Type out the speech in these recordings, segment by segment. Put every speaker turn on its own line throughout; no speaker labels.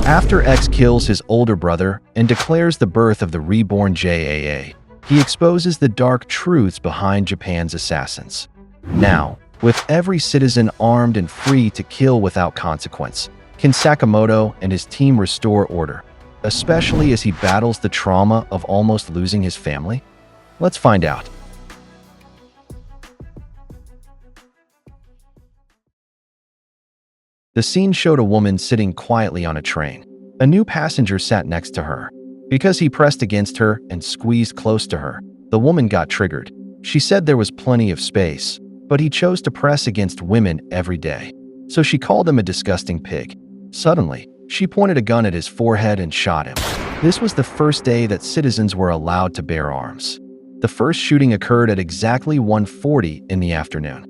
After X kills his older brother and declares the birth of the reborn JAA, he exposes the dark truths behind Japan's assassins. Now, with every citizen armed and free to kill without consequence, can Sakamoto and his team restore order, especially as he battles the trauma of almost losing his family? Let's find out. The scene showed a woman sitting quietly on a train. A new passenger sat next to her. Because he pressed against her and squeezed close to her, the woman got triggered. She said there was plenty of space, but he chose to press against women every day. So she called him a disgusting pig. Suddenly, she pointed a gun at his forehead and shot him. This was the first day that citizens were allowed to bear arms. The first shooting occurred at exactly 1:40 in the afternoon.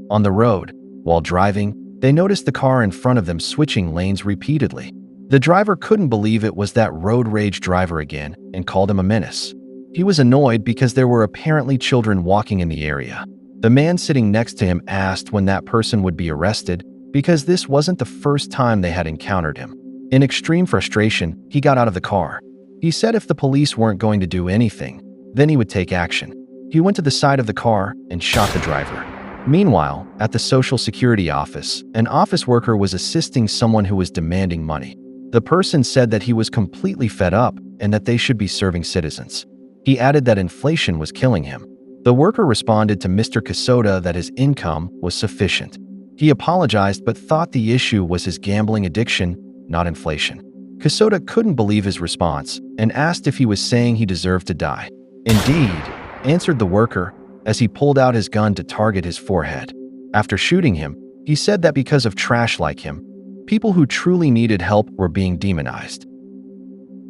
On the road, while driving, they noticed the car in front of them switching lanes repeatedly. The driver couldn't believe it was that road rage driver again and called him a menace. He was annoyed because there were apparently children walking in the area. The man sitting next to him asked when that person would be arrested because this wasn't the first time they had encountered him. In extreme frustration, he got out of the car. He said if the police weren't going to do anything, then he would take action. He went to the side of the car and shot the driver. Meanwhile, at the Social Security office, an office worker was assisting someone who was demanding money. The person said that he was completely fed up and that they should be serving citizens. He added that inflation was killing him. The worker responded to Mr. Kasota that his income was sufficient. He apologized but thought the issue was his gambling addiction, not inflation. Kasota couldn't believe his response and asked if he was saying he deserved to die. Indeed, answered the worker as he pulled out his gun to target his forehead. After shooting him, he said that because of trash like him, people who truly needed help were being demonized.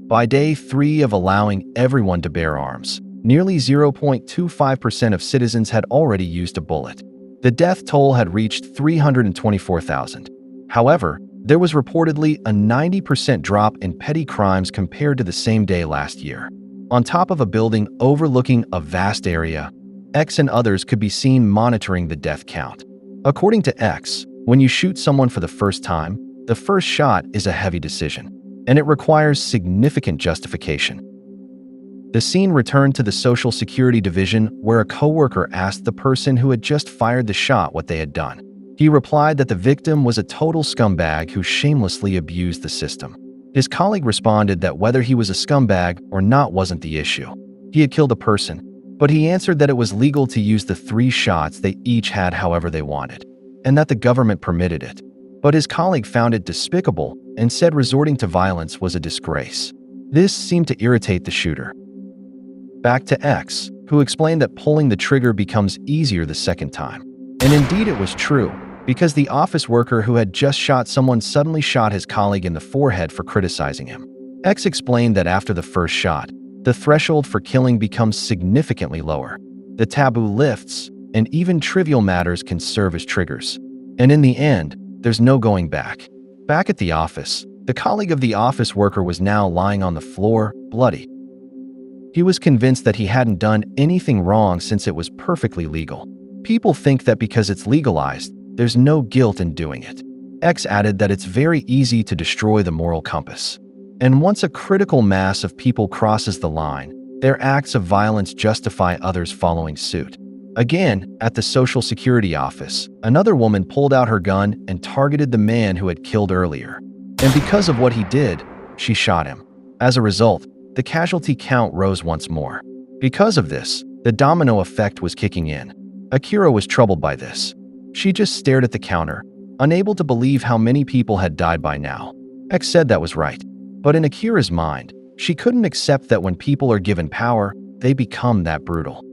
By day 3 of allowing everyone to bear arms, nearly 0.25% of citizens had already used a bullet. The death toll had reached 324,000. However, there was reportedly a 90% drop in petty crimes compared to the same day last year. On top of a building overlooking a vast area, X and others could be seen monitoring the death count. According to X, when you shoot someone for the first time, the first shot is a heavy decision, and it requires significant justification. The scene returned to the Social Security Division where a coworker asked the person who had just fired the shot what they had done. He replied that the victim was a total scumbag who shamelessly abused the system. His colleague responded that whether he was a scumbag or not wasn't the issue. He had killed a person, but he answered that it was legal to use the 3 shots they each had however they wanted, and that the government permitted it. But his colleague found it despicable and said resorting to violence was a disgrace. This seemed to irritate the shooter. Back to X, who explained that pulling the trigger becomes easier the second time. And indeed it was true, because the office worker who had just shot someone suddenly shot his colleague in the forehead for criticizing him. X explained that after the first shot, the threshold for killing becomes significantly lower. The taboo lifts, and even trivial matters can serve as triggers. And in the end, there's no going back. Back at the office, the colleague of the office worker was now lying on the floor, bloody. He was convinced that he hadn't done anything wrong since it was perfectly legal. People think that because it's legalized, there's no guilt in doing it. X added that it's very easy to destroy the moral compass. And once a critical mass of people crosses the line, their acts of violence justify others following suit. Again, at the Social Security office, another woman pulled out her gun and targeted the man who had killed earlier. And because of what he did, she shot him. As a result, the casualty count rose once more. Because of this, the domino effect was kicking in. Akira was troubled by this. She just stared at the counter, unable to believe how many people had died by now. X said that was right. But in Akira's mind, she couldn't accept that when people are given power, they become that brutal.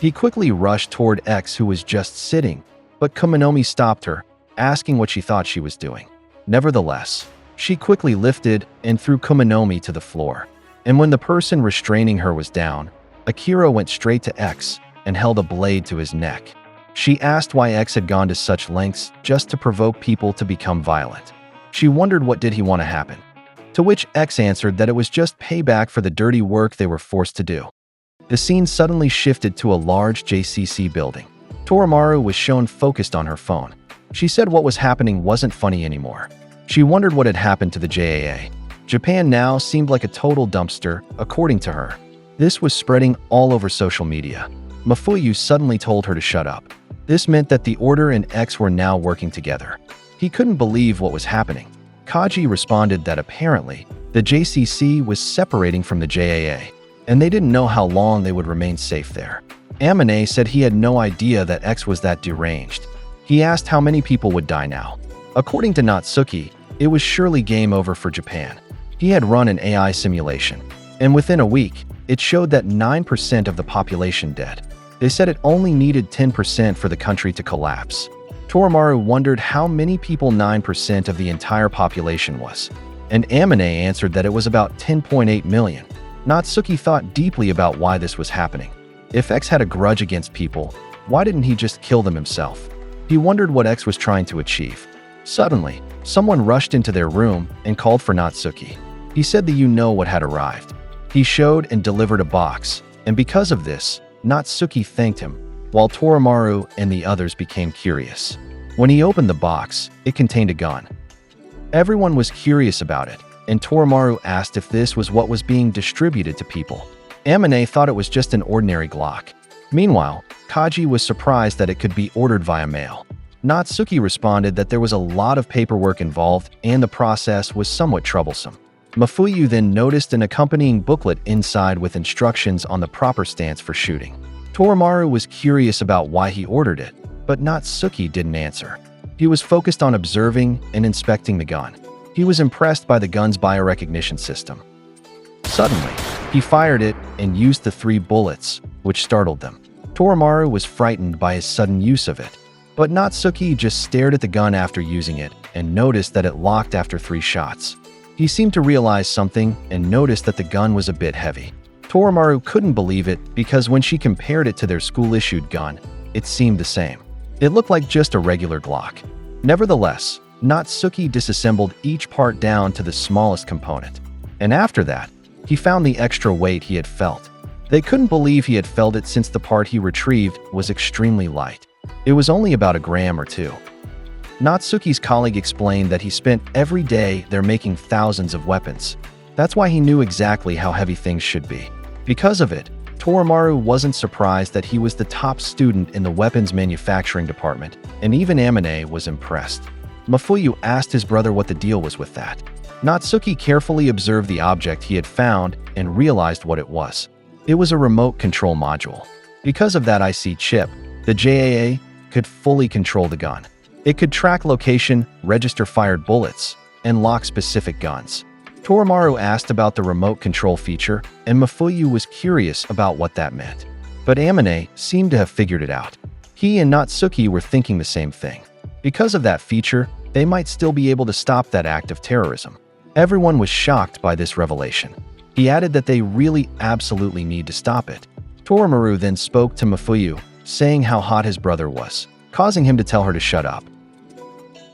He quickly rushed toward X, who was just sitting, but Kumanomi stopped her, asking what she thought she was doing. Nevertheless, she quickly lifted and threw Kumanomi to the floor. And when the person restraining her was down, Akira went straight to X and held a blade to his neck. She asked why X had gone to such lengths just to provoke people to become violent. She wondered what did he want to happen. To which X answered that it was just payback for the dirty work they were forced to do. The scene suddenly shifted to a large JCC building. Torimaru was shown focused on her phone. She said what was happening wasn't funny anymore. She wondered what had happened to the JAA. Japan now seemed like a total dumpster, according to her. This was spreading all over social media. Mafuyu suddenly told her to shut up. This meant that the Order and X were now working together. He couldn't believe what was happening. Kaji responded that apparently, the JCC was separating from the JAA, and they didn't know how long they would remain safe there. Amane said he had no idea that X was that deranged. He asked how many people would die now. According to Natsuki, it was surely game over for Japan. He had run an AI simulation, and within a week, it showed that 9% of the population dead. They said it only needed 10% for the country to collapse. Torimaru wondered how many people 9% of the entire population was, and Amane answered that it was about 10.8 million. Natsuki thought deeply about why this was happening. If X had a grudge against people, why didn't he just kill them himself? He wondered what X was trying to achieve. Suddenly, someone rushed into their room and called for Natsuki. He said that you know what had arrived. He showed and delivered a box, and because of this, Natsuki thanked him, while Torimaru and the others became curious. When he opened the box, it contained a gun. Everyone was curious about it, and Torimaru asked if this was what was being distributed to people. Amane thought it was just an ordinary Glock. Meanwhile, Kaji was surprised that it could be ordered via mail. Natsuki responded that there was a lot of paperwork involved and the process was somewhat troublesome. Mafuyu then noticed an accompanying booklet inside with instructions on the proper stance for shooting. Torimaru was curious about why he ordered it, but Natsuki didn't answer. He was focused on observing and inspecting the gun. He was impressed by the gun's biorecognition system. Suddenly, he fired it and used the 3 bullets, which startled them. Torimaru was frightened by his sudden use of it, but Natsuki just stared at the gun after using it and noticed that it locked after 3 shots. He seemed to realize something and noticed that the gun was a bit heavy. Torimaru couldn't believe it because when she compared it to their school-issued gun, it seemed the same. It looked like just a regular Glock. Nevertheless, Natsuki disassembled each part down to the smallest component. And after that, he found the extra weight he had felt. They couldn't believe he had felt it since the part he retrieved was extremely light. It was only about 1 gram or 2. Natsuki's colleague explained that he spent every day there making thousands of weapons. That's why he knew exactly how heavy things should be. Because of it, Torimaru wasn't surprised that he was the top student in the weapons manufacturing department, and even Amane was impressed. Mafuyu asked his brother what the deal was with that. Natsuki carefully observed the object he had found and realized what it was. It was a remote control module. Because of that IC chip, the JAA could fully control the gun. It could track location, register fired bullets, and lock specific guns. Torimaru asked about the remote control feature, and Mafuyu was curious about what that meant. But Amane seemed to have figured it out. He and Natsuki were thinking the same thing. Because of that feature, they might still be able to stop that act of terrorism. Everyone was shocked by this revelation. He added that they really absolutely need to stop it. Torimaru then spoke to Mafuyu, saying how hot his brother was, causing him to tell her to shut up.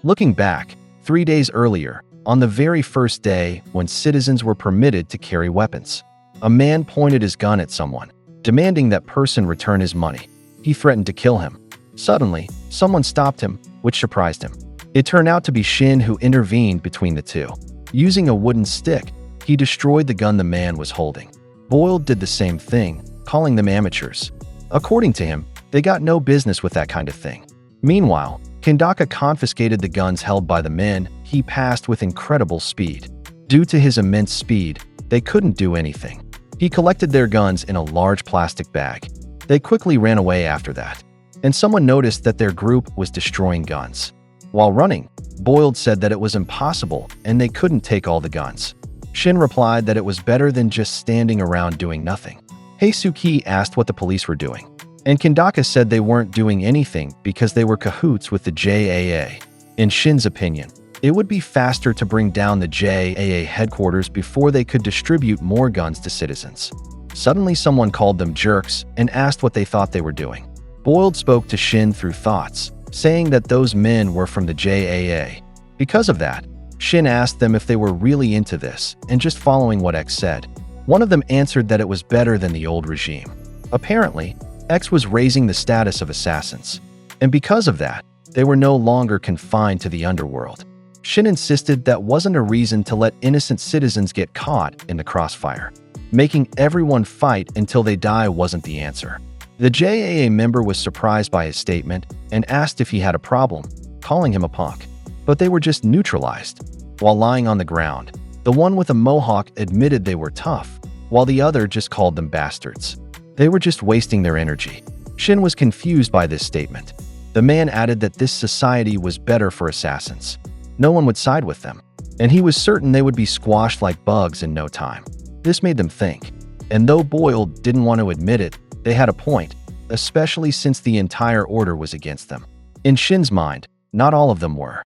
Looking back, 3 days earlier, on the very first day when citizens were permitted to carry weapons, a man pointed his gun at someone, demanding that person return his money. He threatened to kill him. Suddenly, someone stopped him, which surprised him. It turned out to be Shin who intervened between the two. Using a wooden stick, he destroyed the gun the man was holding. Boyle did the same thing, calling them amateurs. According to him, they got no business with that kind of thing. Meanwhile, Kendaka confiscated the guns held by the men he passed with incredible speed. Due to his immense speed, they couldn't do anything. He collected their guns in a large plastic bag. They quickly ran away after that, and someone noticed that their group was destroying guns. While running, Boyle said that it was impossible and they couldn't take all the guns. Shin replied that it was better than just standing around doing nothing. Heisuke asked what the police were doing, and Kendaka said they weren't doing anything because they were cahoots with the JAA. In Shin's opinion, it would be faster to bring down the JAA headquarters before they could distribute more guns to citizens. Suddenly someone called them jerks and asked what they thought they were doing. Boyle spoke to Shin through thoughts, saying that those men were from the JAA. Because of that, Shin asked them if they were really into this and just following what X said. One of them answered that it was better than the old regime. Apparently, X was raising the status of assassins, and because of that, they were no longer confined to the underworld. Shin insisted that wasn't a reason to let innocent citizens get caught in the crossfire. Making everyone fight until they die wasn't the answer. The JAA member was surprised by his statement and asked if he had a problem, calling him a punk. But they were just neutralized. While lying on the ground, the one with a mohawk admitted they were tough, while the other just called them bastards. They were just wasting their energy. Shin was confused by this statement. The man added that this society was better for assassins. No one would side with them, and he was certain they would be squashed like bugs in no time. This made them think. And though Boyle didn't want to admit it, they had a point, especially since the entire order was against them. In Shin's mind, not all of them were.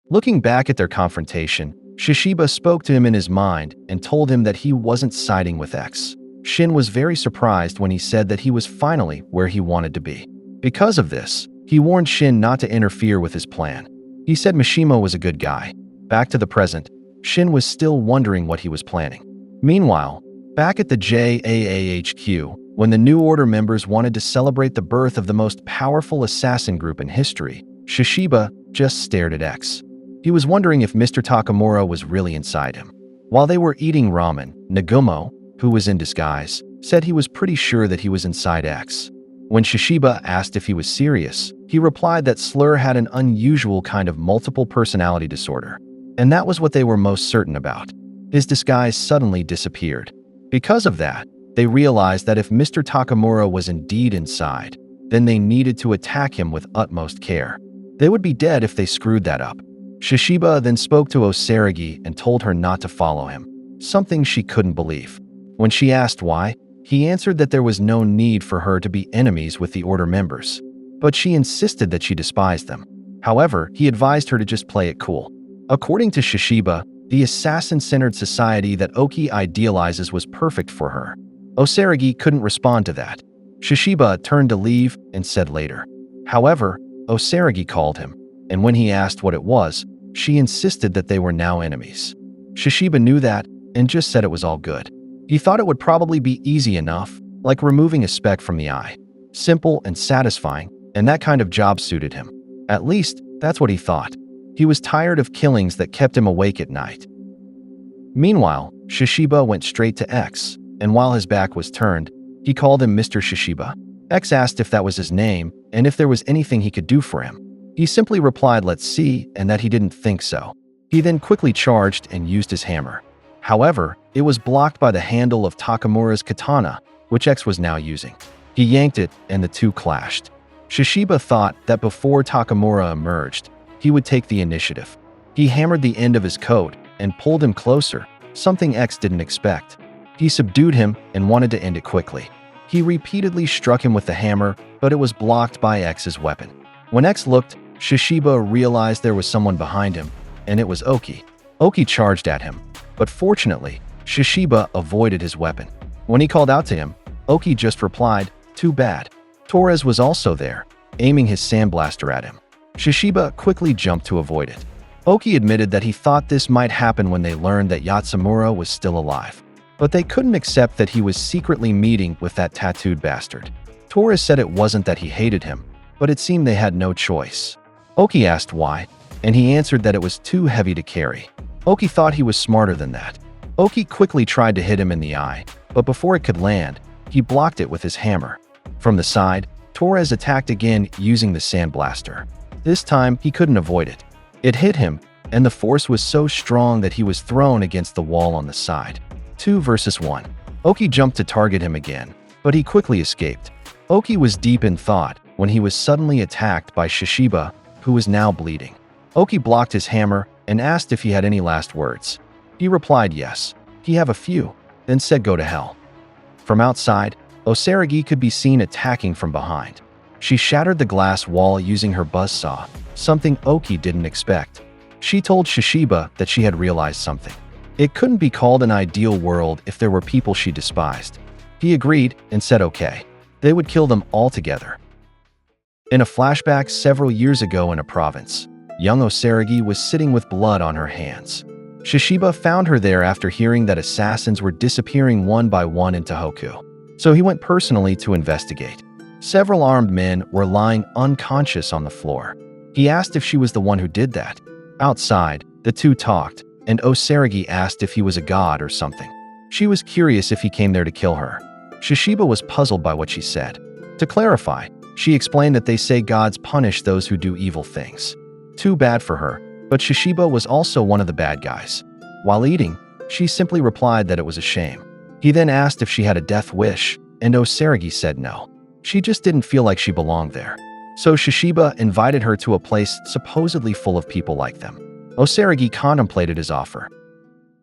Looking back at their confrontation, Shishiba spoke to him in his mind and told him that he wasn't siding with X. Shin was very surprised when he said that he was finally where he wanted to be. Because of this, he warned Shin not to interfere with his plan. He said Mishima was a good guy. Back to the present, Shin was still wondering what he was planning. Meanwhile, back at the JAA HQ, when the New Order members wanted to celebrate the birth of the most powerful assassin group in history, Shishiba just stared at X. He was wondering if Mr. Takamura was really inside him. While they were eating ramen, Nagumo, who was in disguise, said he was pretty sure that he was inside X. When Shishiba asked if he was serious, he replied that Slur had an unusual kind of multiple personality disorder. And that was what they were most certain about. His disguise suddenly disappeared. Because of that, they realized that if Mr. Takamura was indeed inside, then they needed to attack him with utmost care. They would be dead if they screwed that up. Shishiba then spoke to Osaragi and told her not to follow him, something she couldn't believe. When she asked why, he answered that there was no need for her to be enemies with the Order members, but she insisted that she despised them. However, he advised her to just play it cool. According to Shishiba, the assassin-centered society that Oki idealizes was perfect for her. Osaragi couldn't respond to that. Shishiba turned to leave and said later. However, Osaragi called him, and when he asked what it was, she insisted that they were now enemies. Shishiba knew that and just said it was all good. He thought it would probably be easy enough, like removing a speck from the eye. Simple and satisfying, and that kind of job suited him. At least, that's what he thought. He was tired of killings that kept him awake at night. Meanwhile, Shishiba went straight to X, and while his back was turned, he called him Mr. Shishiba. X asked if that was his name and if there was anything he could do for him. He simply replied, "Let's see," and that he didn't think so. He then quickly charged and used his hammer. However, it was blocked by the handle of Takamura's katana, which X was now using. He yanked it, and the two clashed. Shishiba thought that before Takamura emerged, he would take the initiative. He hammered the end of his coat and pulled him closer, something X didn't expect. He subdued him and wanted to end it quickly. He repeatedly struck him with the hammer, but it was blocked by X's weapon. When X looked, Shishiba realized there was someone behind him, and it was Oki. Oki charged at him, but fortunately, Shishiba avoided his weapon. When he called out to him, Oki just replied, "Too bad." Torres was also there, aiming his sandblaster at him. Shishiba quickly jumped to avoid it. Oki admitted that he thought this might happen when they learned that Yatsumura was still alive, but they couldn't accept that he was secretly meeting with that tattooed bastard. Torres said it wasn't that he hated him, but it seemed they had no choice. Oki asked why, and he answered that it was too heavy to carry. Oki thought he was smarter than that. Oki quickly tried to hit him in the eye, but before it could land, he blocked it with his hammer. From the side, Torres attacked again using the sandblaster. This time, he couldn't avoid it. It hit him, and the force was so strong that he was thrown against the wall on the side. 2 versus 1. Oki jumped to target him again, but he quickly escaped. Oki was deep in thought when he was suddenly attacked by Shishiba, who was now bleeding. Oki blocked his hammer and asked if he had any last words. He replied yes. He have a few, then said go to hell. From outside, Osaragi could be seen attacking from behind. She shattered the glass wall using her buzzsaw, something Oki didn't expect. She told Shishiba that she had realized something. It couldn't be called an ideal world if there were people she despised. He agreed and said okay. They would kill them all together. In a flashback several years ago in a province, young Osaragi was sitting with blood on her hands. Shishiba found her there after hearing that assassins were disappearing one by one in Tohoku. So he went personally to investigate. Several armed men were lying unconscious on the floor. He asked if she was the one who did that. Outside, the two talked, and Osaragi asked if he was a god or something. She was curious if he came there to kill her. Shishiba was puzzled by what she said. To clarify, she explained that they say gods punish those who do evil things. Too bad for her, but Shishiba was also one of the bad guys. While eating, she simply replied that it was a shame. He then asked if she had a death wish, and Osaragi said no. She just didn't feel like she belonged there. So Shishiba invited her to a place supposedly full of people like them. Osaragi contemplated his offer.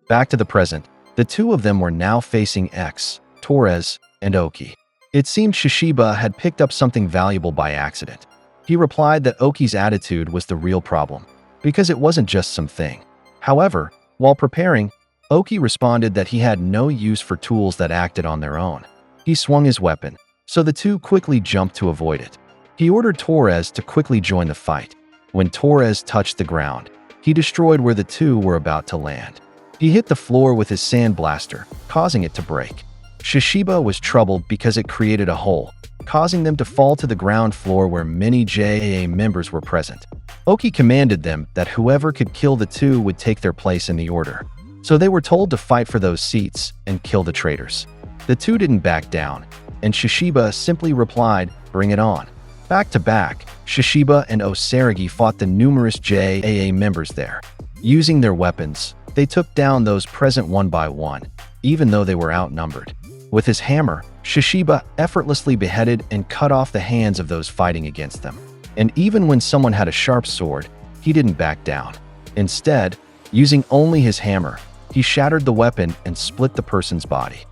Back to the present, the two of them were now facing X, Torres, and Oki. It seemed Shishiba had picked up something valuable by accident. He replied that Oki's attitude was the real problem, because it wasn't just some thing. However, while preparing, Oki responded that he had no use for tools that acted on their own. He swung his weapon, so the two quickly jumped to avoid it. He ordered Torres to quickly join the fight. When Torres touched the ground, he destroyed where the two were about to land. He hit the floor with his sandblaster, causing it to break. Shishiba was troubled because it created a hole, causing them to fall to the ground floor where many JAA members were present. Oki commanded them that whoever could kill the two would take their place in the order. So they were told to fight for those seats and kill the traitors. The two didn't back down, and Shishiba simply replied, "Bring it on." Back to back, Shishiba and Osaragi fought the numerous JAA members there. Using their weapons, they took down those present one by one, even though they were outnumbered. With his hammer, Shishiba effortlessly beheaded and cut off the hands of those fighting against them. And even when someone had a sharp sword, he didn't back down. Instead, using only his hammer, he shattered the weapon and split the person's body.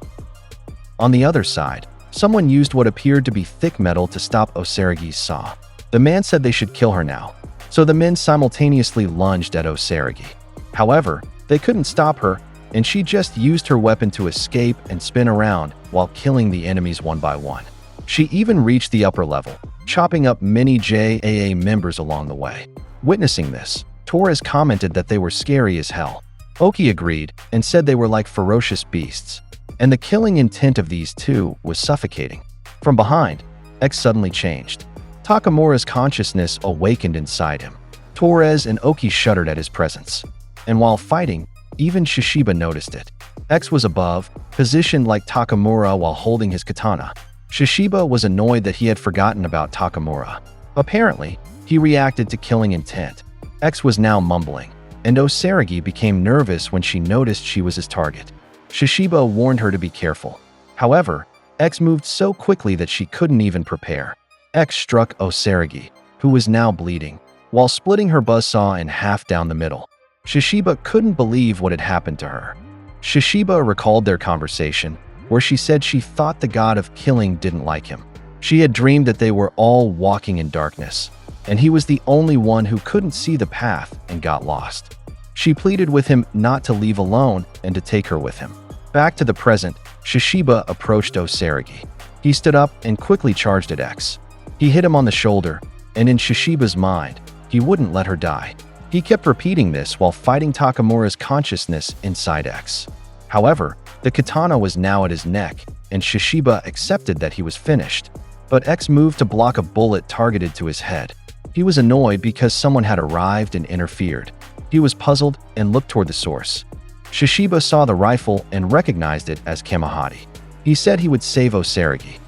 On the other side, someone used what appeared to be thick metal to stop Osaragi's saw. The man said they should kill her now, so the men simultaneously lunged at Osaragi. However, they couldn't stop her, and she just used her weapon to escape and spin around while killing the enemies one by one. She even reached the upper level, chopping up many JAA members along the way. Witnessing this, Torres commented that they were scary as hell. Oki agreed and said they were like ferocious beasts, and the killing intent of these two was suffocating. From behind, X suddenly changed. Takamura's consciousness awakened inside him. Torres and Oki shuddered at his presence, and while fighting, even Shishiba noticed it. X was above, positioned like Takamura while holding his katana. Shishiba was annoyed that he had forgotten about Takamura. Apparently, he reacted to killing intent. X was now mumbling, and Osaragi became nervous when she noticed she was his target. Shishiba warned her to be careful. However, X moved so quickly that she couldn't even prepare. X struck Osaragi, who was now bleeding, while splitting her buzzsaw in half down the middle. Shishiba couldn't believe what had happened to her. Shishiba recalled their conversation, where she said she thought the god of killing didn't like him. She had dreamed that they were all walking in darkness, and he was the only one who couldn't see the path and got lost. She pleaded with him not to leave alone and to take her with him. Back to the present, Shishiba approached Osaragi. He stood up and quickly charged at X. He hit him on the shoulder, and in Shishiba's mind, he wouldn't let her die. He kept repeating this while fighting Takamura's consciousness inside X. However, the katana was now at his neck, and Shishiba accepted that he was finished. But X moved to block a bullet targeted to his head. He was annoyed because someone had arrived and interfered. He was puzzled and looked toward the source. Shishiba saw the rifle and recognized it as Kamahati. He said he would save Osaragi.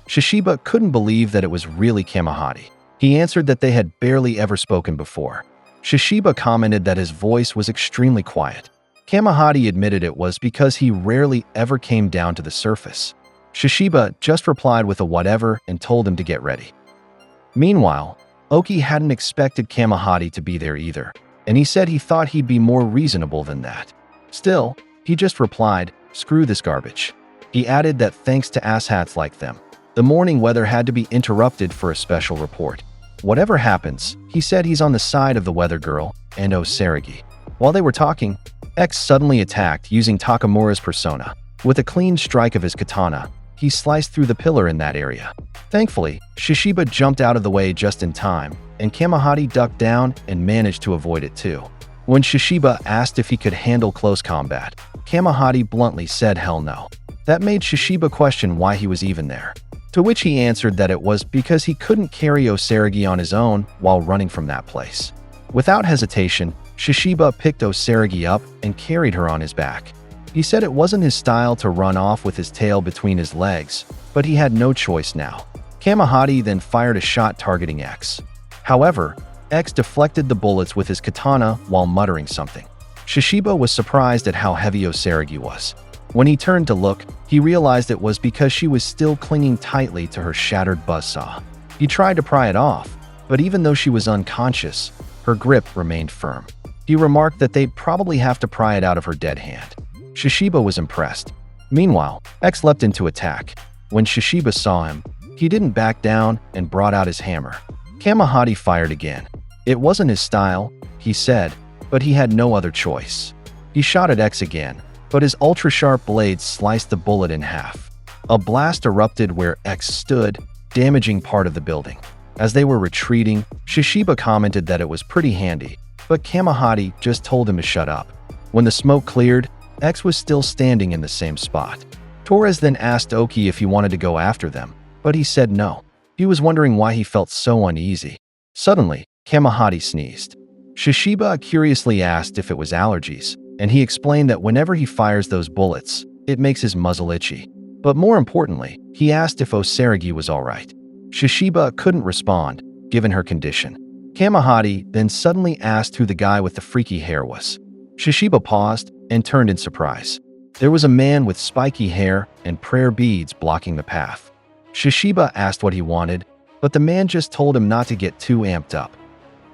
Shishiba couldn't believe that it was really Kamahati. He answered that they had barely ever spoken before. Shishiba commented that his voice was extremely quiet. Kamahati admitted it was because he rarely ever came down to the surface. Shishiba just replied with a whatever and told him to get ready. Meanwhile, Oki hadn't expected Kamahati to be there either, and he said he thought he'd be more reasonable than that. Still, he just replied, "Screw this garbage." He added that thanks to asshats like them, the morning weather had to be interrupted for a special report. Whatever happens, he said he's on the side of the weather girl and Osaragi. While they were talking, X suddenly attacked using Takamura's persona. With a clean strike of his katana, he sliced through the pillar in that area. Thankfully, Shishiba jumped out of the way just in time, and Kamahati ducked down and managed to avoid it too. When Shishiba asked if he could handle close combat, Kamahati bluntly said hell no. That made Shishiba question why he was even there. To which he answered that it was because he couldn't carry Osaragi on his own while running from that place. Without hesitation, Shishiba picked Osaragi up and carried her on his back. He said it wasn't his style to run off with his tail between his legs, but he had no choice now. Kamahati then fired a shot targeting X. However, X deflected the bullets with his katana while muttering something. Shishiba was surprised at how heavy Osaragi was. When he turned to look, he realized it was because she was still clinging tightly to her shattered buzzsaw. He tried to pry it off, but even though she was unconscious, her grip remained firm. He remarked that they'd probably have to pry it out of her dead hand. Shishiba was impressed. Meanwhile, X leapt into attack. When Shishiba saw him, he didn't back down and brought out his hammer. Kamahati fired again. It wasn't his style, he said, but he had no other choice. He shot at X again, but his ultra-sharp blade sliced the bullet in half. A blast erupted where X stood, damaging part of the building. As they were retreating, Shishiba commented that it was pretty handy, but Kamahati just told him to shut up. When the smoke cleared, X was still standing in the same spot. Torres then asked Oki if he wanted to go after them, but he said no. He was wondering why he felt so uneasy. Suddenly, Kamahati sneezed. Shishiba curiously asked if it was allergies, and he explained that whenever he fires those bullets, it makes his muzzle itchy. But more importantly, he asked if Osaragi was alright. Shishiba couldn't respond, given her condition. Kamahati then suddenly asked who the guy with the freaky hair was. Shishiba paused and turned in surprise. There was a man with spiky hair and prayer beads blocking the path. Shishiba asked what he wanted, but the man just told him not to get too amped up.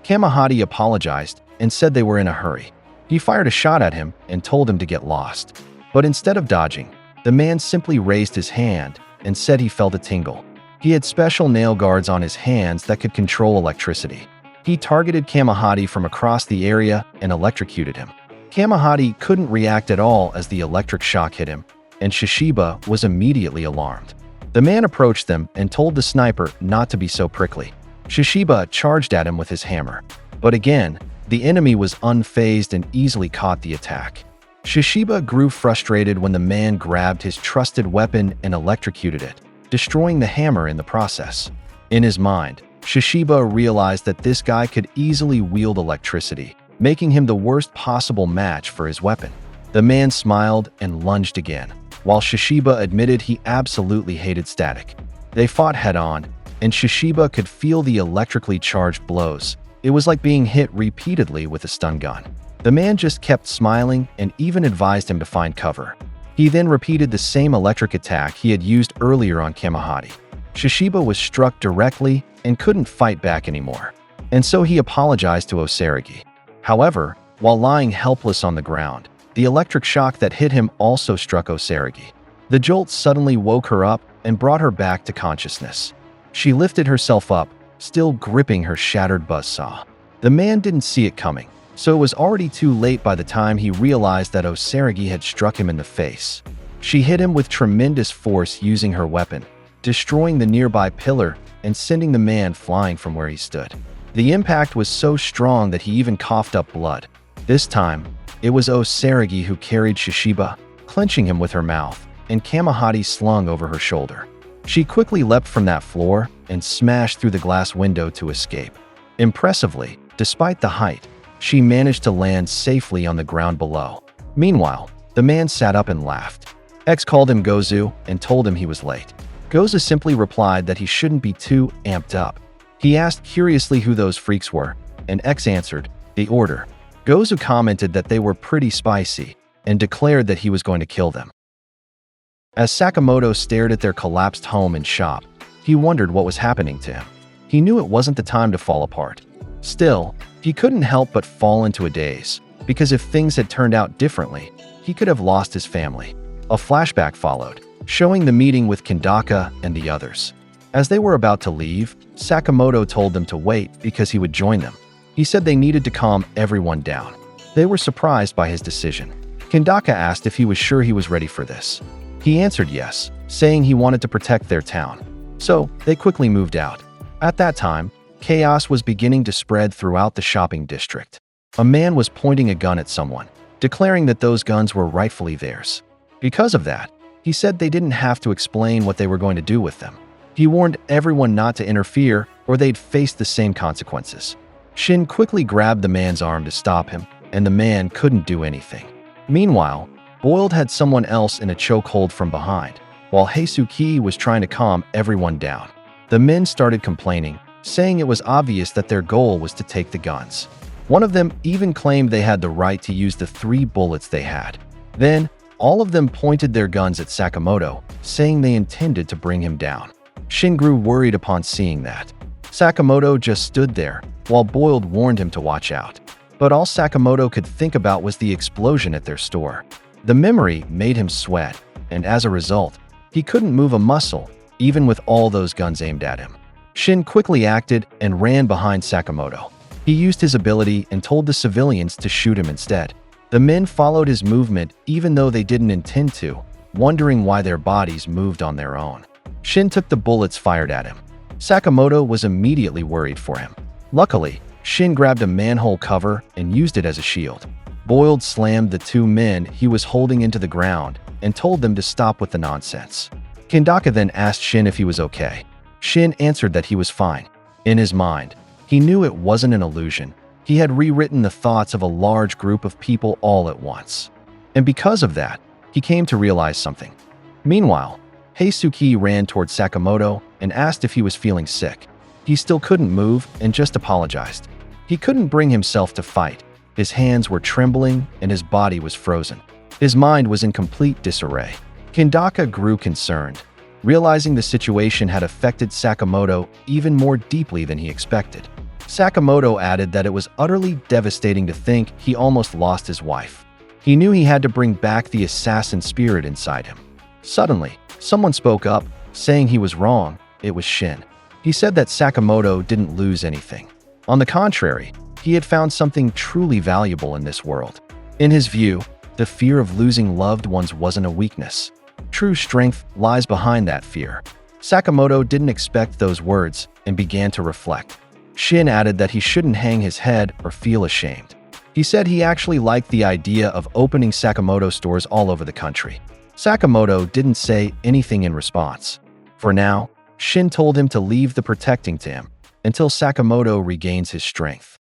Kamahati apologized and said they were in a hurry. He fired a shot at him and told him to get lost. But instead of dodging, the man simply raised his hand and said he felt a tingle. He had special nail guards on his hands that could control electricity. He targeted Kamahati from across the area and electrocuted him. Kamahati couldn't react at all as the electric shock hit him, and Shishiba was immediately alarmed. The man approached them and told the sniper not to be so prickly. Shishiba charged at him with his hammer. But again, the enemy was unfazed and easily caught the attack. Shishiba grew frustrated when the man grabbed his trusted weapon and electrocuted it, destroying the hammer in the process. In his mind, Shishiba realized that this guy could easily wield electricity, making him the worst possible match for his weapon. The man smiled and lunged again, while Shishiba admitted he absolutely hated static. They fought head-on, and Shishiba could feel the electrically charged blows. It was like being hit repeatedly with a stun gun. The man just kept smiling and even advised him to find cover. He then repeated the same electric attack he had used earlier on Kamahati. Shishiba was struck directly and couldn't fight back anymore, and so he apologized to Osaragi. However, while lying helpless on the ground, the electric shock that hit him also struck Osaragi. The jolt suddenly woke her up and brought her back to consciousness. She lifted herself up, still gripping her shattered buzzsaw. The man didn't see it coming, so it was already too late by the time he realized that Osaragi had struck him in the face. She hit him with tremendous force using her weapon, destroying the nearby pillar and sending the man flying from where he stood. The impact was so strong that he even coughed up blood. This time, it was Osaragi who carried Shishiba, clenching him with her mouth, and Kamahati slung over her shoulder. She quickly leapt from that floor and smashed through the glass window to escape. Impressively, despite the height, she managed to land safely on the ground below. Meanwhile, the man sat up and laughed. X called him Gozu and told him he was late. Gozu simply replied that he shouldn't be too amped up. He asked curiously who those freaks were, and X answered, "The Order." Gozu commented that they were pretty spicy and declared that he was going to kill them. As Sakamoto stared at their collapsed home and shop, he wondered what was happening to him. He knew it wasn't the time to fall apart. Still, he couldn't help but fall into a daze, because if things had turned out differently, he could have lost his family. A flashback followed, showing the meeting with Kandaka and the others. As they were about to leave, Sakamoto told them to wait because he would join them. He said they needed to calm everyone down. They were surprised by his decision. Kandaka asked if he was sure he was ready for this. He answered yes, saying he wanted to protect their town. So, they quickly moved out. At that time, chaos was beginning to spread throughout the shopping district. A man was pointing a gun at someone, declaring that those guns were rightfully theirs. Because of that, he said they didn't have to explain what they were going to do with them. He warned everyone not to interfere or they'd face the same consequences. Shin quickly grabbed the man's arm to stop him, and the man couldn't do anything. Meanwhile, Boiled had someone else in a chokehold from behind, while Heisuke was trying to calm everyone down. The men started complaining, saying it was obvious that their goal was to take the guns. One of them even claimed they had the right to use the 3 bullets they had. Then, all of them pointed their guns at Sakamoto, saying they intended to bring him down. Shin grew worried upon seeing that. Sakamoto just stood there, while Boiled warned him to watch out. But all Sakamoto could think about was the explosion at their store. The memory made him sweat, and as a result, he couldn't move a muscle, even with all those guns aimed at him. Shin quickly acted and ran behind Sakamoto. He used his ability and told the civilians to shoot him instead. The men followed his movement even though they didn't intend to, wondering why their bodies moved on their own. Shin took the bullets fired at him. Sakamoto was immediately worried for him. Luckily, Shin grabbed a manhole cover and used it as a shield. Boiled slammed the 2 men he was holding into the ground and told them to stop with the nonsense. Kendaka then asked Shin if he was okay. Shin answered that he was fine. In his mind, he knew it wasn't an illusion. He had rewritten the thoughts of a large group of people all at once. And because of that, he came to realize something. Meanwhile, Heisuke ran toward Sakamoto and asked if he was feeling sick. He still couldn't move and just apologized. He couldn't bring himself to fight. His hands were trembling and his body was frozen. His mind was in complete disarray. Kendaka grew concerned, realizing the situation had affected Sakamoto even more deeply than he expected. Sakamoto added that it was utterly devastating to think he almost lost his wife. He knew he had to bring back the assassin spirit inside him. Suddenly, someone spoke up, saying he was wrong. It was Shin. He said that Sakamoto didn't lose anything. On the contrary, he had found something truly valuable in this world. In his view, the fear of losing loved ones wasn't a weakness. True strength lies behind that fear. Sakamoto didn't expect those words and began to reflect. Shin added that he shouldn't hang his head or feel ashamed. He said he actually liked the idea of opening Sakamoto stores all over the country. Sakamoto didn't say anything in response. For now, Shin told him to leave the protecting to him until Sakamoto regains his strength.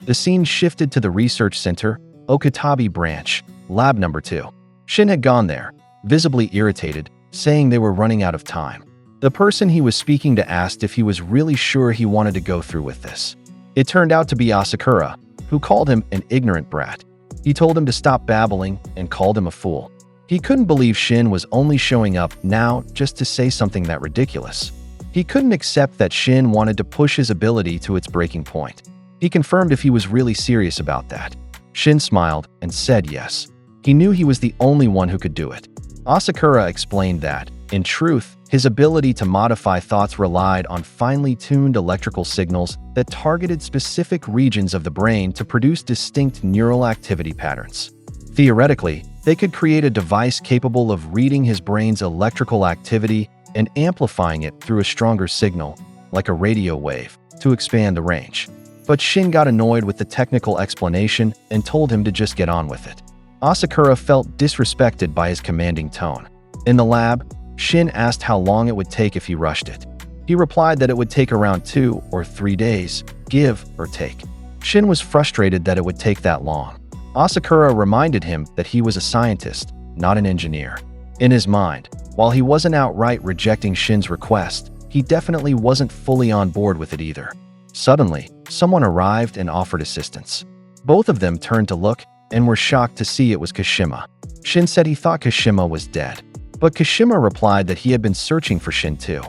The scene shifted to the research center, Okatabe branch, lab number 2. Shin had gone there, visibly irritated, saying they were running out of time. The person he was speaking to asked if he was really sure he wanted to go through with this. It turned out to be Asakura, who called him an ignorant brat. He told him to stop babbling and called him a fool. He couldn't believe Shin was only showing up now just to say something that ridiculous. He couldn't accept that Shin wanted to push his ability to its breaking point. He confirmed if he was really serious about that. Shin smiled and said yes. He knew he was the only one who could do it. Asakura explained that, in truth, his ability to modify thoughts relied on finely tuned electrical signals that targeted specific regions of the brain to produce distinct neural activity patterns. Theoretically, they could create a device capable of reading his brain's electrical activity and amplifying it through a stronger signal, like a radio wave, to expand the range. But Shin got annoyed with the technical explanation and told him to just get on with it. Asakura felt disrespected by his commanding tone. In the lab, Shin asked how long it would take if he rushed it. He replied that it would take around 2 or 3 days, give or take. Shin was frustrated that it would take that long. Asakura reminded him that he was a scientist, not an engineer. In his mind, while he wasn't outright rejecting Shin's request, he definitely wasn't fully on board with it either. Suddenly, someone arrived and offered assistance. Both of them turned to look and were shocked to see it was Kashima. Shin said he thought Kashima was dead, but Kashima replied that he had been searching for Shin too.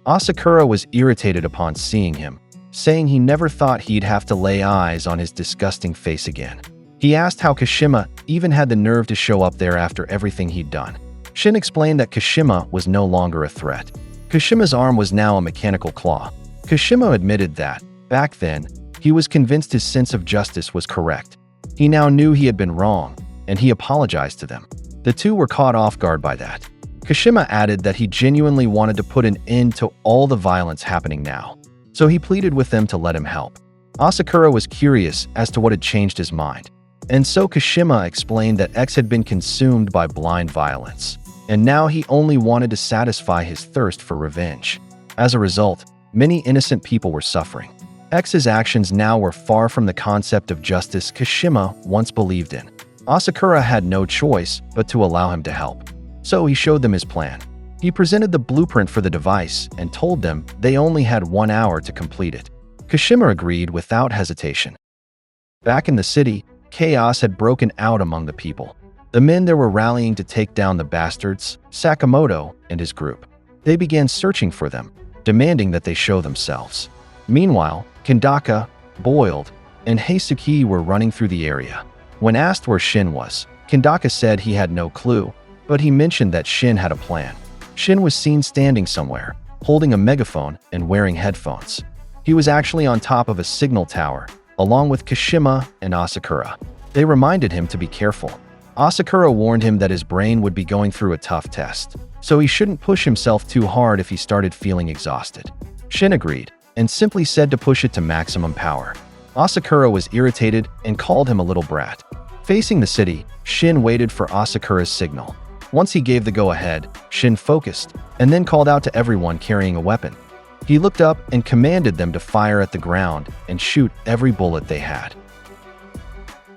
Asakura was irritated upon seeing him, saying he never thought he'd have to lay eyes on his disgusting face again. He asked how Kashima even had the nerve to show up there after everything he'd done. Shin explained that Kashima was no longer a threat. Kashima's arm was now a mechanical claw. Kashima admitted that, back then, he was convinced his sense of justice was correct. He now knew he had been wrong, and he apologized to them. The two were caught off guard by that. Kashima added that he genuinely wanted to put an end to all the violence happening now, so he pleaded with them to let him help. Asakura was curious as to what had changed his mind, and so Kashima explained that X had been consumed by blind violence, and now he only wanted to satisfy his thirst for revenge. As a result, many innocent people were suffering. X's actions now were far from the concept of justice Kashima once believed in. Asakura had no choice but to allow him to help. So he showed them his plan. He presented the blueprint for the device and told them they only had 1 hour to complete it. Kashima agreed without hesitation. Back in the city, chaos had broken out among the people. The men there were rallying to take down the bastards, Sakamoto and his group. They began searching for them, demanding that they show themselves. Meanwhile, Kandaka, Boiled, and Heisuke were running through the area. When asked where Shin was, Kandaka said he had no clue, but he mentioned that Shin had a plan. Shin was seen standing somewhere, holding a megaphone and wearing headphones. He was actually on top of a signal tower, along with Kashima and Asakura. They reminded him to be careful. Asakura warned him that his brain would be going through a tough test, so he shouldn't push himself too hard if he started feeling exhausted. Shin agreed, and simply said to push it to maximum power. Asakura was irritated and called him a little brat. Facing the city, Shin waited for Asakura's signal. Once he gave the go-ahead, Shin focused, and then called out to everyone carrying a weapon. He looked up and commanded them to fire at the ground and shoot every bullet they had.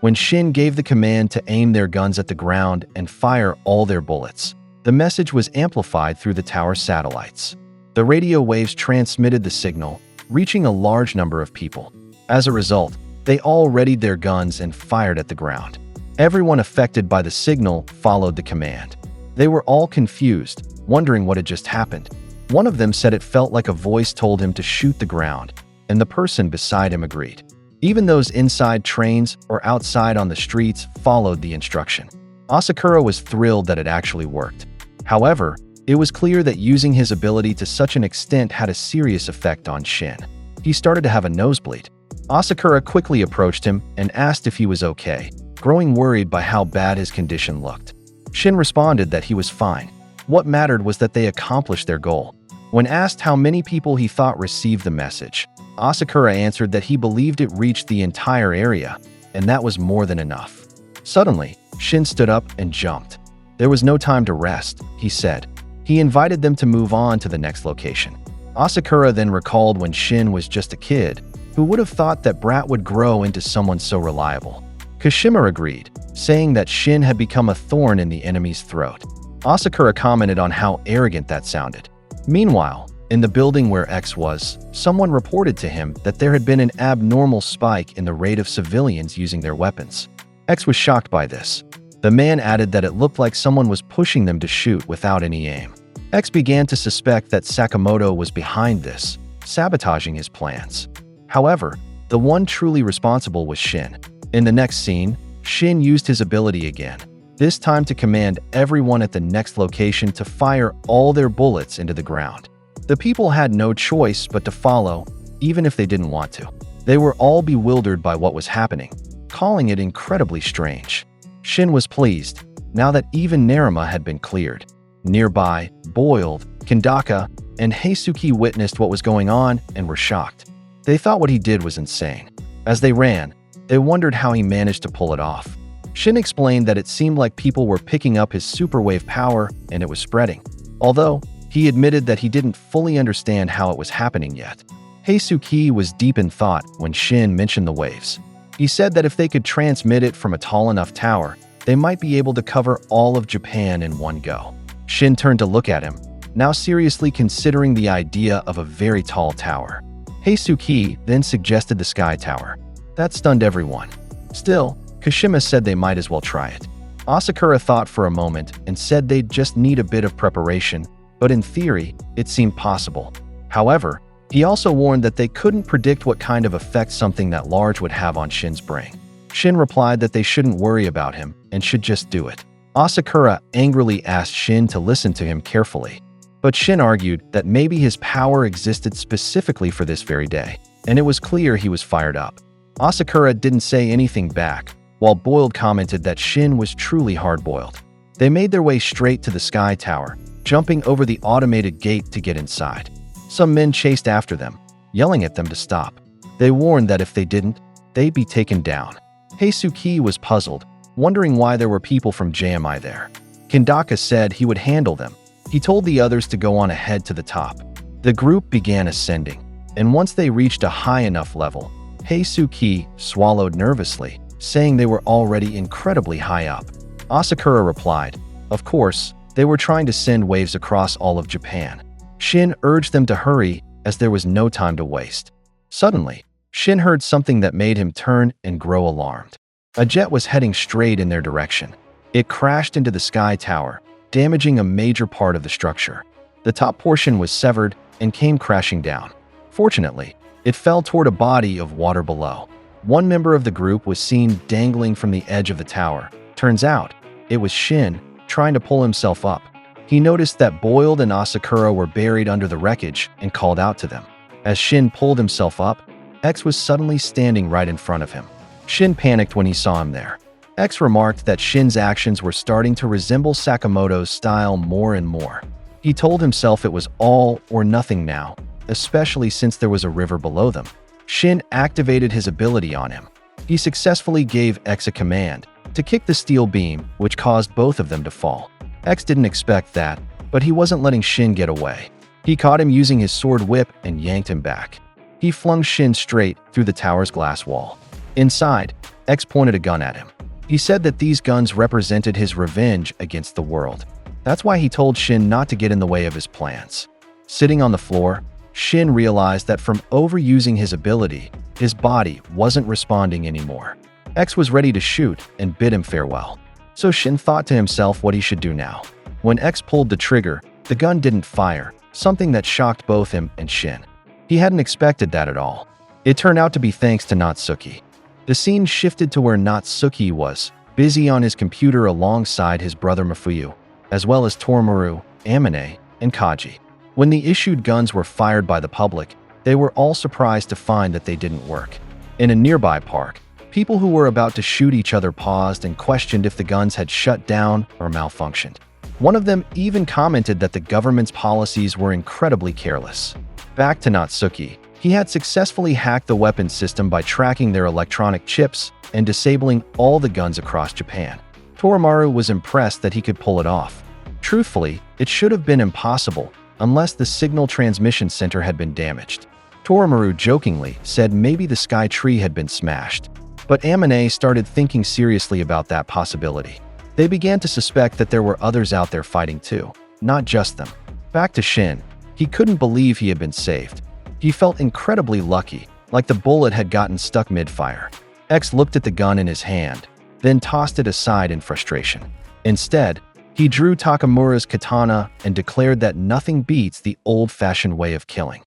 When Shin gave the command to aim their guns at the ground and fire all their bullets, the message was amplified through the tower satellites. The radio waves transmitted the signal, reaching a large number of people. As a result, they all readied their guns and fired at the ground. Everyone affected by the signal followed the command. They were all confused, wondering what had just happened. One of them said it felt like a voice told him to shoot the ground, and the person beside him agreed. Even those inside trains or outside on the streets followed the instruction. Asakura was thrilled that it actually worked. However, it was clear that using his ability to such an extent had a serious effect on Shin. He started to have a nosebleed. Asakura quickly approached him and asked if he was okay, growing worried by how bad his condition looked. Shin responded that he was fine. What mattered was that they accomplished their goal. When asked how many people he thought received the message, Asakura answered that he believed it reached the entire area, and that was more than enough. Suddenly, Shin stood up and jumped. There was no time to rest, he said. He invited them to move on to the next location. Asakura then recalled when Shin was just a kid, who would have thought that Brat would grow into someone so reliable. Kashima agreed, saying that Shin had become a thorn in the enemy's throat. Asakura commented on how arrogant that sounded. Meanwhile, in the building where X was, someone reported to him that there had been an abnormal spike in the rate of civilians using their weapons. X was shocked by this. The man added that it looked like someone was pushing them to shoot without any aim. X began to suspect that Sakamoto was behind this, sabotaging his plans. However, the one truly responsible was Shin. In the next scene, Shin used his ability again, this time to command everyone at the next location to fire all their bullets into the ground. The people had no choice but to follow, even if they didn't want to. They were all bewildered by what was happening, calling it incredibly strange. Shin was pleased, now that even Naruma had been cleared. Nearby, Boiled, Kandaka, and Heisuke witnessed what was going on and were shocked. They thought what he did was insane. As they ran, they wondered how he managed to pull it off. Shin explained that it seemed like people were picking up his superwave power and it was spreading. Although, he admitted that he didn't fully understand how it was happening yet. Heisuke was deep in thought when Shin mentioned the waves. He said that if they could transmit it from a tall enough tower, they might be able to cover all of Japan in one go. Shin turned to look at him, now seriously considering the idea of a very tall tower. Heisuke then suggested the Sky Tower. That stunned everyone. Still, Kashima said they might as well try it. Asakura thought for a moment and said they'd just need a bit of preparation, but in theory, it seemed possible. However, he also warned that they couldn't predict what kind of effect something that large would have on Shin's brain. Shin replied that they shouldn't worry about him and should just do it. Asakura angrily asked Shin to listen to him carefully, but Shin argued that maybe his power existed specifically for this very day, and it was clear he was fired up. Asakura didn't say anything back, while Boiled commented that Shin was truly hard-boiled. They made their way straight to the Sky Tower, jumping over the automated gate to get inside. Some men chased after them, yelling at them to stop. They warned that if they didn't, they'd be taken down. Heisuke was puzzled, wondering why there were people from JAA there. Kandaka said he would handle them. He told the others to go on ahead to the top. The group began ascending. and once they reached a high enough level, Heisuki swallowed nervously, saying they were already incredibly high up. Asakura replied, "Of course, they were trying to send waves across all of Japan." Shin urged them to hurry, as there was no time to waste. Suddenly, Shin heard something that made him turn and grow alarmed. A jet was heading straight in their direction. It crashed into the sky tower, damaging a major part of the structure. The top portion was severed and came crashing down. Fortunately, it fell toward a body of water below. One member of the group was seen dangling from the edge of the tower. Turns out, it was Shin, trying to pull himself up. He noticed that Boiled and Asakura were buried under the wreckage and called out to them. As Shin pulled himself up, X was suddenly standing right in front of him. Shin panicked when he saw him there. X remarked that Shin's actions were starting to resemble Sakamoto's style more and more. He told himself it was all or nothing now, especially since there was a river below them. Shin activated his ability on him. He successfully gave X a command to kick the steel beam, which caused both of them to fall. X didn't expect that, but he wasn't letting Shin get away. He caught him using his sword whip and yanked him back. He flung Shin straight through the tower's glass wall. Inside, X pointed a gun at him. He said that these guns represented his revenge against the world. That's why he told Shin not to get in the way of his plans. Sitting on the floor, Shin realized that from overusing his ability, his body wasn't responding anymore. X was ready to shoot and bid him farewell. So Shin thought to himself what he should do now. When X pulled the trigger, the gun didn't fire, something that shocked both him and Shin. He hadn't expected that at all. It turned out to be thanks to Natsuki. The scene shifted to where Natsuki was, busy on his computer alongside his brother Mafuyu, as well as Torimaru, Amine, and Kaji. When the issued guns were fired by the public, they were all surprised to find that they didn't work. In a nearby park, people who were about to shoot each other paused and questioned if the guns had shut down or malfunctioned. One of them even commented that the government's policies were incredibly careless. Back to Natsuki. He had successfully hacked the weapons system by tracking their electronic chips and disabling all the guns across Japan. Torimaru was impressed that he could pull it off. Truthfully, it should have been impossible unless the signal transmission center had been damaged. Torimaru jokingly said maybe the sky tree had been smashed. But Amine started thinking seriously about that possibility. They began to suspect that there were others out there fighting too, not just them. Back to Shin. He couldn't believe he had been saved. He felt incredibly lucky, like the bullet had gotten stuck mid-fire. X looked at the gun in his hand, then tossed it aside in frustration. Instead, he drew Takamura's katana and declared that nothing beats the old-fashioned way of killing.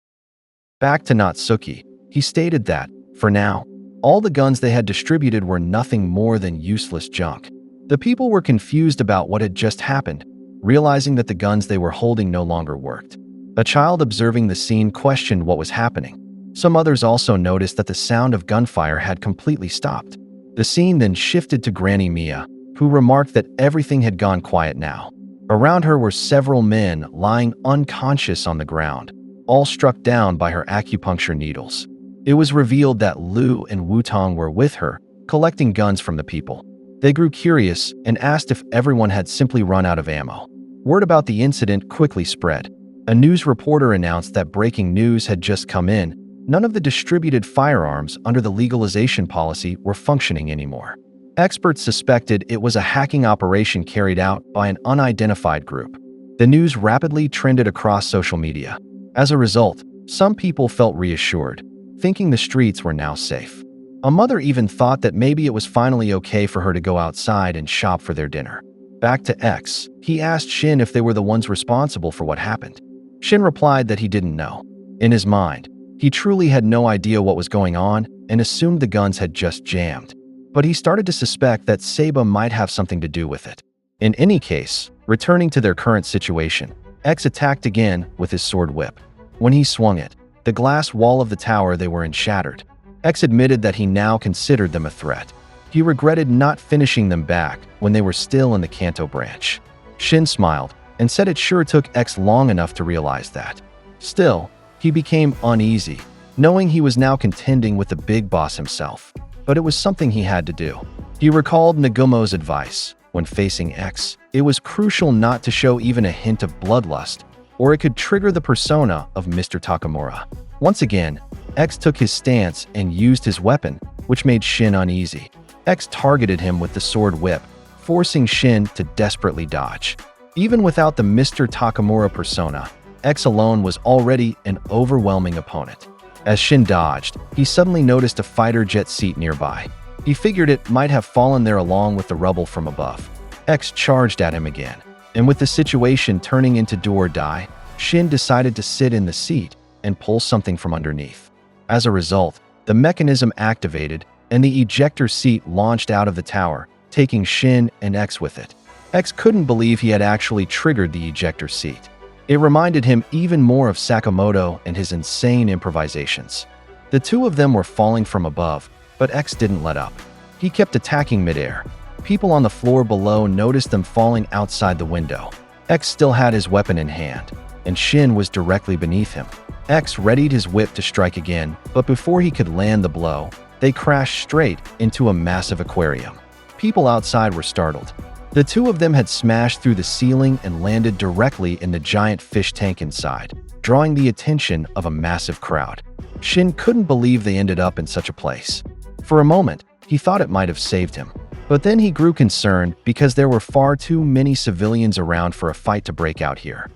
Back to Natsuki. He stated that, for now, all the guns they had distributed were nothing more than useless junk. The people were confused about what had just happened, realizing that the guns they were holding no longer worked. A child observing the scene questioned what was happening. Some others also noticed that the sound of gunfire had completely stopped. The scene then shifted to Granny Mia, who remarked that everything had gone quiet now. Around her were several men lying unconscious on the ground, all struck down by her acupuncture needles. It was revealed that Lu and Wutong were with her, collecting guns from the people. They grew curious and asked if everyone had simply run out of ammo. Word about the incident quickly spread. A news reporter announced that breaking news had just come in. None of the distributed firearms under the legalization policy were functioning anymore. Experts suspected it was a hacking operation carried out by an unidentified group. The news rapidly trended across social media. As a result, some people felt reassured, thinking the streets were now safe. A mother even thought that maybe it was finally okay for her to go outside and shop for their dinner. Back to X, he asked Shin if they were the ones responsible for what happened. Shin replied that he didn't know. In his mind, he truly had no idea what was going on and assumed the guns had just jammed. But he started to suspect that Seiba might have something to do with it. In any case, returning to their current situation, X attacked again with his sword whip. When he swung it, the glass wall of the tower they were in shattered. X admitted that he now considered them a threat. He regretted not finishing them back when they were still in the Kanto branch. Shin smiled and said it sure took X long enough to realize that. Still, he became uneasy, knowing he was now contending with the big boss himself. But it was something he had to do. He recalled Nagumo's advice. When facing X, it was crucial not to show even a hint of bloodlust, or it could trigger the persona of Mr. Takamura. Once again, X took his stance and used his weapon, which made Shin uneasy. X targeted him with the sword whip, forcing Shin to desperately dodge. Even without the Mr. Takamura persona, X alone was already an overwhelming opponent. As Shin dodged, he suddenly noticed a fighter jet seat nearby. He figured it might have fallen there along with the rubble from above. X charged at him again, and with the situation turning into do or die, Shin decided to sit in the seat and pull something from underneath. As a result, the mechanism activated and the ejector seat launched out of the tower, taking Shin and X with it. X couldn't believe he had actually triggered the ejector seat. It reminded him even more of Sakamoto and his insane improvisations. The two of them were falling from above, but X didn't let up. He kept attacking midair. People on the floor below noticed them falling outside the window. X still had his weapon in hand, and Shin was directly beneath him. X readied his whip to strike again, but before he could land the blow, they crashed straight into a massive aquarium. People outside were startled. The two of them had smashed through the ceiling and landed directly in the giant fish tank inside, drawing the attention of a massive crowd. Shin couldn't believe they ended up in such a place. For a moment, he thought it might have saved him. But then he grew concerned because there were far too many civilians around for a fight to break out here.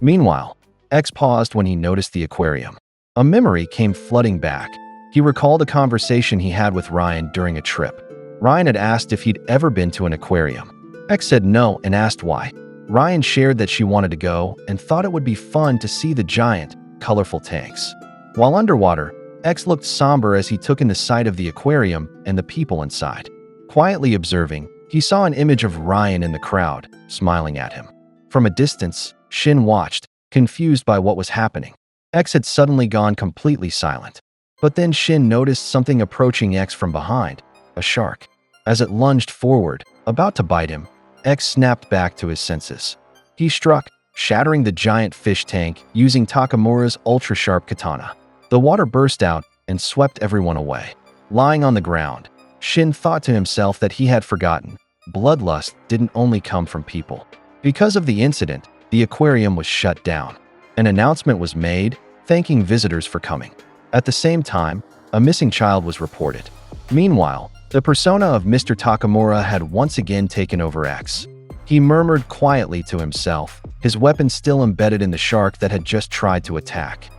Meanwhile, X paused when he noticed the aquarium. A memory came flooding back. He recalled a conversation he had with Ryan during a trip. Ryan had asked if he'd ever been to an aquarium. X said no and asked why. Ryan shared that she wanted to go and thought it would be fun to see the giant, colorful tanks. While underwater, X looked somber as he took in the sight of the aquarium and the people inside. Quietly observing, he saw an image of Ryan in the crowd, smiling at him. From a distance, Shin watched, confused by what was happening. X had suddenly gone completely silent. But then Shin noticed something approaching X from behind, a shark. As it lunged forward, about to bite him, X snapped back to his senses. He struck, shattering the giant fish tank using Takamura's ultra-sharp katana. The water burst out and swept everyone away. Lying on the ground, Shin thought to himself that he had forgotten. Bloodlust didn't only come from people. Because of the incident, the aquarium was shut down. An announcement was made, thanking visitors for coming. At the same time, a missing child was reported. Meanwhile, the persona of Mr. Takamura had once again taken over X. He murmured quietly to himself, his weapon still embedded in the shark that had just tried to attack.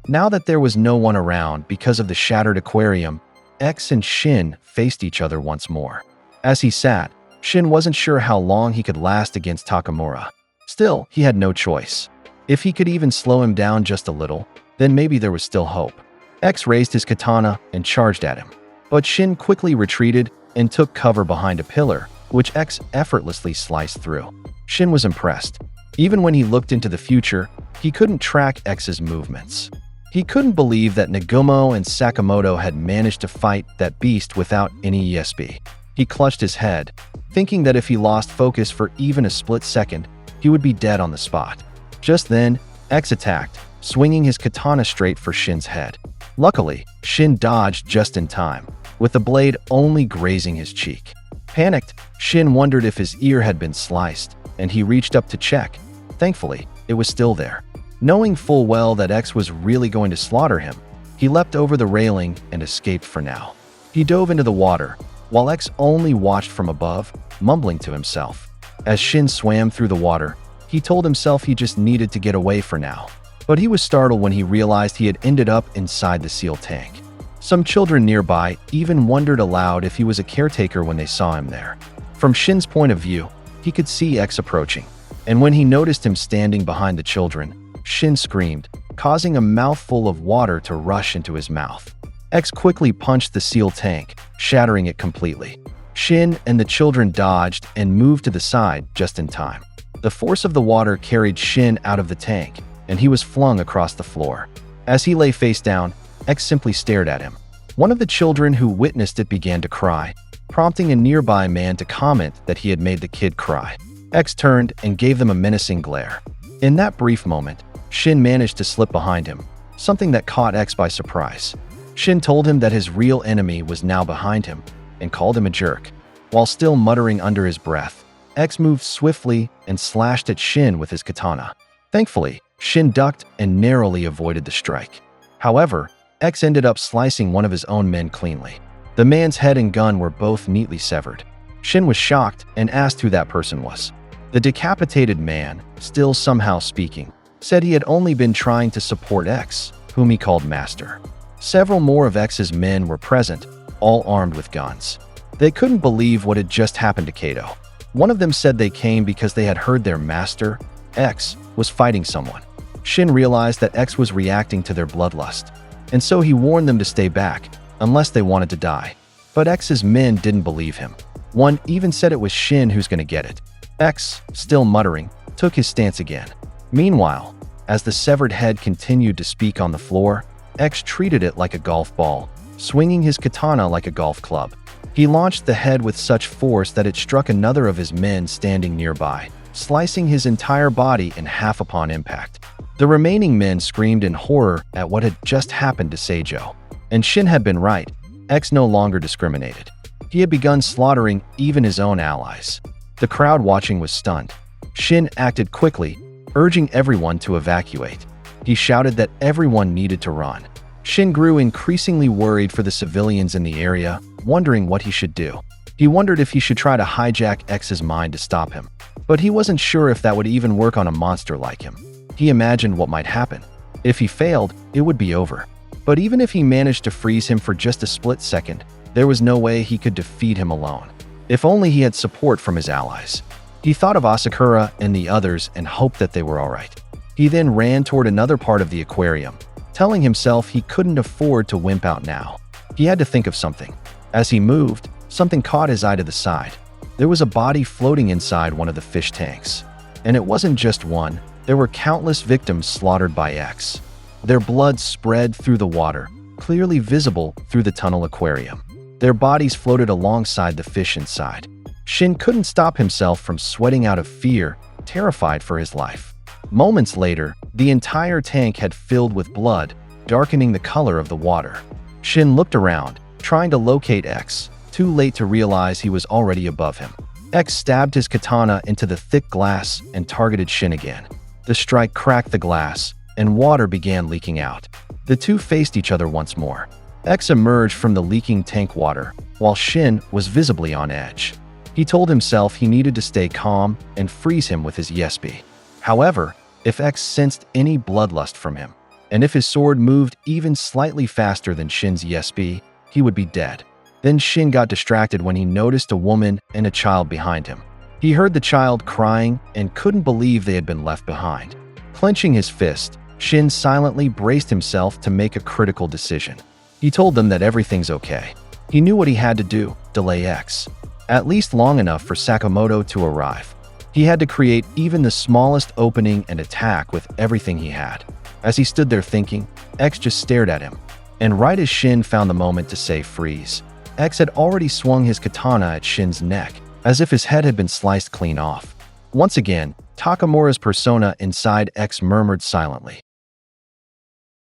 Now that there was no one around because of the shattered aquarium, X and Shin faced each other once more. As he sat, Shin wasn't sure how long he could last against Takamura. Still, he had no choice. If he could even slow him down just a little, then maybe there was still hope. X raised his katana and charged at him. But Shin quickly retreated and took cover behind a pillar, which X effortlessly sliced through. Shin was impressed. Even when he looked into the future, he couldn't track X's movements. He couldn't believe that Nagumo and Sakamoto had managed to fight that beast without any ESB. He clutched his head, thinking that if he lost focus for even a split second, he would be dead on the spot. Just then, X attacked, swinging his katana straight for Shin's head. Luckily, Shin dodged just in time, with the blade only grazing his cheek. Panicked, Shin wondered if his ear had been sliced, and he reached up to check. Thankfully, it was still there. Knowing full well that X was really going to slaughter him, he leapt over the railing and escaped for now. He dove into the water, while X only watched from above, mumbling to himself. As Shin swam through the water, he told himself he just needed to get away for now. But he was startled when he realized he had ended up inside the seal tank. Some children nearby even wondered aloud if he was a caretaker when they saw him there. From Shin's point of view, he could see X approaching, and when he noticed him standing behind the children, Shin screamed, causing a mouthful of water to rush into his mouth. X quickly punched the seal tank, shattering it completely. Shin and the children dodged and moved to the side just in time. The force of the water carried Shin out of the tank, and he was flung across the floor. As he lay face down, X simply stared at him. One of the children who witnessed it began to cry, prompting a nearby man to comment that he had made the kid cry. X turned and gave them a menacing glare. In that brief moment, Shin managed to slip behind him, something that caught X by surprise. Shin told him that his real enemy was now behind him and called him a jerk. While still muttering under his breath, X moved swiftly and slashed at Shin with his katana. Thankfully, Shin ducked and narrowly avoided the strike. However, X ended up slicing one of his own men cleanly. The man's head and gun were both neatly severed. Shin was shocked and asked who that person was. The decapitated man, still somehow speaking, said he had only been trying to support X, whom he called master. Several more of X's men were present, all armed with guns. They couldn't believe what had just happened to Kato. One of them said they came because they had heard their master, X, was fighting someone. Shin realized that X was reacting to their bloodlust, and so he warned them to stay back, unless they wanted to die. But X's men didn't believe him. One even said it was Shin who's gonna get it. X, still muttering, took his stance again. Meanwhile, as the severed head continued to speak on the floor, X treated it like a golf ball, swinging his katana like a golf club. He launched the head with such force that it struck another of his men standing nearby, slicing his entire body in half upon impact. The remaining men screamed in horror at what had just happened to Seijo. And Shin had been right. X no longer discriminated. He had begun slaughtering even his own allies. The crowd watching was stunned. Shin acted quickly, urging everyone to evacuate. He shouted that everyone needed to run. Shin grew increasingly worried for the civilians in the area, wondering what he should do. He wondered if he should try to hijack X's mind to stop him, but he wasn't sure if that would even work on a monster like him. He imagined what might happen. If he failed, it would be over. But even if he managed to freeze him for just a split second, there was no way he could defeat him alone. If only he had support from his allies. He thought of Asakura and the others and hoped that they were all right. He then ran toward another part of the aquarium, telling himself he couldn't afford to wimp out now. He had to think of something. As he moved, something caught his eye to the side. There was a body floating inside one of the fish tanks. And it wasn't just one. There were countless victims slaughtered by X. Their blood spread through the water, clearly visible through the tunnel aquarium. Their bodies floated alongside the fish inside. Shin couldn't stop himself from sweating out of fear, terrified for his life. Moments later, the entire tank had filled with blood, darkening the color of the water. Shin looked around, trying to locate X, too late to realize he was already above him. X stabbed his katana into the thick glass and targeted Shin again. The strike cracked the glass, and water began leaking out. The two faced each other once more. X emerged from the leaking tank water, while Shin was visibly on edge. He told himself he needed to stay calm and freeze him with his yesbi. However, if X sensed any bloodlust from him, and if his sword moved even slightly faster than Shin's yesbi, he would be dead. Then Shin got distracted when he noticed a woman and a child behind him. He heard the child crying and couldn't believe they had been left behind. Clenching his fist, Shin silently braced himself to make a critical decision. He told them that everything's okay. He knew what he had to do, delay X. At least long enough for Sakamoto to arrive. He had to create even the smallest opening and attack with everything he had. As he stood there thinking, X just stared at him. And right as Shin found the moment to say freeze, X had already swung his katana at Shin's neck, as if his head had been sliced clean off. Once again, Takamura's persona inside X murmured silently.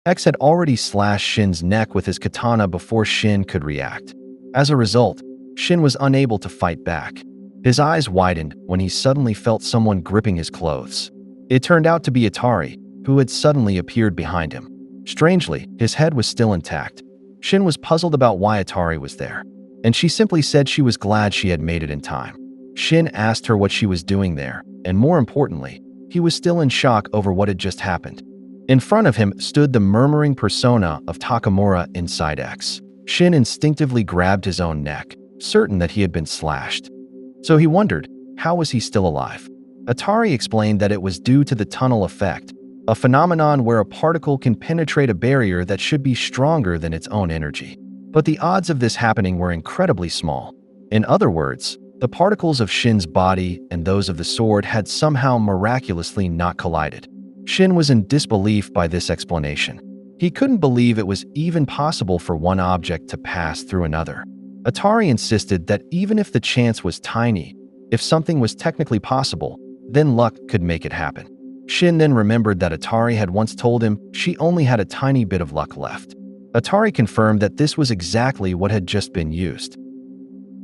X had already slashed Shin's neck with his katana before Shin could react. As a result, Shin was unable to fight back. His eyes widened when he suddenly felt someone gripping his clothes. It turned out to be Atari, who had suddenly appeared behind him. Strangely, his head was still intact. Shin was puzzled about why Atari was there, and she simply said she was glad she had made it in time. Shin asked her what she was doing there, and more importantly, he was still in shock over what had just happened. In front of him stood the murmuring persona of Takamura inside X. Shin instinctively grabbed his own neck, certain that he had been slashed. So he wondered, how was he still alive? Atari explained that it was due to the tunnel effect, a phenomenon where a particle can penetrate a barrier that should be stronger than its own energy. But the odds of this happening were incredibly small. In other words, the particles of Shin's body and those of the sword had somehow miraculously not collided. Shin was in disbelief by this explanation. He couldn't believe it was even possible for one object to pass through another. Atari insisted that even if the chance was tiny, if something was technically possible, then luck could make it happen. Shin then remembered that Atari had once told him she only had a tiny bit of luck left. Atari confirmed that this was exactly what had just been used.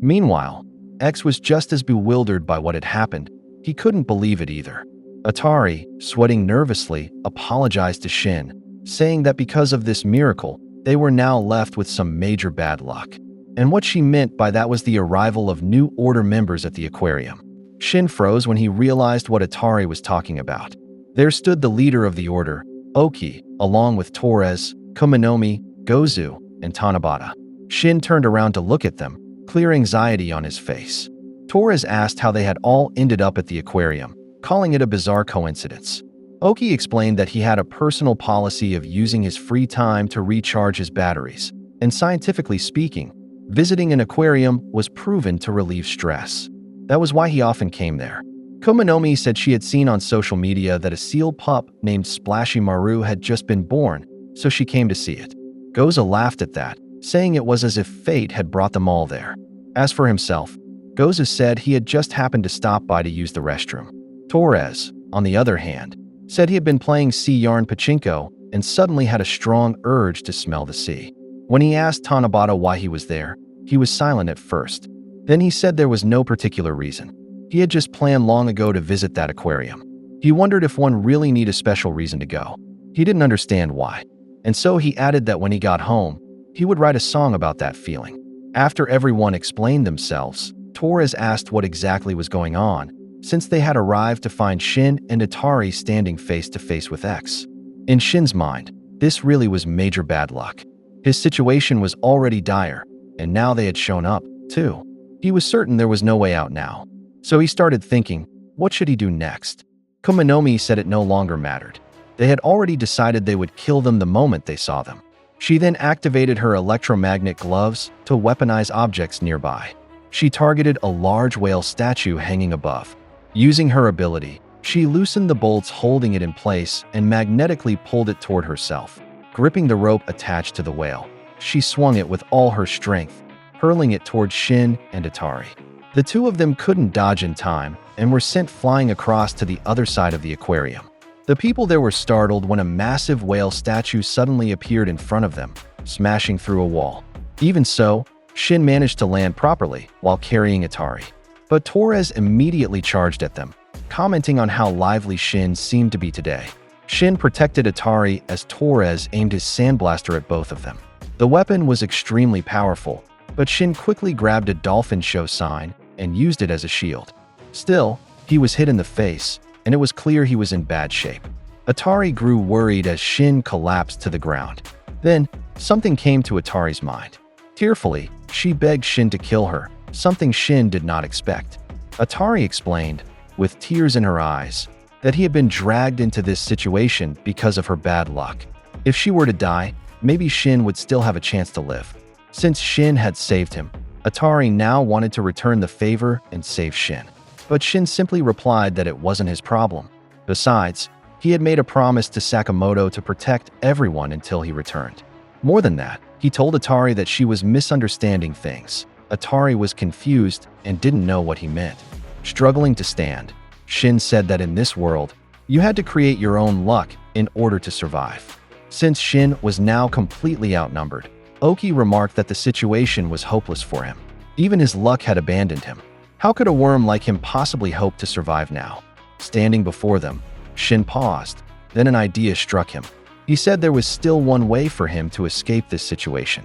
Meanwhile, X was just as bewildered by what had happened. He couldn't believe it either. Atari, sweating nervously, apologized to Shin, saying that because of this miracle, they were now left with some major bad luck. And what she meant by that was the arrival of new Order members at the aquarium. Shin froze when he realized what Atari was talking about. There stood the leader of the Order, Oki, along with Torres, Kuminomi, Gozu, and Tanabata. Shin turned around to look at them, clear anxiety on his face. Torres asked how they had all ended up at the aquarium, calling it a bizarre coincidence. Oki explained that he had a personal policy of using his free time to recharge his batteries, and scientifically speaking, visiting an aquarium was proven to relieve stress. That was why he often came there. Kuminomi said she had seen on social media that a seal pup named Splashy Maru had just been born, so she came to see it. Goza laughed at that, saying it was as if fate had brought them all there. As for himself, Goza said he had just happened to stop by to use the restroom. Torres, on the other hand, said he had been playing sea yarn pachinko and suddenly had a strong urge to smell the sea. When he asked Tanabata why he was there, he was silent at first. Then he said there was no particular reason. He had just planned long ago to visit that aquarium. He wondered if one really needed a special reason to go. He didn't understand why. And so he added that when he got home, he would write a song about that feeling. After everyone explained themselves, Torres asked what exactly was going on, since they had arrived to find Shin and Atari standing face to face with X. In Shin's mind, this really was major bad luck. His situation was already dire, and now they had shown up, too. He was certain there was no way out now. So he started thinking, what should he do next? Kuminomi said it no longer mattered. They had already decided they would kill them the moment they saw them. She then activated her electromagnet gloves to weaponize objects nearby. She targeted a large whale statue hanging above. Using her ability, she loosened the bolts holding it in place and magnetically pulled it toward herself. Gripping the rope attached to the whale, she swung it with all her strength, hurling it toward Shin and Atari. The two of them couldn't dodge in time and were sent flying across to the other side of the aquarium. The people there were startled when a massive whale statue suddenly appeared in front of them, smashing through a wall. Even so, Shin managed to land properly while carrying Atari. But Torres immediately charged at them, commenting on how lively Shin seemed to be today. Shin protected Atari as Torres aimed his sandblaster at both of them. The weapon was extremely powerful, but Shin quickly grabbed a dolphin show sign and used it as a shield. Still, he was hit in the face, and it was clear he was in bad shape. Atari grew worried as Shin collapsed to the ground. Then, something came to Atari's mind. Tearfully, she begged Shin to kill her, something Shin did not expect. Atari explained, with tears in her eyes, that he had been dragged into this situation because of her bad luck. If she were to die, maybe Shin would still have a chance to live. Since Shin had saved him, Atari now wanted to return the favor and save Shin. But Shin simply replied that it wasn't his problem. Besides, he had made a promise to Sakamoto to protect everyone until he returned. More than that, he told Atari that she was misunderstanding things. Atari was confused and didn't know what he meant. Struggling to stand, Shin said that in this world, you had to create your own luck in order to survive. Since Shin was now completely outnumbered, Oki remarked that the situation was hopeless for him. Even his luck had abandoned him. How could a worm like him possibly hope to survive now? Standing before them, Shin paused. Then an idea struck him. He said there was still one way for him to escape this situation.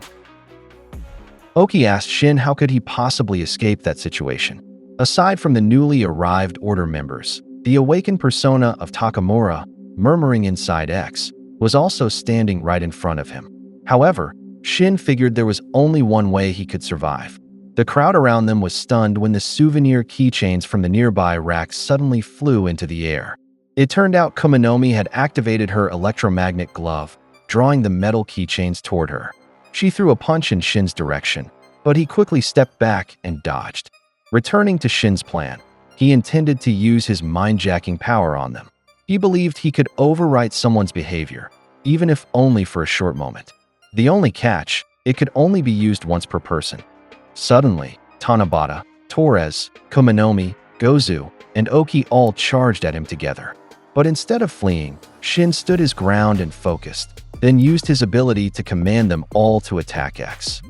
Oki asked Shin how could he possibly escape that situation. Aside from the newly arrived Order members, the awakened persona of Takamura, murmuring inside X, was also standing right in front of him. However, Shin figured there was only one way he could survive. The crowd around them was stunned when the souvenir keychains from the nearby racks suddenly flew into the air. It turned out Kuminomi had activated her electromagnet glove, drawing the metal keychains toward her. She threw a punch in Shin's direction, but he quickly stepped back and dodged. Returning to Shin's plan, he intended to use his mind-jacking power on them. He believed he could overwrite someone's behavior, even if only for a short moment. The only catch, it could only be used once per person. Suddenly, Tanabata, Torres, Kuminomi, Gozu, and Oki all charged at him together. But instead of fleeing, Shin stood his ground and focused, then used his ability to command them all to attack X.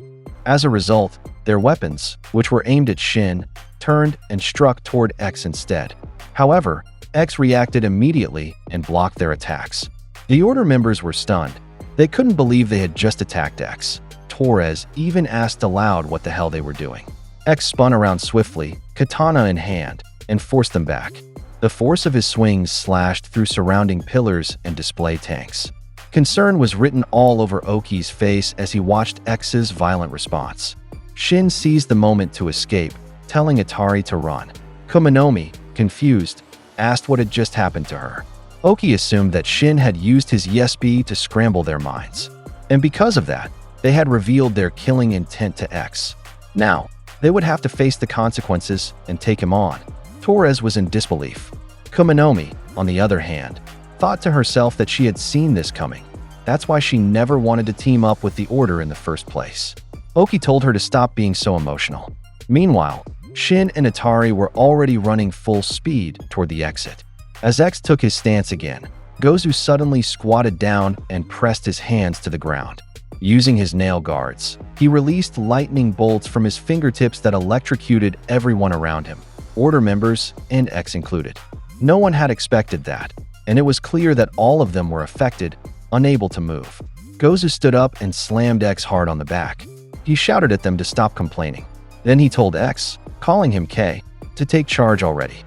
As a result, their weapons, which were aimed at Shin, turned and struck toward X instead. However, X reacted immediately and blocked their attacks. The Order members were stunned. They couldn't believe they had just attacked X. Torres even asked aloud what the hell they were doing. X spun around swiftly, katana in hand, and forced them back. The force of his swings slashed through surrounding pillars and display tanks. Concern was written all over Oki's face as he watched X's violent response. Shin seized the moment to escape, telling Atari to run. Kumanomi, confused, asked what had just happened to her. Oki assumed that Shin had used his Yes-B to scramble their minds. And because of that, they had revealed their killing intent to X. Now, they would have to face the consequences and take him on. Torres was in disbelief. Kumanomi, on the other hand, thought to herself that she had seen this coming. That's why she never wanted to team up with the Order in the first place. Oki told her to stop being so emotional. Meanwhile, Shin and Atari were already running full speed toward the exit. As X took his stance again, Gozu suddenly squatted down and pressed his hands to the ground. Using his nail guards, he released lightning bolts from his fingertips that electrocuted everyone around him, Order members and X included. No one had expected that, and it was clear that all of them were affected, unable to move. Gozu stood up and slammed X hard on the back. He shouted at them to stop complaining. Then he told X, calling him K, to take charge already.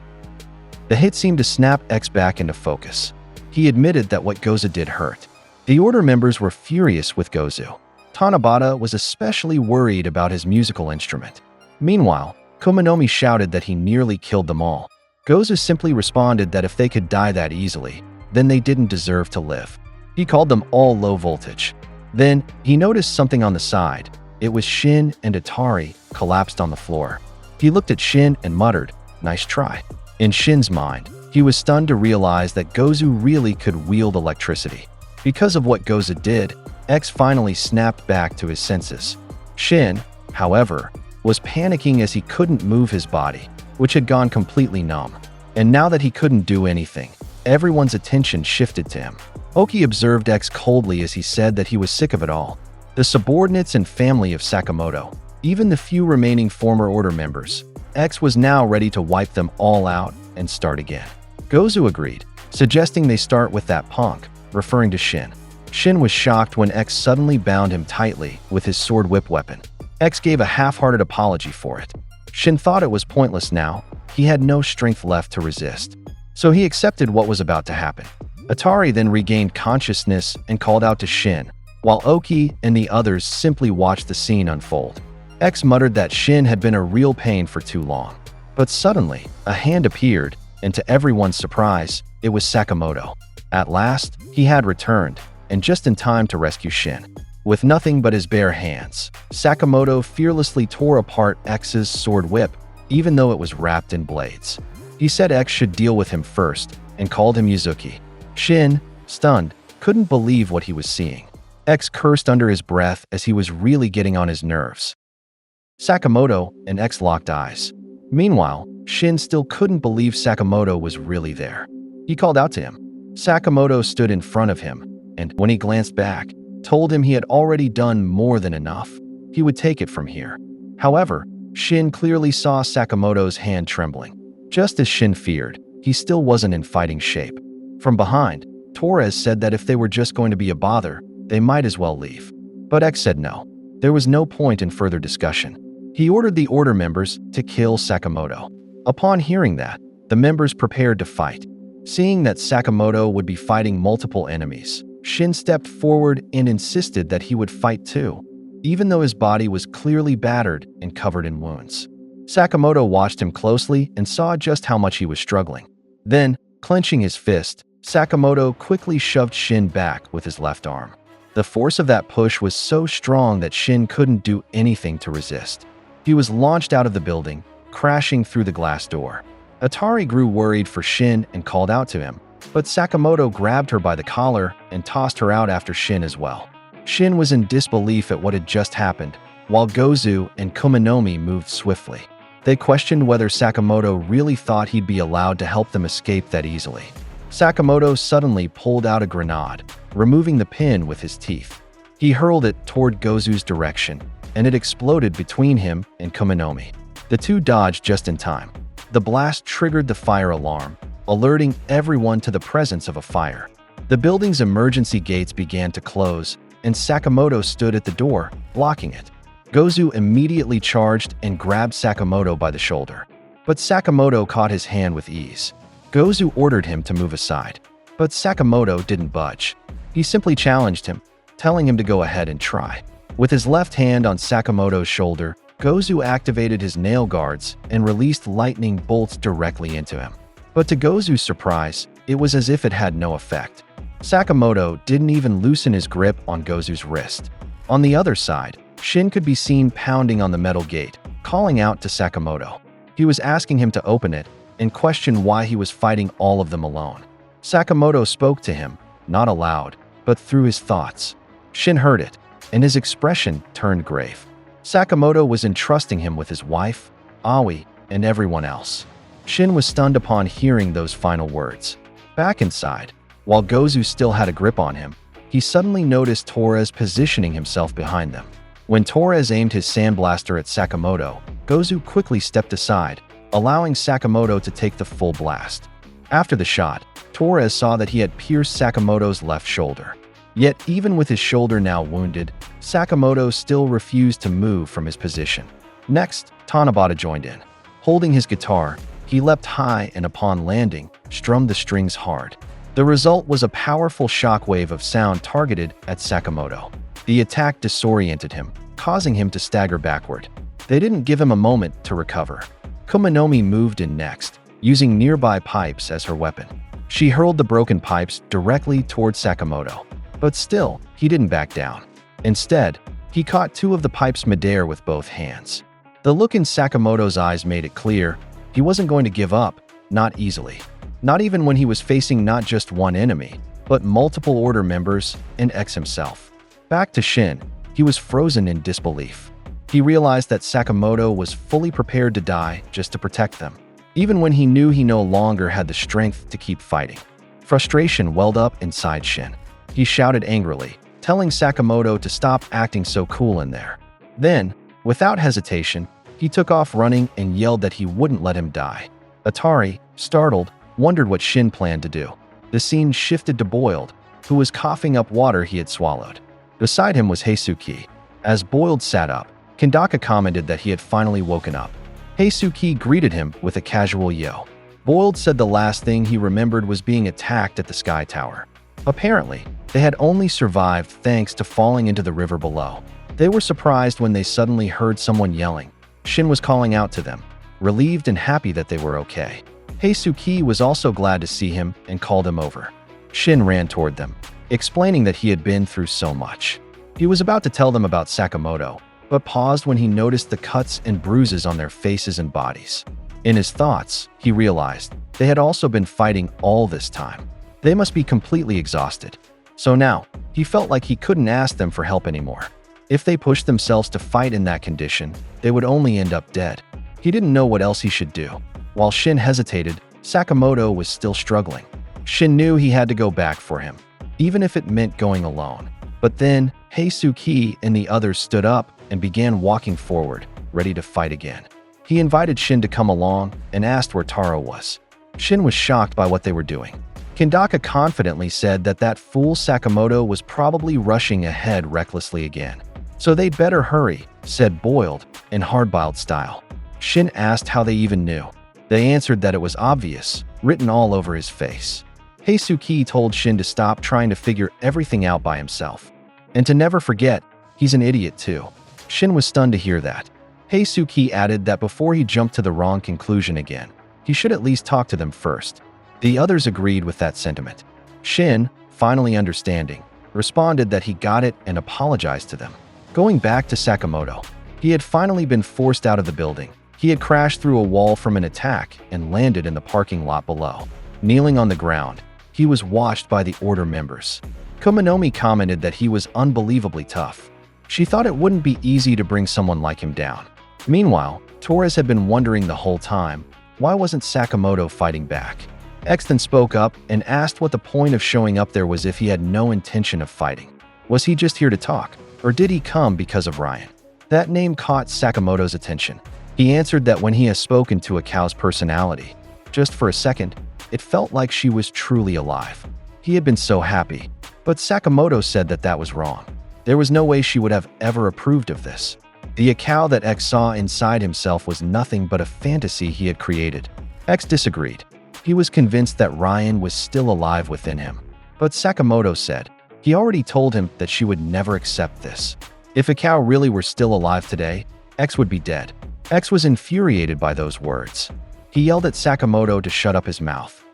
The hit seemed to snap X back into focus. He admitted that what Gozu did hurt. The Order members were furious with Gozu. Tanabata was especially worried about his musical instrument. Meanwhile, Kumanomi shouted that he nearly killed them all. Gozu simply responded that if they could die that easily, then they didn't deserve to live. He called them all low voltage. Then, he noticed something on the side. It was Shin and Atari, collapsed on the floor. He looked at Shin and muttered, "Nice try." In Shin's mind, he was stunned to realize that Gozu really could wield electricity. Because of what Gozu did, X finally snapped back to his senses. Shin, however, was panicking as he couldn't move his body, which had gone completely numb. And now that he couldn't do anything, everyone's attention shifted to him. Oki observed X coldly as he said that he was sick of it all. The subordinates and family of Sakamoto, even the few remaining former Order members, X was now ready to wipe them all out and start again. Gozu agreed, suggesting they start with that punk, referring to Shin. Shin was shocked when X suddenly bound him tightly with his sword whip weapon. X gave a half-hearted apology for it. Shin thought it was pointless now. He had no strength left to resist. So he accepted what was about to happen. Atari then regained consciousness and called out to Shin, while Oki and the others simply watched the scene unfold. X muttered that Shin had been a real pain for too long. But suddenly, a hand appeared, and to everyone's surprise, it was Sakamoto. At last, he had returned, and just in time to rescue Shin. With nothing but his bare hands, Sakamoto fearlessly tore apart X's sword whip, even though it was wrapped in blades. He said X should deal with him first, and called him Yuzuki. Shin, stunned, couldn't believe what he was seeing. X cursed under his breath as he was really getting on his nerves. Sakamoto and X locked eyes. Meanwhile, Shin still couldn't believe Sakamoto was really there. He called out to him. Sakamoto stood in front of him, and when he glanced back, told him he had already done more than enough. He would take it from here. However, Shin clearly saw Sakamoto's hand trembling. Just as Shin feared, he still wasn't in fighting shape. From behind, Torres said that if they were just going to be a bother, they might as well leave. But X said no. There was no point in further discussion. He ordered the Order members to kill Sakamoto. Upon hearing that, the members prepared to fight. Seeing that Sakamoto would be fighting multiple enemies, Shin stepped forward and insisted that he would fight too, even though his body was clearly battered and covered in wounds. Sakamoto watched him closely and saw just how much he was struggling. Then, clenching his fist, Sakamoto quickly shoved Shin back with his left arm. The force of that push was so strong that Shin couldn't do anything to resist. He was launched out of the building, crashing through the glass door. Atari grew worried for Shin and called out to him, but Sakamoto grabbed her by the collar and tossed her out after Shin as well. Shin was in disbelief at what had just happened, while Gozu and Kumanomi moved swiftly. They questioned whether Sakamoto really thought he'd be allowed to help them escape that easily. Sakamoto suddenly pulled out a grenade, removing the pin with his teeth. He hurled it toward Gozu's direction, and it exploded between him and Kumanomi. The two dodged just in time. The blast triggered the fire alarm, alerting everyone to the presence of a fire. The building's emergency gates began to close, and Sakamoto stood at the door, blocking it. Gozu immediately charged and grabbed Sakamoto by the shoulder. But Sakamoto caught his hand with ease. Gozu ordered him to move aside. But Sakamoto didn't budge. He simply challenged him, telling him to go ahead and try. With his left hand on Sakamoto's shoulder, Gozu activated his nail guards and released lightning bolts directly into him. But to Gozu's surprise, it was as if it had no effect. Sakamoto didn't even loosen his grip on Gozu's wrist. On the other side, Shin could be seen pounding on the metal gate, calling out to Sakamoto. He was asking him to open it and questioned why he was fighting all of them alone. Sakamoto spoke to him, not aloud, but through his thoughts. Shin heard it, and his expression turned grave. Sakamoto was entrusting him with his wife, Aoi, and everyone else. Shin was stunned upon hearing those final words. Back inside, while Gozu still had a grip on him, he suddenly noticed Torres positioning himself behind them. When Torres aimed his sandblaster at Sakamoto, Gozu quickly stepped aside, allowing Sakamoto to take the full blast. After the shot, Torres saw that he had pierced Sakamoto's left shoulder. Yet, even with his shoulder now wounded, Sakamoto still refused to move from his position. Next, Tanabata joined in. Holding his guitar, he leapt high and upon landing, strummed the strings hard. The result was a powerful shockwave of sound targeted at Sakamoto. The attack disoriented him, causing him to stagger backward. They didn't give him a moment to recover. Kumanomi moved in next, using nearby pipes as her weapon. She hurled the broken pipes directly toward Sakamoto. But still, he didn't back down. Instead, he caught two of the pipes midair with both hands. The look in Sakamoto's eyes made it clear he wasn't going to give up, not easily. Not even when he was facing not just one enemy, but multiple Order members and X himself. Back to Shin, he was frozen in disbelief. He realized that Sakamoto was fully prepared to die just to protect them, even when he knew he no longer had the strength to keep fighting. Frustration welled up inside Shin. He shouted angrily, telling Sakamoto to stop acting so cool in there. Then, without hesitation, he took off running and yelled that he wouldn't let him die. Atari, startled, wondered what Shin planned to do. The scene shifted to Boiled, who was coughing up water he had swallowed. Beside him was Heisuke. As Boiled sat up, Kendaka commented that he had finally woken up. Heisuke greeted him with a casual yo. Boiled said the last thing he remembered was being attacked at the Sky Tower. Apparently, they had only survived thanks to falling into the river below. They were surprised when they suddenly heard someone yelling. Shin was calling out to them, relieved and happy that they were okay. Heisuke was also glad to see him and called him over. Shin ran toward them, explaining that he had been through so much. He was about to tell them about Sakamoto, but paused when he noticed the cuts and bruises on their faces and bodies. In his thoughts, he realized they had also been fighting all this time. They must be completely exhausted. So now, he felt like he couldn't ask them for help anymore. If they pushed themselves to fight in that condition, they would only end up dead. He didn't know what else he should do. While Shin hesitated, Sakamoto was still struggling. Shin knew he had to go back for him, even if it meant going alone. But then, Heisuke and the others stood up and began walking forward, ready to fight again. He invited Shin to come along and asked where Taro was. Shin was shocked by what they were doing. Kendaka confidently said that fool Sakamoto was probably rushing ahead recklessly again. So they'd better hurry, said Boiled, in hard-boiled style. Shin asked how they even knew. They answered that it was obvious, written all over his face. Heisuke told Shin to stop trying to figure everything out by himself. And to never forget, he's an idiot too. Shin was stunned to hear that. Heisuke added that before he jumped to the wrong conclusion again, he should at least talk to them first. The others agreed with that sentiment. Shin, finally understanding, responded that he got it and apologized to them. Going back to Sakamoto, he had finally been forced out of the building. He had crashed through a wall from an attack and landed in the parking lot below. Kneeling on the ground, he was watched by the Order members. Kumanomi commented that he was unbelievably tough. She thought it wouldn't be easy to bring someone like him down. Meanwhile, Torres had been wondering the whole time, why wasn't Sakamoto fighting back? Exton spoke up and asked what the point of showing up there was if he had no intention of fighting. Was he just here to talk, or did he come because of Ryan? That name caught Sakamoto's attention. He answered that when he has spoken to a cow's personality. Just for a second, it felt like she was truly alive. He had been so happy, but Sakamoto said that that was wrong. There was no way she would have ever approved of this. The Akao that X saw inside himself was nothing but a fantasy he had created. X disagreed. He was convinced that Ryan was still alive within him. But Sakamoto said he already told him that she would never accept this. If Akao really were still alive today, X would be dead. X was infuriated by those words. He yelled at Sakamoto to shut up his mouth.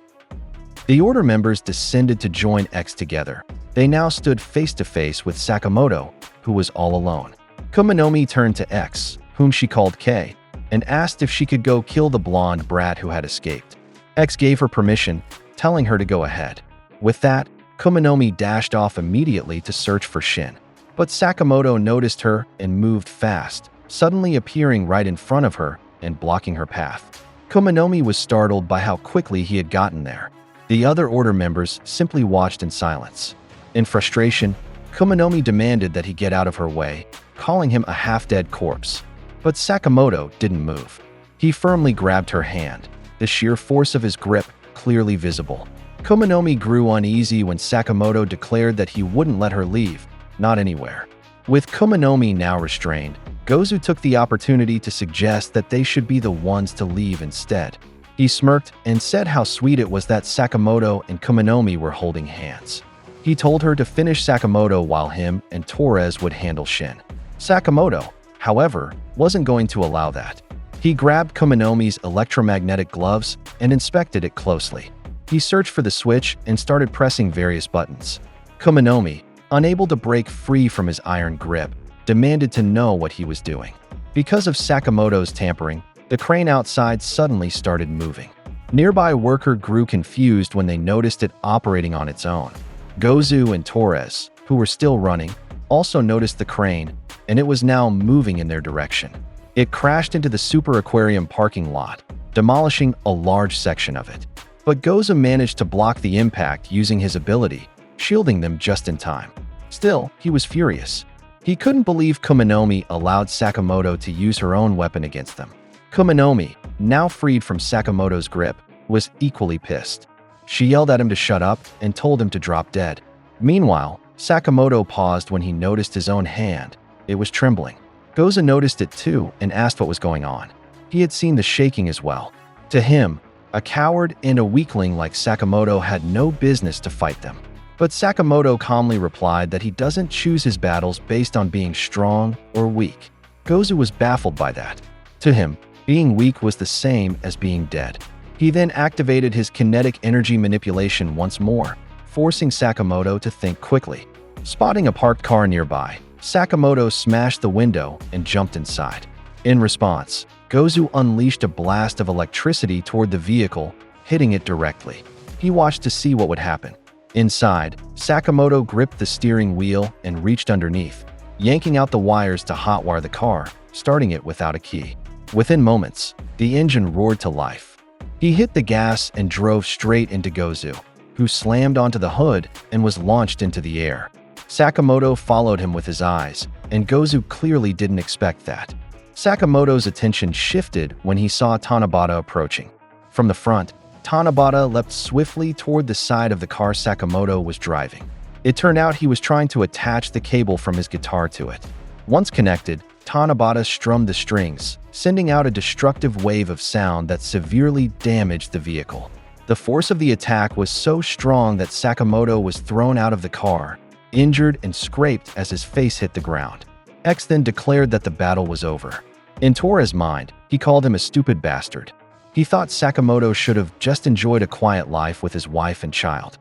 The Order members descended to join X together. They now stood face to face with Sakamoto, who was all alone. Kuminomi turned to X, whom she called K, and asked if she could go kill the blonde brat who had escaped. X gave her permission, telling her to go ahead. With that, Kuminomi dashed off immediately to search for Shin. But Sakamoto noticed her and moved fast, suddenly appearing right in front of her and blocking her path. Kuminomi was startled by how quickly he had gotten there. The other Order members simply watched in silence. In frustration, Kuminomi demanded that he get out of her way, calling him a half-dead corpse. But Sakamoto didn't move. He firmly grabbed her hand, the sheer force of his grip clearly visible. Kuminomi grew uneasy when Sakamoto declared that he wouldn't let her leave, not anywhere. With Kuminomi now restrained, Gozu took the opportunity to suggest that they should be the ones to leave instead. He smirked and said how sweet it was that Sakamoto and Kuminomi were holding hands. He told her to finish Sakamoto while him and Torres would handle Shin. Sakamoto, however, wasn't going to allow that. He grabbed Kuminomi's electromagnetic gloves and inspected it closely. He searched for the switch and started pressing various buttons. Kuminomi, unable to break free from his iron grip, demanded to know what he was doing. Because of Sakamoto's tampering, the crane outside suddenly started moving. Nearby worker grew confused when they noticed it operating on its own. Gozu and Torres, who were still running, also noticed the crane, and it was now moving in their direction. It crashed into the super aquarium parking lot, demolishing a large section of it. But Gozu managed to block the impact using his ability, shielding them just in time. Still, he was furious. He couldn't believe Kuminomi allowed Sakamoto to use her own weapon against them. Kuminomi, now freed from Sakamoto's grip, was equally pissed. She yelled at him to shut up and told him to drop dead. Meanwhile, Sakamoto paused when he noticed his own hand. It was trembling. Gozu noticed it too and asked what was going on. He had seen the shaking as well. To him, a coward and a weakling like Sakamoto had no business to fight them. But Sakamoto calmly replied that he doesn't choose his battles based on being strong or weak. Gozu was baffled by that. To him, being weak was the same as being dead. He then activated his kinetic energy manipulation once more, forcing Sakamoto to think quickly. Spotting a parked car nearby, Sakamoto smashed the window and jumped inside. In response, Gozu unleashed a blast of electricity toward the vehicle, hitting it directly. He watched to see what would happen. Inside, Sakamoto gripped the steering wheel and reached underneath, yanking out the wires to hotwire the car, starting it without a key. Within moments, the engine roared to life. He hit the gas and drove straight into Gozu, who slammed onto the hood and was launched into the air. Sakamoto followed him with his eyes, and Gozu clearly didn't expect that. Sakamoto's attention shifted when he saw Tanabata approaching. From the front, Tanabata leapt swiftly toward the side of the car Sakamoto was driving. It turned out he was trying to attach the cable from his guitar to it. Once connected, Tanabata strummed the strings, sending out a destructive wave of sound that severely damaged the vehicle. The force of the attack was so strong that Sakamoto was thrown out of the car, injured and scraped as his face hit the ground. X then declared that the battle was over. In Torres' mind, he called him a stupid bastard. He thought Sakamoto should have just enjoyed a quiet life with his wife and child.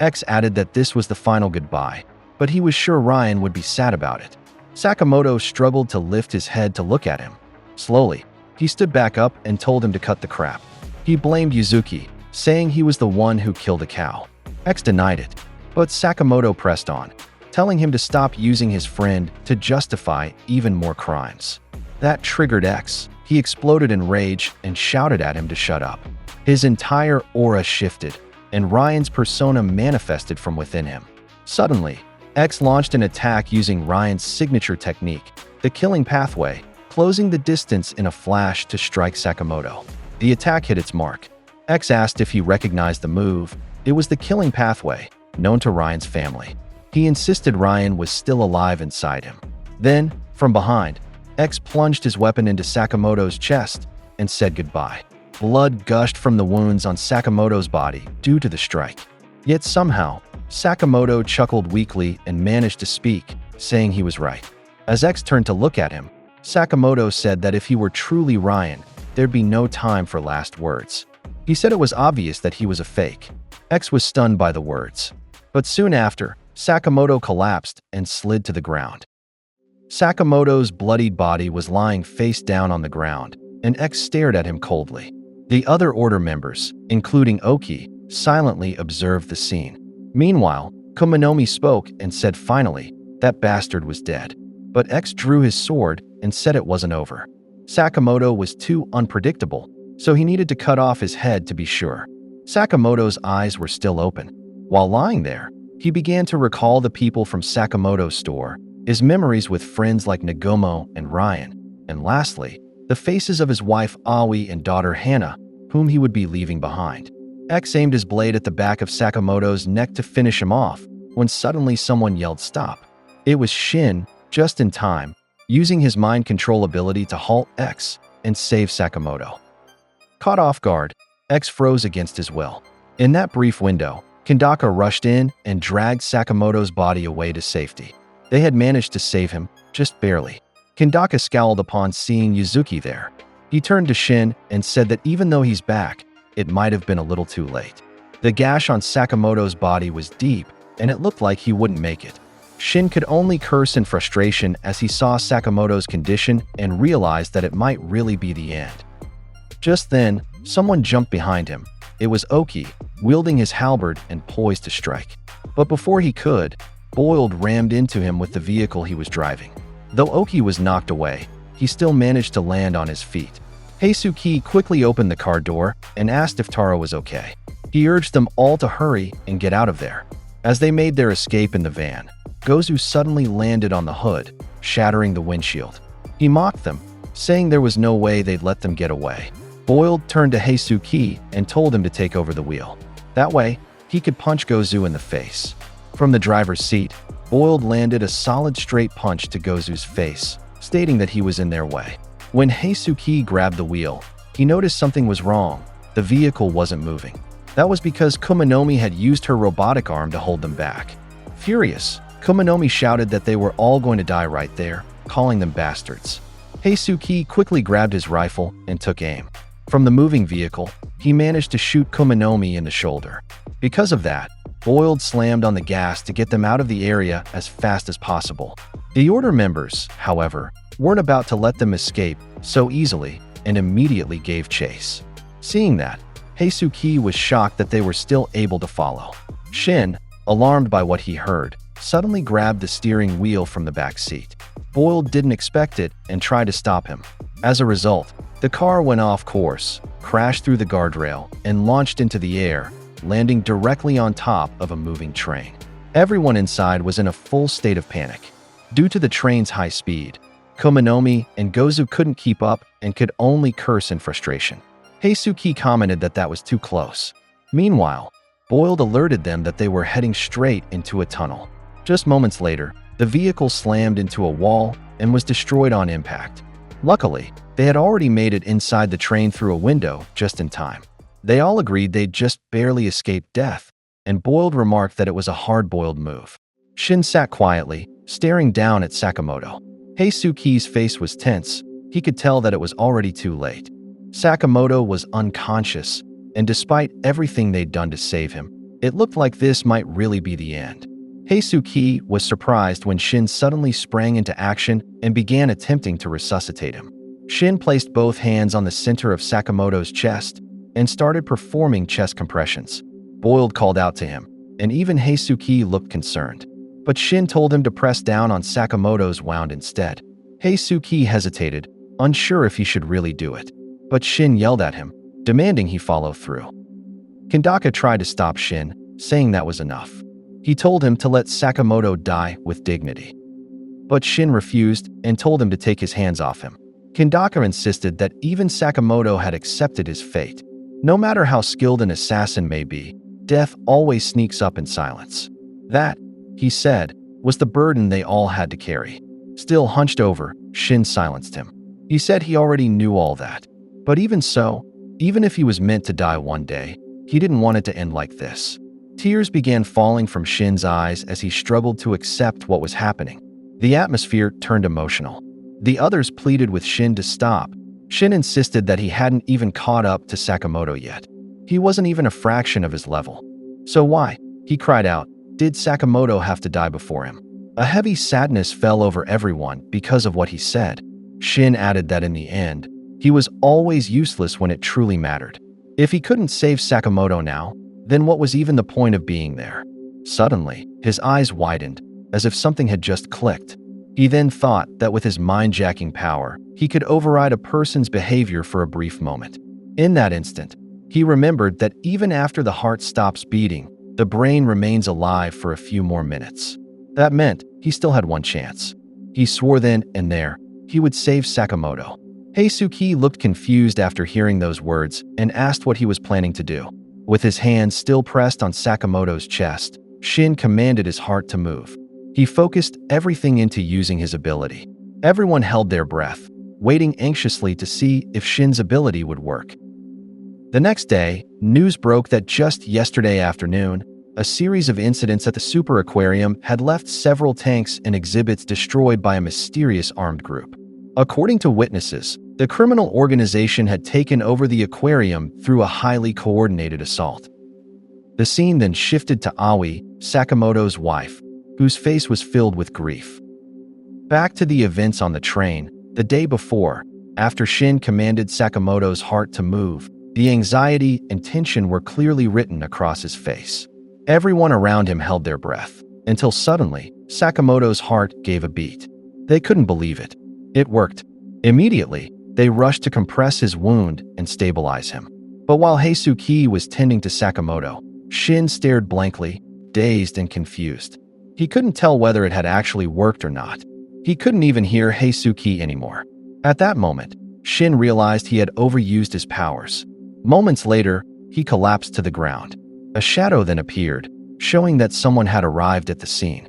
X added that this was the final goodbye, but he was sure Ryan would be sad about it. Sakamoto struggled to lift his head to look at him. Slowly, he stood back up and told him to cut the crap. He blamed Yuzuki, saying he was the one who killed a cow. X denied it, but Sakamoto pressed on, telling him to stop using his friend to justify even more crimes. That triggered X. He exploded in rage and shouted at him to shut up. His entire aura shifted, and Ryan's persona manifested from within him. Suddenly, X launched an attack using Ryan's signature technique, the killing pathway, closing the distance in a flash to strike Sakamoto. The attack hit its mark. X asked if he recognized the move. It was the killing pathway, known to Ryan's family. He insisted Ryan was still alive inside him. Then, from behind, X plunged his weapon into Sakamoto's chest and said goodbye. Blood gushed from the wounds on Sakamoto's body due to the strike. Yet somehow, Sakamoto chuckled weakly and managed to speak, saying he was right. As X turned to look at him, Sakamoto said that if he were truly Ryan, there'd be no time for last words. He said it was obvious that he was a fake. X was stunned by the words. But soon after, Sakamoto collapsed and slid to the ground. Sakamoto's bloodied body was lying face down on the ground, and X stared at him coldly. The other order members, including Oki, silently observed the scene. Meanwhile, Kumanomi spoke and said finally, that bastard was dead. But X drew his sword and said it wasn't over. Sakamoto was too unpredictable, so he needed to cut off his head to be sure. Sakamoto's eyes were still open. While lying there, he began to recall the people from Sakamoto's store, his memories with friends like Nagomo and Ryan, and lastly, the faces of his wife Aoi and daughter Hannah, whom he would be leaving behind. X aimed his blade at the back of Sakamoto's neck to finish him off, when suddenly someone yelled stop. It was Shin, just in time, using his mind control ability to halt X and save Sakamoto. Caught off guard, X froze against his will. In that brief window, Kandaka rushed in and dragged Sakamoto's body away to safety. They had managed to save him, just barely. Kandaka scowled upon seeing Yuzuki there. He turned to Shin and said that even though he's back, it might have been a little too late. The gash on Sakamoto's body was deep, and it looked like he wouldn't make it. Shin could only curse in frustration as he saw Sakamoto's condition and realized that it might really be the end. Just then, someone jumped behind him. It was Oki, wielding his halberd and poised to strike. But before he could, Boiled rammed into him with the vehicle he was driving. Though Oki was knocked away, he still managed to land on his feet. Heisuke quickly opened the car door and asked if Taro was okay. He urged them all to hurry and get out of there. As they made their escape in the van, Gozu suddenly landed on the hood, shattering the windshield. He mocked them, saying there was no way they'd let them get away. Boiled turned to Heisuke and told him to take over the wheel. That way, he could punch Gozu in the face. From the driver's seat, Boiled landed a solid straight punch to Gozu's face, stating that he was in their way. When Heisuke grabbed the wheel, he noticed something was wrong. The vehicle wasn't moving. That was because Kumanomi had used her robotic arm to hold them back. Furious, Kumanomi shouted that they were all going to die right there, calling them bastards. Heisuke quickly grabbed his rifle and took aim. From the moving vehicle, he managed to shoot Kumanomi in the shoulder. Because of that, Boiled slammed on the gas to get them out of the area as fast as possible. The Order members, however, weren't about to let them escape so easily and immediately gave chase. Seeing that, Heisuke was shocked that they were still able to follow. Shin, alarmed by what he heard, suddenly grabbed the steering wheel from the back seat. Boiled didn't expect it and tried to stop him. As a result, the car went off course, crashed through the guardrail, and launched into the air, landing directly on top of a moving train. Everyone inside was in a full state of panic. Due to the train's high speed, Kumanomi and Gozu couldn't keep up and could only curse in frustration. Heisuke commented that that was too close. Meanwhile, Boiled alerted them that they were heading straight into a tunnel. Just moments later, the vehicle slammed into a wall and was destroyed on impact. Luckily, they had already made it inside the train through a window just in time. They all agreed they'd just barely escaped death, and Boiled remarked that it was a hard-boiled move. Shin sat quietly, staring down at Sakamoto. Heisuke's face was tense. He could tell that it was already too late. Sakamoto was unconscious, and despite everything they'd done to save him, it looked like this might really be the end. Heisuke was surprised when Shin suddenly sprang into action and began attempting to resuscitate him. Shin placed both hands on the center of Sakamoto's chest and started performing chest compressions. Boiled called out to him, and even Heisuke looked concerned. But Shin told him to press down on Sakamoto's wound instead. Heisuke hesitated, unsure if he should really do it. But Shin yelled at him, demanding he follow through. Kandaka tried to stop Shin, saying that was enough. He told him to let Sakamoto die with dignity. But Shin refused and told him to take his hands off him. Kandaka insisted that even Sakamoto had accepted his fate. No matter how skilled an assassin may be, death always sneaks up in silence. That, he said, was the burden they all had to carry. Still hunched over, Shin silenced him. He said he already knew all that. But even so, even if he was meant to die one day, he didn't want it to end like this. Tears began falling from Shin's eyes as he struggled to accept what was happening. The atmosphere turned emotional. The others pleaded with Shin to stop. Shin insisted that he hadn't even caught up to Sakamoto yet. He wasn't even a fraction of his level. So why, he cried out, did Sakamoto have to die before him? A heavy sadness fell over everyone because of what he said. Shin added that in the end, he was always useless when it truly mattered. If he couldn't save Sakamoto now, then what was even the point of being there? Suddenly, his eyes widened, as if something had just clicked. He then thought that with his mind-jacking power, he could override a person's behavior for a brief moment. In that instant, he remembered that even after the heart stops beating, the brain remains alive for a few more minutes. That meant he still had one chance. He swore then and there he would save Sakamoto. Heisuke looked confused after hearing those words and asked what he was planning to do. With his hands still pressed on Sakamoto's chest, Shin commanded his heart to move. He focused everything into using his ability. Everyone held their breath, waiting anxiously to see if Shin's ability would work. The next day, news broke that just yesterday afternoon, a series of incidents at the Super Aquarium had left several tanks and exhibits destroyed by a mysterious armed group. According to witnesses, the criminal organization had taken over the aquarium through a highly coordinated assault. The scene then shifted to Aoi, Sakamoto's wife, whose face was filled with grief. Back to the events on the train, the day before, after Shin commanded Sakamoto's heart to move, the anxiety and tension were clearly written across his face. Everyone around him held their breath, until suddenly, Sakamoto's heart gave a beat. They couldn't believe it. It worked. Immediately, they rushed to compress his wound and stabilize him. But while Heisuke was tending to Sakamoto, Shin stared blankly, dazed and confused. He couldn't tell whether it had actually worked or not. He couldn't even hear Heisuke anymore. At that moment, Shin realized he had overused his powers. Moments later, he collapsed to the ground. A shadow then appeared, showing that someone had arrived at the scene.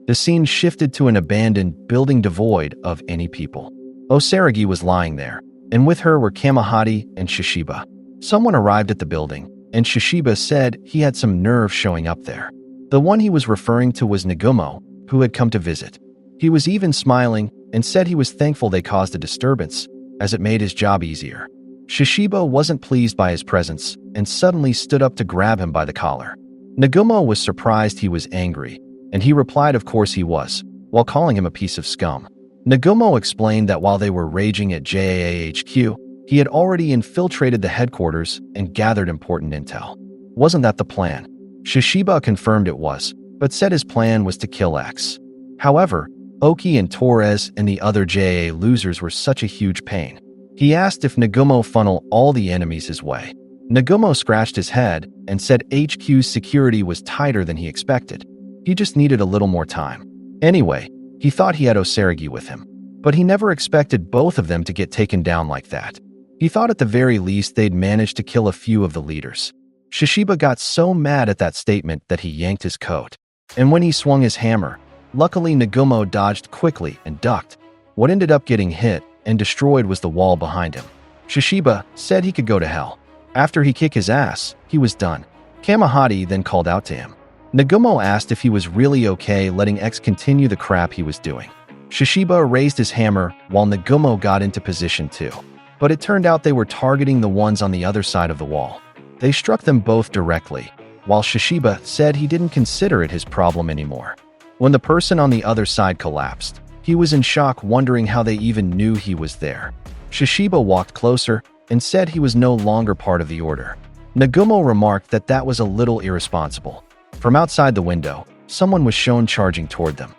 The scene shifted to an abandoned building devoid of any people. Osaragi was lying there, and with her were Kamahati and Shishiba. Someone arrived at the building, and Shishiba said he had some nerve showing up there. The one he was referring to was Nagumo, who had come to visit. He was even smiling and said he was thankful they caused a disturbance, as it made his job easier. Shishiba wasn't pleased by his presence and suddenly stood up to grab him by the collar. Nagumo was surprised he was angry, and he replied of course he was, while calling him a piece of scum. Nagumo explained that while they were raging at JAA HQ, he had already infiltrated the headquarters and gathered important intel. Wasn't that the plan? Shishiba confirmed it was, but said his plan was to kill X. However, Oki and Torres and the other JAA losers were such a huge pain. He asked if Nagumo funnel all the enemies his way. Nagumo scratched his head and said HQ's security was tighter than he expected. He just needed a little more time. Anyway, he thought he had Osaragi with him, but he never expected both of them to get taken down like that. He thought at the very least they'd managed to kill a few of the leaders. Shishiba got so mad at that statement that he yanked his coat. And when he swung his hammer, luckily Nagumo dodged quickly and ducked. What ended up getting hit and destroyed was the wall behind him. Shishiba said he could go to hell. After he kicked his ass, he was done. Kamahati then called out to him. Nagumo asked if he was really okay letting X continue the crap he was doing. Shishiba raised his hammer while Nagumo got into position too. But it turned out they were targeting the ones on the other side of the wall. They struck them both directly, while Shishiba said he didn't consider it his problem anymore. When the person on the other side collapsed, he was in shock, wondering how they even knew he was there. Shishiba walked closer and said he was no longer part of the order. Nagumo remarked that that was a little irresponsible. From outside the window, someone was shown charging toward them.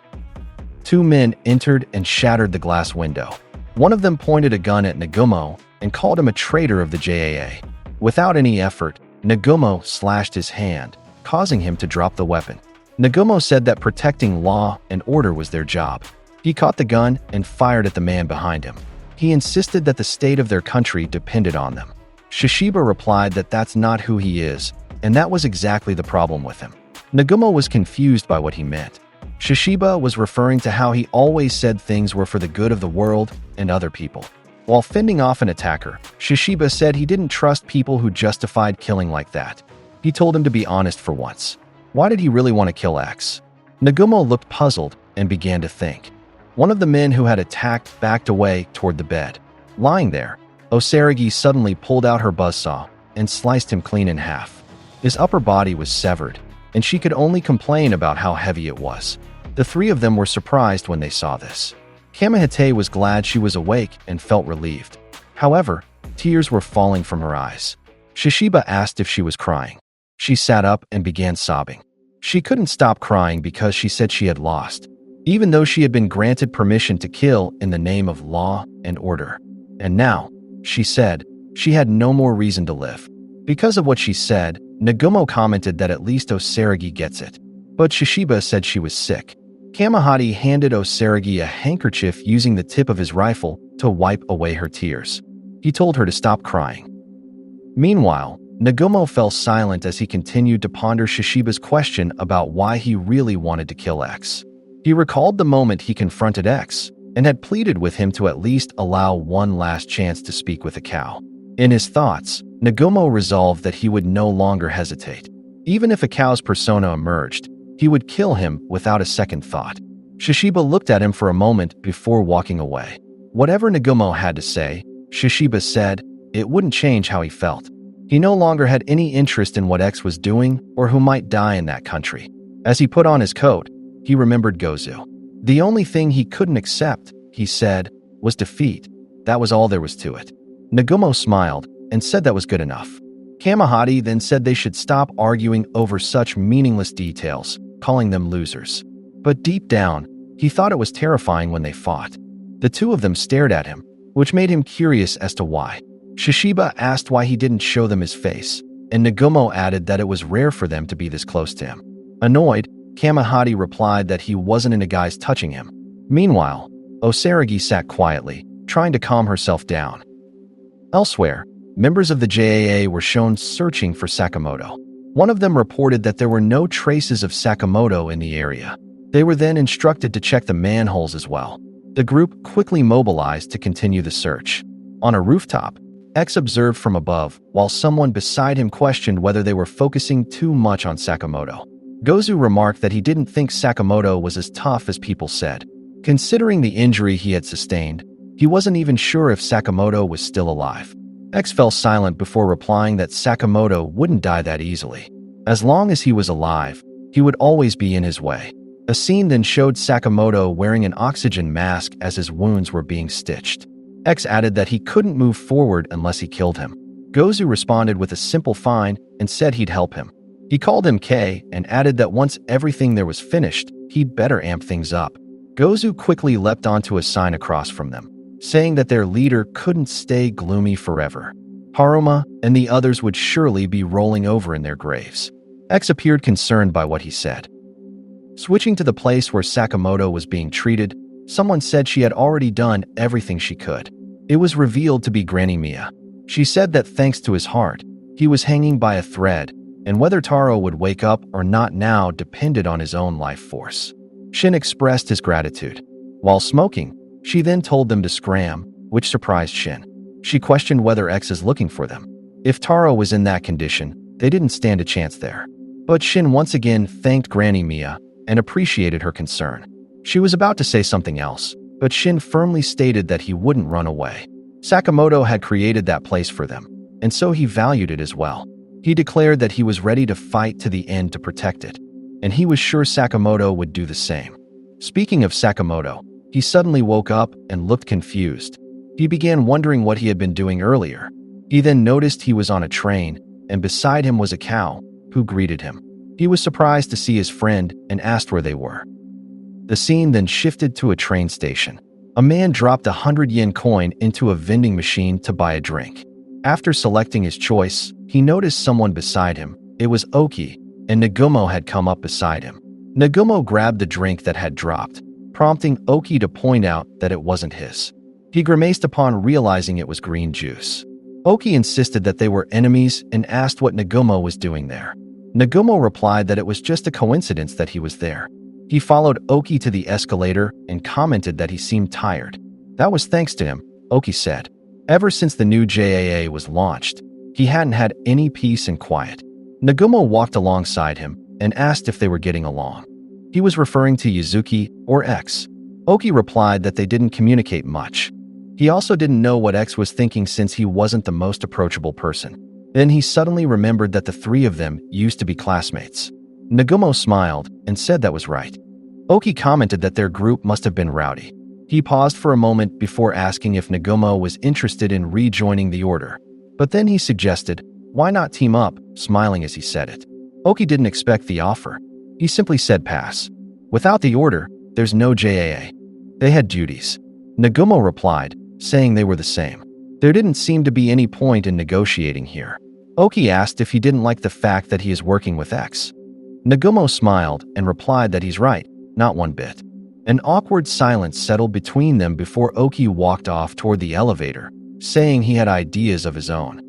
Two men entered and shattered the glass window. One of them pointed a gun at Nagumo and called him a traitor of the JAA. Without any effort, Nagumo slashed his hand, causing him to drop the weapon. Nagumo said that protecting law and order was their job. He caught the gun and fired at the man behind him. He insisted that the state of their country depended on them. Shishiba replied that that's not who he is, and that was exactly the problem with him. Nagumo was confused by what he meant. Shishiba was referring to how he always said things were for the good of the world and other people. While fending off an attacker, Shishiba said he didn't trust people who justified killing like that. He told him to be honest for once. Why did he really want to kill X? Nagumo looked puzzled and began to think. One of the men who had attacked backed away toward the bed. Lying there, Osaragi suddenly pulled out her buzzsaw and sliced him clean in half. His upper body was severed, and she could only complain about how heavy it was. The three of them were surprised when they saw this. Kamihite was glad she was awake and felt relieved. However, tears were falling from her eyes. Shishiba asked if she was crying. She sat up and began sobbing. She couldn't stop crying because she said she had lost, even though she had been granted permission to kill in the name of law and order. And now, she said, she had no more reason to live. Because of what she said, Nagumo commented that at least Osaragi gets it. But Shishiba said she was sick. Kamihite handed Osaragi a handkerchief using the tip of his rifle to wipe away her tears. He told her to stop crying. Meanwhile, Nagumo fell silent as he continued to ponder Shishiba's question about why he really wanted to kill X. He recalled the moment he confronted X and had pleaded with him to at least allow one last chance to speak with a cow. In his thoughts, Nagumo resolved that he would no longer hesitate. Even if a cow's persona emerged, he would kill him without a second thought. Shishiba looked at him for a moment before walking away. Whatever Nagumo had to say, Shishiba said, it wouldn't change how he felt. He no longer had any interest in what X was doing or who might die in that country. As he put on his coat, he remembered Gozu. The only thing he couldn't accept, he said, was defeat. That was all there was to it. Nagumo smiled and said that was good enough. Kamihite then said they should stop arguing over such meaningless details, calling them losers. But deep down, he thought it was terrifying when they fought. The two of them stared at him, which made him curious as to why. Shishiba asked why he didn't show them his face, and Nagumo added that it was rare for them to be this close to him. Annoyed, Kamihite replied that he wasn't into guys touching him. Meanwhile, Osaragi sat quietly, trying to calm herself down. Elsewhere, members of the JAA were shown searching for Sakamoto. One of them reported that there were no traces of Sakamoto in the area. They were then instructed to check the manholes as well. The group quickly mobilized to continue the search. On a rooftop, X observed from above, while someone beside him questioned whether they were focusing too much on Sakamoto. Gozu remarked that he didn't think Sakamoto was as tough as people said. Considering the injury he had sustained, he wasn't even sure if Sakamoto was still alive. X fell silent before replying that Sakamoto wouldn't die that easily. As long as he was alive, he would always be in his way. A scene then showed Sakamoto wearing an oxygen mask as his wounds were being stitched. X added that he couldn't move forward unless he killed him. Gozu responded with a simple fine and said he'd help him. He called him K and added that once everything there was finished, he'd better amp things up. Gozu quickly leapt onto a sign across from them, saying that their leader couldn't stay gloomy forever. Haruma and the others would surely be rolling over in their graves. X appeared concerned by what he said. Switching to the place where Sakamoto was being treated, someone said she had already done everything she could. It was revealed to be Granny Mia. She said that thanks to his heart, he was hanging by a thread, and whether Taro would wake up or not now depended on his own life force. Shin expressed his gratitude. While smoking, she then told them to scram, which surprised Shin. She questioned whether X is looking for them. If Taro was in that condition, they didn't stand a chance there. But Shin once again thanked Granny Mia and appreciated her concern. She was about to say something else, but Shin firmly stated that he wouldn't run away. Sakamoto had created that place for them, and so he valued it as well. He declared that he was ready to fight to the end to protect it, and he was sure Sakamoto would do the same. Speaking of Sakamoto, he suddenly woke up and looked confused. He began wondering what he had been doing earlier. He then noticed he was on a train, and beside him was a cow, who greeted him. He was surprised to see his friend and asked where they were. The scene then shifted to a train station. A man dropped a 100-yen coin into a vending machine to buy a drink. After selecting his choice, he noticed someone beside him. It was Oki, and Nagumo had come up beside him. Nagumo grabbed the drink that had dropped, prompting Oki to point out that it wasn't his. He grimaced upon realizing it was green juice. Oki insisted that they were enemies and asked what Nagumo was doing there. Nagumo replied that it was just a coincidence that he was there. He followed Oki to the escalator and commented that he seemed tired. That was thanks to him, Oki said. Ever since the new JAA was launched, he hadn't had any peace and quiet. Nagumo walked alongside him and asked if they were getting along. He was referring to Yuzuki or X. Oki replied that they didn't communicate much. He also didn't know what X was thinking since he wasn't the most approachable person. Then he suddenly remembered that the three of them used to be classmates. Nagumo smiled and said that was right. Oki commented that their group must have been rowdy. He paused for a moment before asking if Nagumo was interested in rejoining the order. But then he suggested, "Why not team up?" smiling as he said it. Oki didn't expect the offer. He simply said pass. Without the order, there's no JAA. They had duties. Nagumo replied, saying they were the same. There didn't seem to be any point in negotiating here. Oki asked if he didn't like the fact that he is working with X. Nagumo smiled and replied that he's right, not one bit. An awkward silence settled between them before Oki walked off toward the elevator, saying he had ideas of his own.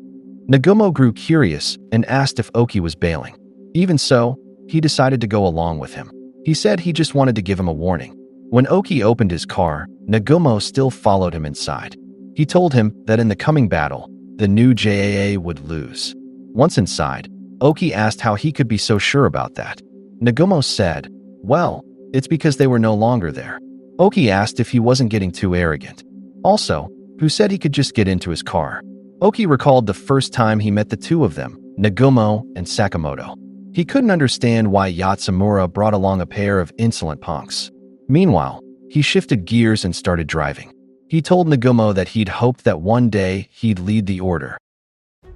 Nagumo grew curious and asked if Oki was bailing. Even so, he decided to go along with him. He said he just wanted to give him a warning. When Oki opened his car, Nagumo still followed him inside. He told him that in the coming battle, the new JAA would lose. Once inside, Oki asked how he could be so sure about that. Nagumo said, "Well, it's because they were no longer there." Oki asked if he wasn't getting too arrogant. Also, who said he could just get into his car. Oki recalled the first time he met the two of them, Nagumo and Sakamoto. He couldn't understand why Yatsumura brought along a pair of insolent punks. Meanwhile, he shifted gears and started driving. He told Nagumo that he'd hoped that one day he'd lead the order.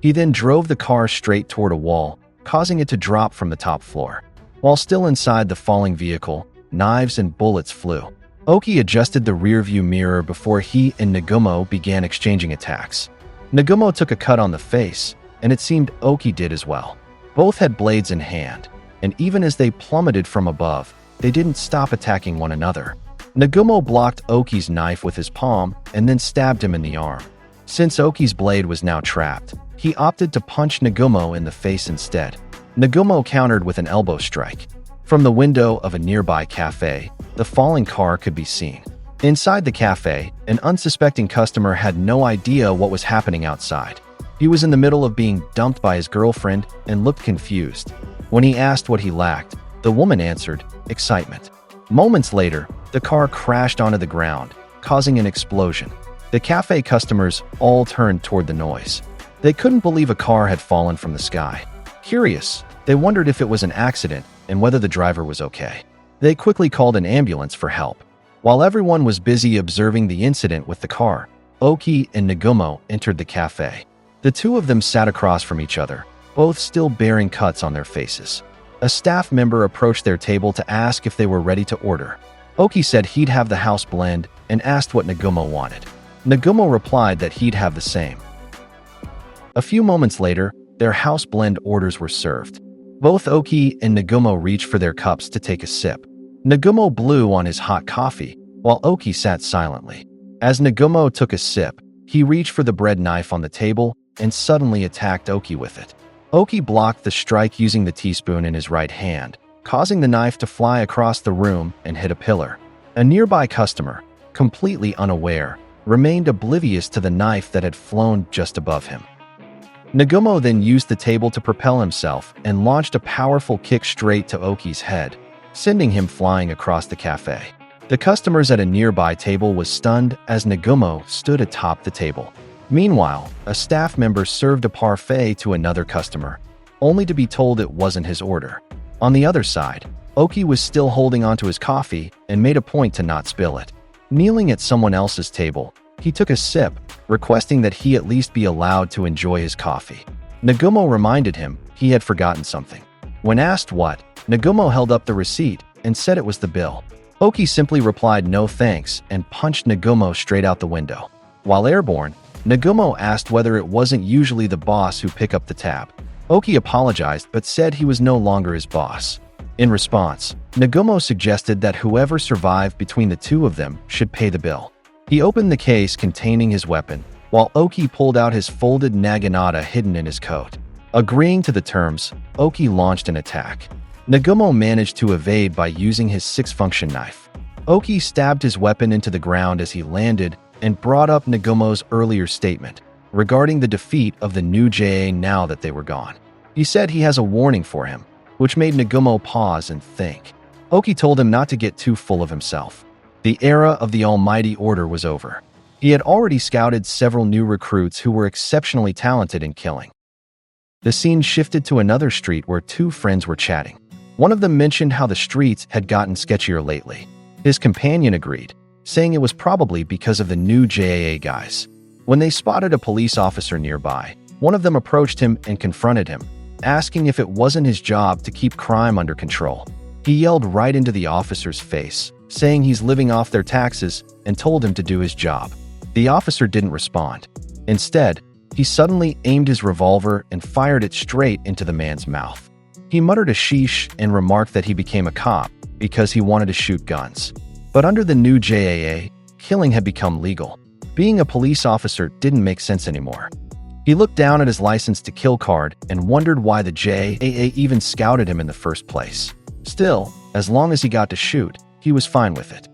He then drove the car straight toward a wall, causing it to drop from the top floor. While still inside the falling vehicle, knives and bullets flew. Oki adjusted the rearview mirror before he and Nagumo began exchanging attacks. Nagumo took a cut on the face, and it seemed Oki did as well. Both had blades in hand, and even as they plummeted from above, they didn't stop attacking one another. Nagumo blocked Oki's knife with his palm and then stabbed him in the arm. Since Oki's blade was now trapped, he opted to punch Nagumo in the face instead. Nagumo countered with an elbow strike. From the window of a nearby cafe, the falling car could be seen. Inside the cafe, an unsuspecting customer had no idea what was happening outside. He was in the middle of being dumped by his girlfriend and looked confused. When he asked what he lacked, the woman answered, excitement. Moments later, the car crashed onto the ground, causing an explosion. The cafe customers all turned toward the noise. They couldn't believe a car had fallen from the sky. Curious, they wondered if it was an accident and whether the driver was okay. They quickly called an ambulance for help. While everyone was busy observing the incident with the car, Oki and Nagumo entered the cafe. The two of them sat across from each other, both still bearing cuts on their faces. A staff member approached their table to ask if they were ready to order. Oki said he'd have the house blend and asked what Nagumo wanted. Nagumo replied that he'd have the same. A few moments later, their house blend orders were served. Both Oki and Nagumo reached for their cups to take a sip. Nagumo blew on his hot coffee, while Oki sat silently. As Nagumo took a sip, he reached for the bread knife on the table and suddenly attacked Oki with it. Oki blocked the strike using the teaspoon in his right hand, causing the knife to fly across the room and hit a pillar. A nearby customer, completely unaware, remained oblivious to the knife that had flown just above him. Nagumo then used the table to propel himself and launched a powerful kick straight to Oki's head, sending him flying across the cafe. The customers at a nearby table was stunned as Nagumo stood atop the table. Meanwhile, a staff member served a parfait to another customer, only to be told it wasn't his order. On the other side, Oki was still holding onto his coffee and made a point to not spill it. Kneeling at someone else's table, he took a sip, requesting that he at least be allowed to enjoy his coffee. Nagumo reminded him he had forgotten something. When asked what, Nagumo held up the receipt and said it was the bill. Oki simply replied no thanks and punched Nagumo straight out the window. While airborne, Nagumo asked whether it wasn't usually the boss who picked up the tab. Oki apologized but said he was no longer his boss. In response, Nagumo suggested that whoever survived between the two of them should pay the bill. He opened the case containing his weapon, while Oki pulled out his folded naginata hidden in his coat. Agreeing to the terms, Oki launched an attack. Nagumo managed to evade by using his six-function knife. Oki stabbed his weapon into the ground as he landed and brought up Nagumo's earlier statement regarding the defeat of the new JAA now that they were gone. He said he has a warning for him, which made Nagumo pause and think. Oki told him not to get too full of himself. The era of the Almighty Order was over. He had already scouted several new recruits who were exceptionally talented in killing. The scene shifted to another street where two friends were chatting. One of them mentioned how the streets had gotten sketchier lately. His companion agreed, saying it was probably because of the new JAA guys. When they spotted a police officer nearby, one of them approached him and confronted him, asking if it wasn't his job to keep crime under control. He yelled right into the officer's face, saying he's living off their taxes, and told him to do his job. The officer didn't respond. Instead, he suddenly aimed his revolver and fired it straight into the man's mouth. He muttered a sheesh and remarked that he became a cop because he wanted to shoot guns. But under the new JAA, killing had become legal. Being a police officer didn't make sense anymore. He looked down at his license to kill card and wondered why the JAA even scouted him in the first place. Still, as long as he got to shoot, he was fine with it.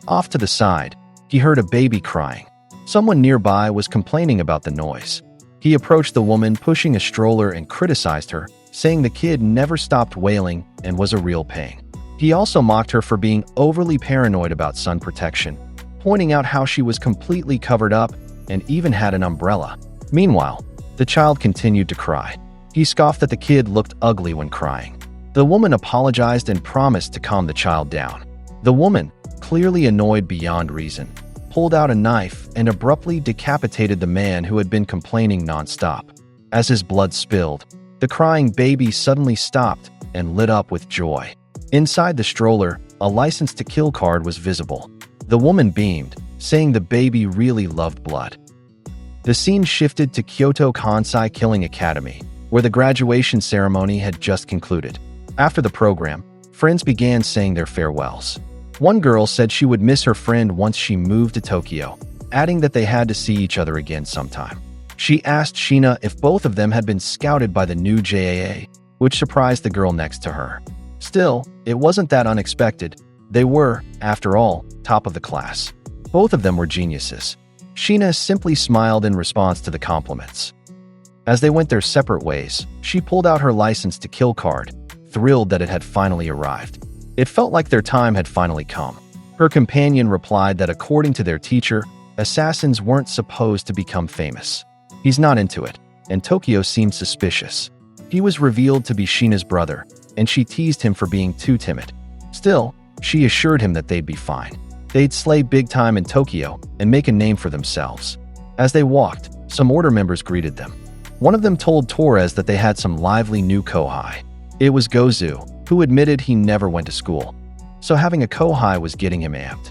Off to the side, he heard a baby crying. Someone nearby was complaining about the noise. He approached the woman pushing a stroller and criticized her, saying the kid never stopped wailing and was a real pain. He also mocked her for being overly paranoid about sun protection, pointing out how she was completely covered up and even had an umbrella. Meanwhile, the child continued to cry. He scoffed that the kid looked ugly when crying. The woman apologized and promised to calm the child down. The woman, clearly annoyed beyond reason, pulled out a knife and abruptly decapitated the man who had been complaining nonstop. As his blood spilled, the crying baby suddenly stopped and lit up with joy. Inside the stroller, a license to kill card was visible. The woman beamed, saying the baby really loved blood. The scene shifted to Kyoto Kansai Killing Academy, where the graduation ceremony had just concluded. After the program, friends began saying their farewells. One girl said she would miss her friend once she moved to Tokyo, adding that they had to see each other again sometime. She asked Sheena if both of them had been scouted by the new JAA, which surprised the girl next to her. Still, it wasn't that unexpected. They were, after all, top of the class. Both of them were geniuses. Sheena simply smiled in response to the compliments. As they went their separate ways, she pulled out her license to kill card, thrilled that it had finally arrived. It felt like their time had finally come. Her companion replied that according to their teacher, assassins weren't supposed to become famous. He's not into it, and Tokyo seemed suspicious. He was revealed to be Sheena's brother, and she teased him for being too timid. Still, she assured him that they'd be fine. They'd slay big time in Tokyo and make a name for themselves. As they walked, some order members greeted them. One of them told Torres that they had some lively new kohai. It was Gozu, who admitted he never went to school, so having a kohai was getting him amped.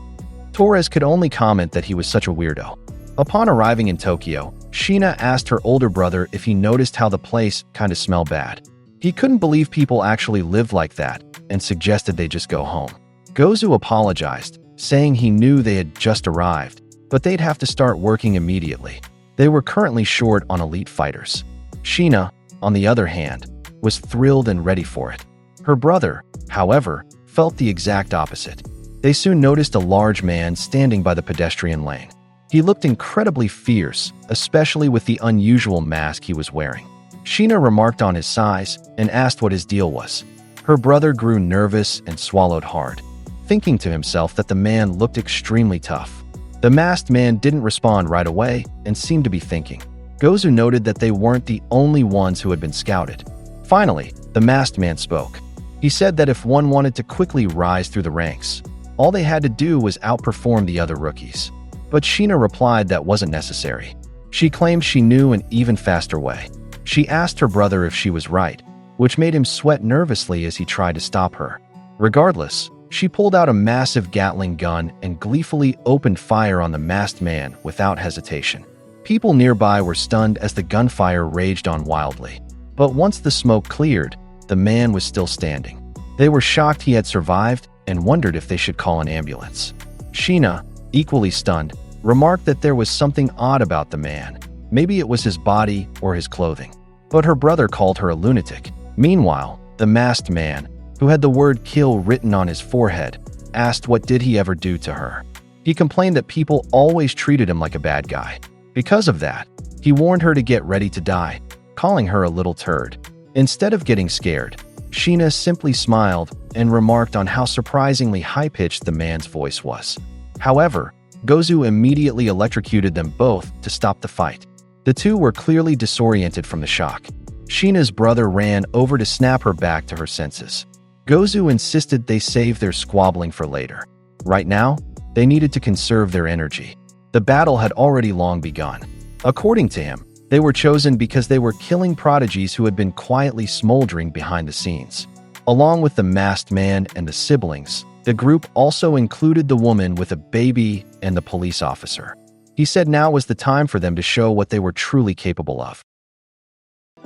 Torres could only comment that he was such a weirdo. Upon arriving in Tokyo, Sheena asked her older brother if he noticed how the place kinda smelled bad. He couldn't believe people actually lived like that and suggested they just go home. Gozu apologized, saying he knew they had just arrived, but they'd have to start working immediately. They were currently short on elite fighters. Sheena, on the other hand, was thrilled and ready for it. Her brother, however, felt the exact opposite. They soon noticed a large man standing by the pedestrian lane. He looked incredibly fierce, especially with the unusual mask he was wearing. Sheena remarked on his size and asked what his deal was. Her brother grew nervous and swallowed hard, thinking to himself that the man looked extremely tough. The masked man didn't respond right away and seemed to be thinking. Gozu noted that they weren't the only ones who had been scouted. Finally, the masked man spoke. He said that if one wanted to quickly rise through the ranks, all they had to do was outperform the other rookies. But Sheena replied that wasn't necessary. She claimed she knew an even faster way. She asked her brother if she was right, which made him sweat nervously as he tried to stop her. Regardless, she pulled out a massive Gatling gun and gleefully opened fire on the masked man without hesitation. People nearby were stunned as the gunfire raged on wildly. But once the smoke cleared, the man was still standing. They were shocked he had survived and wondered if they should call an ambulance. Sheena, equally stunned, remarked that there was something odd about the man. Maybe it was his body or his clothing. But her brother called her a lunatic. Meanwhile, the masked man, who had the word kill written on his forehead, asked what did he ever do to her. He complained that people always treated him like a bad guy. Because of that, he warned her to get ready to die, calling her a little turd. Instead of getting scared, Sheena simply smiled and remarked on how surprisingly high-pitched the man's voice was. However, Gozu immediately electrocuted them both to stop the fight. The two were clearly disoriented from the shock. Sheena's brother ran over to snap her back to her senses. Gozu insisted they save their squabbling for later. Right now, they needed to conserve their energy. The battle had already long begun. According to him, they were chosen because they were killing prodigies who had been quietly smoldering behind the scenes. Along with the masked man and the siblings, the group also included the woman with a baby and the police officer. He said now was the time for them to show what they were truly capable of.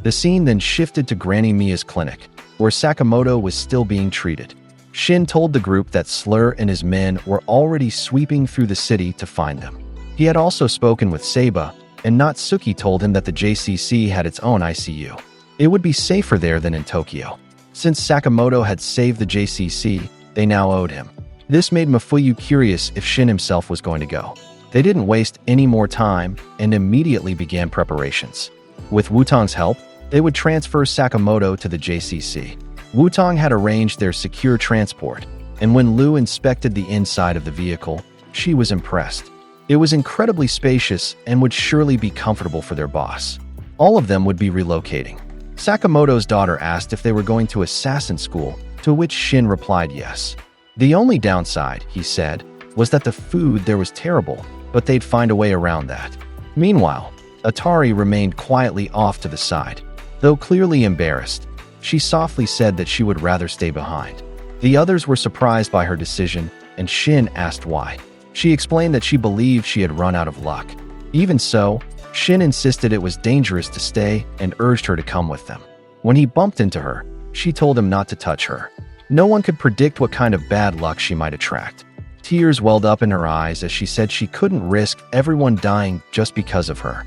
The scene then shifted to Granny Mia's clinic, where Sakamoto was still being treated. Shin told the group that Slur and his men were already sweeping through the city to find them. He had also spoken with Seiba, and Natsuki told him that the JCC had its own ICU. It would be safer there than in Tokyo. Since Sakamoto had saved the JCC, they now owed him. This made Mafuyu curious if Shin himself was going to go. They didn't waste any more time and immediately began preparations. With Wutong's help, they would transfer Sakamoto to the JCC. Wutong had arranged their secure transport, and when Lu inspected the inside of the vehicle, she was impressed. It was incredibly spacious and would surely be comfortable for their boss. All of them would be relocating. Sakamoto's daughter asked if they were going to assassin school, to which Shin replied yes. The only downside, he said, was that the food there was terrible, but they'd find a way around that. Meanwhile, Atari remained quietly off to the side. Though clearly embarrassed, she softly said that she would rather stay behind. The others were surprised by her decision, and Shin asked why. She explained that she believed she had run out of luck. Even so, Shin insisted it was dangerous to stay and urged her to come with them. When he bumped into her, she told him not to touch her. No one could predict what kind of bad luck she might attract. Tears welled up in her eyes as she said she couldn't risk everyone dying just because of her.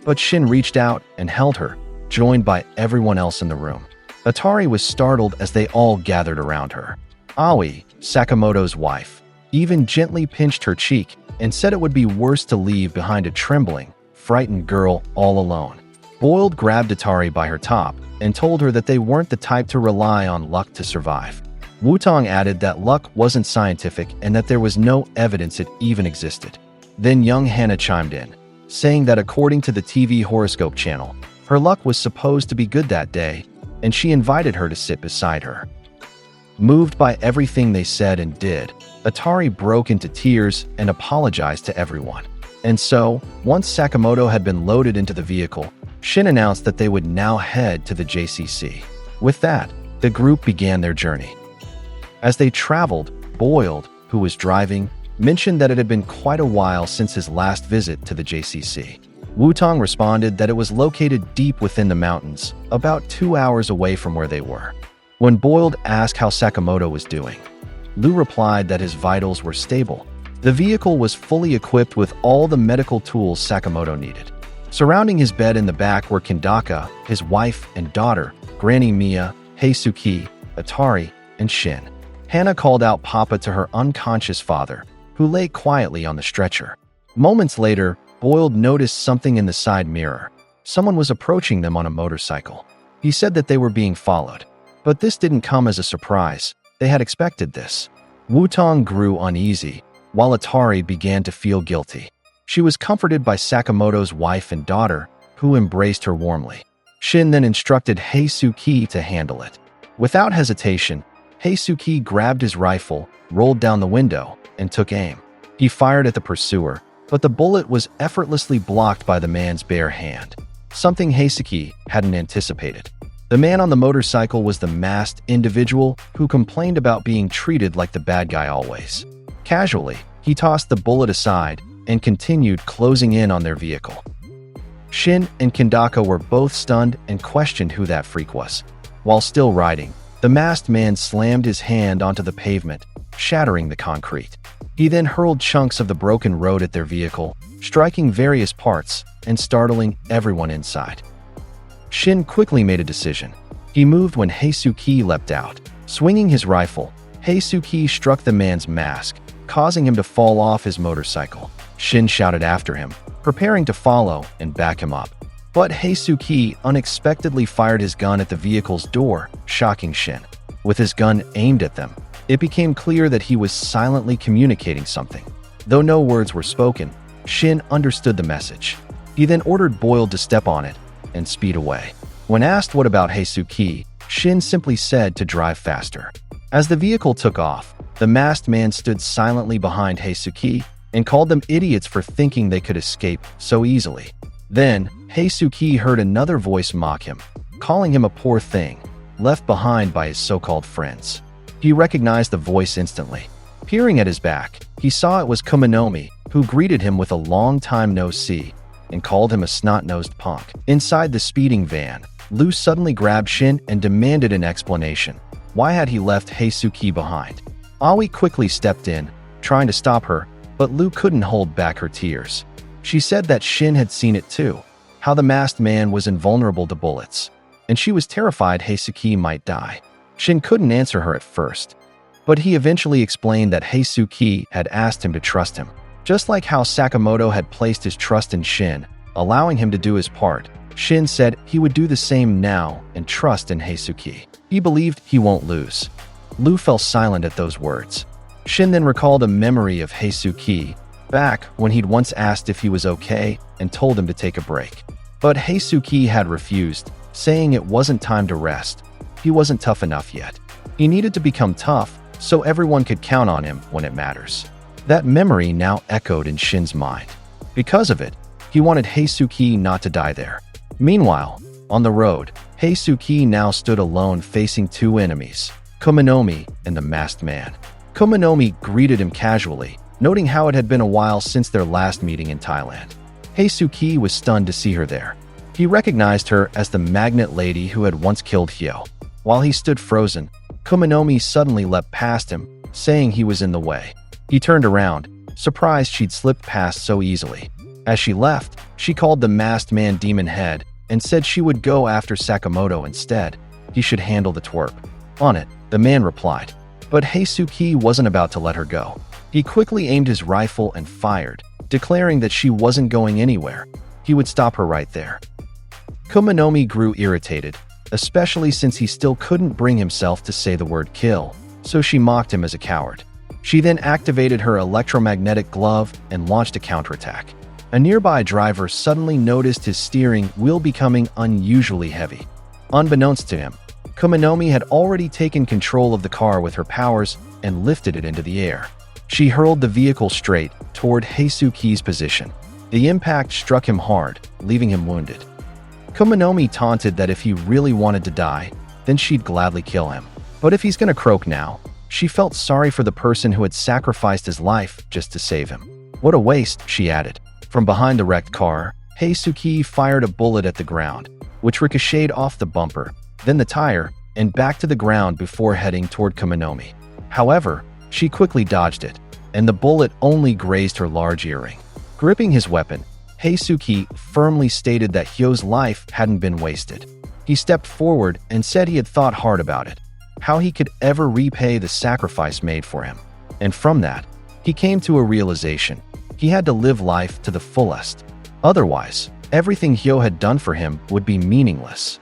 But Shin reached out and held her, joined by everyone else in the room. Atari was startled as they all gathered around her. Aoi, Sakamoto's wife, even gently pinched her cheek and said it would be worse to leave behind a trembling, frightened girl all alone. Boiled grabbed Atari by her top and told her that they weren't the type to rely on luck to survive. Wutong added that luck wasn't scientific and that there was no evidence it even existed. Then young Hannah chimed in, saying that according to the TV horoscope channel, her luck was supposed to be good that day, and she invited her to sit beside her. Moved by everything they said and did, Atari broke into tears and apologized to everyone. And so, once Sakamoto had been loaded into the vehicle, Shin announced that they would now head to the JCC. With that, the group began their journey. As they traveled, Boiled, who was driving, mentioned that it had been quite a while since his last visit to the JCC. Wutong responded that it was located deep within the mountains, about 2 hours away from where they were. When Boiled asked how Sakamoto was doing, Lu replied that his vitals were stable. The vehicle was fully equipped with all the medical tools Sakamoto needed. Surrounding his bed in the back were Kandaka, his wife and daughter, Granny Mia, Heisuki, Atari, and Shin. Hannah called out Papa to her unconscious father, who lay quietly on the stretcher. Moments later, Boiled noticed something in the side mirror. Someone was approaching them on a motorcycle. He said that they were being followed. But this didn't come as a surprise. They had expected this. Wutong grew uneasy, while Atari began to feel guilty. She was comforted by Sakamoto's wife and daughter, who embraced her warmly. Shin then instructed Heisuki to handle it. Without hesitation, Heisuki grabbed his rifle, rolled down the window, and took aim. He fired at the pursuer, but the bullet was effortlessly blocked by the man's bare hand, something Heisuki hadn't anticipated. The man on the motorcycle was the masked individual who complained about being treated like the bad guy always. Casually, he tossed the bullet aside and continued closing in on their vehicle. Shin and Kandaka were both stunned and questioned who that freak was. While still riding, the masked man slammed his hand onto the pavement, shattering the concrete. He then hurled chunks of the broken road at their vehicle, striking various parts and startling everyone inside. Shin quickly made a decision. He moved when Heisuke leapt out. Swinging his rifle, Heisuke struck the man's mask, causing him to fall off his motorcycle. Shin shouted after him, preparing to follow and back him up. But Heisuke unexpectedly fired his gun at the vehicle's door, shocking Shin. With his gun aimed at them, it became clear that he was silently communicating something. Though no words were spoken, Shin understood the message. He then ordered Boyle to step on it and speed away. When asked what about Heisuke, Shin simply said to drive faster. As the vehicle took off, the masked man stood silently behind Heisuke and called them idiots for thinking they could escape so easily. Then, Heisuke heard another voice mock him, calling him a poor thing, left behind by his so-called friends. He recognized the voice instantly. Peering at his back, he saw it was Kumanomi, who greeted him with a long time no see and called him a snot-nosed punk. Inside the speeding van, Lu suddenly grabbed Shin and demanded an explanation. Why had he left Heisuke behind? Aoi quickly stepped in, trying to stop her, but Lu couldn't hold back her tears. She said that Shin had seen it too, how the masked man was invulnerable to bullets, and she was terrified Heisuke might die. Shin couldn't answer her at first, but he eventually explained that Heisuke had asked him to trust him. Just like how Sakamoto had placed his trust in Shin, allowing him to do his part, Shin said he would do the same now and trust in Heisuke. He believed he won't lose. Lu fell silent at those words. Shin then recalled a memory of Heisuke, back when he'd once asked if he was okay and told him to take a break. But Heisuke had refused, saying it wasn't time to rest. He wasn't tough enough yet. He needed to become tough so everyone could count on him when it matters. That memory now echoed in Shin's mind. Because of it, he wanted Heisuke not to die there. Meanwhile, on the road, Heisuke now stood alone facing two enemies, Kumanomi and the masked man. Kumanomi greeted him casually, noting how it had been a while since their last meeting in Thailand. Heisuke was stunned to see her there. He recognized her as the magnet lady who had once killed Hyo. While he stood frozen, Kumanomi suddenly leapt past him, saying he was in the way. He turned around, surprised she'd slipped past so easily. As she left, she called the masked man Demon Head and said she would go after Sakamoto instead. He should handle the twerp. On it, the man replied. But Heisuke wasn't about to let her go. He quickly aimed his rifle and fired, declaring that she wasn't going anywhere. He would stop her right there. Kumanomi grew irritated, especially since he still couldn't bring himself to say the word kill, so she mocked him as a coward. She then activated her electromagnetic glove and launched a counterattack. A nearby driver suddenly noticed his steering wheel becoming unusually heavy. Unbeknownst to him, Kumanomi had already taken control of the car with her powers and lifted it into the air. She hurled the vehicle straight toward Heisuke's position. The impact struck him hard, leaving him wounded. Kumanomi taunted that if he really wanted to die, then she'd gladly kill him. But if he's gonna croak now, she felt sorry for the person who had sacrificed his life just to save him. What a waste, she added. From behind the wrecked car, Heisuke fired a bullet at the ground, which ricocheted off the bumper, then the tire, and back to the ground before heading toward Kumanomi. However, she quickly dodged it, and the bullet only grazed her large earring. Gripping his weapon, Heisuke firmly stated that Hyo's life hadn't been wasted. He stepped forward and said he had thought hard about it, how he could ever repay the sacrifice made for him. And from that, he came to a realization. He had to live life to the fullest. Otherwise, everything Hyo had done for him would be meaningless.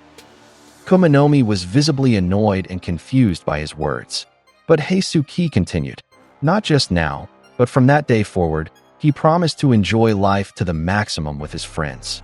Kumanomi was visibly annoyed and confused by his words. But Heisuke continued. Not just now, but from that day forward, he promised to enjoy life to the maximum with his friends.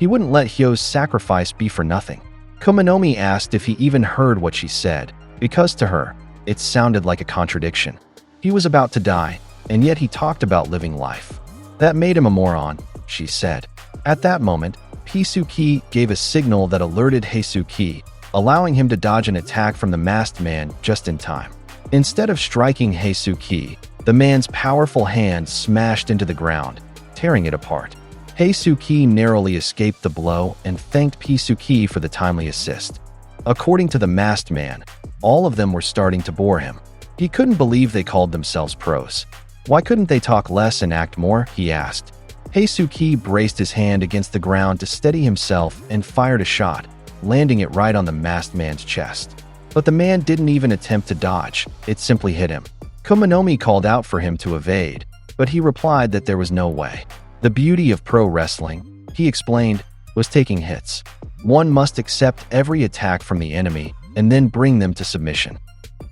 He wouldn't let Hyo's sacrifice be for nothing. Kumanomi asked if he even heard what she said, because to her, it sounded like a contradiction. He was about to die, and yet he talked about living life. That made him a moron, she said. At that moment, Heisuke gave a signal that alerted Heisuke, allowing him to dodge an attack from the masked man just in time. Instead of striking Heisuke, the man's powerful hand smashed into the ground, tearing it apart. Heisuke narrowly escaped the blow and thanked Heisuke for the timely assist. According to the masked man, all of them were starting to bore him. He couldn't believe they called themselves pros. Why couldn't they talk less and act more? He asked. Heisuke braced his hand against the ground to steady himself and fired a shot, landing it right on the masked man's chest. But the man didn't even attempt to dodge, it simply hit him. Kumanomi called out for him to evade, but he replied that there was no way. The beauty of pro wrestling, he explained, was taking hits. One must accept every attack from the enemy and then bring them to submission.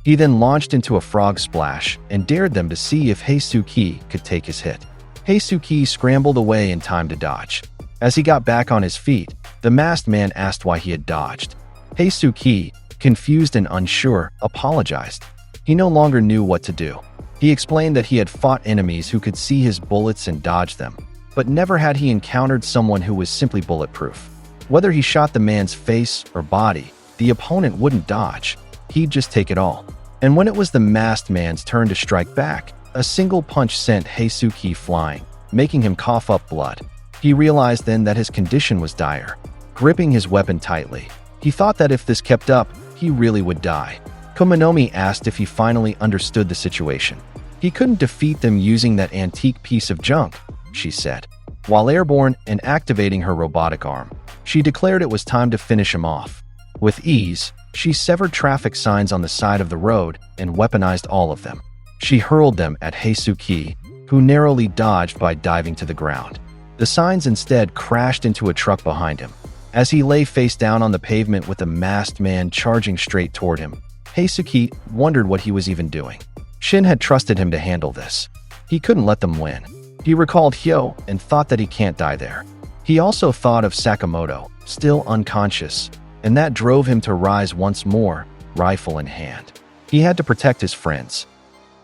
He then launched into a frog splash and dared them to see if Heisuke could take his hit. Heisuke scrambled away in time to dodge. As he got back on his feet, the masked man asked why he had dodged. Heisuke, confused and unsure, apologized. He no longer knew what to do. He explained that he had fought enemies who could see his bullets and dodge them, but never had he encountered someone who was simply bulletproof. Whether he shot the man's face or body, the opponent wouldn't dodge. He'd just take it all. And when it was the masked man's turn to strike back, a single punch sent Heisuke flying, making him cough up blood. He realized then that his condition was dire. Gripping his weapon tightly, he thought that if this kept up, he really would die. Kumanomi asked if he finally understood the situation. He couldn't defeat them using that antique piece of junk, she said. While airborne and activating her robotic arm, she declared it was time to finish him off. With ease, she severed traffic signs on the side of the road and weaponized all of them. She hurled them at Heisuke, who narrowly dodged by diving to the ground. The signs instead crashed into a truck behind him. As he lay face down on the pavement with a masked man charging straight toward him, Heisuke wondered what he was even doing. Shin had trusted him to handle this. He couldn't let them win. He recalled Hyo and thought that he can't die there. He also thought of Sakamoto, still unconscious, and that drove him to rise once more, rifle in hand. He had to protect his friends.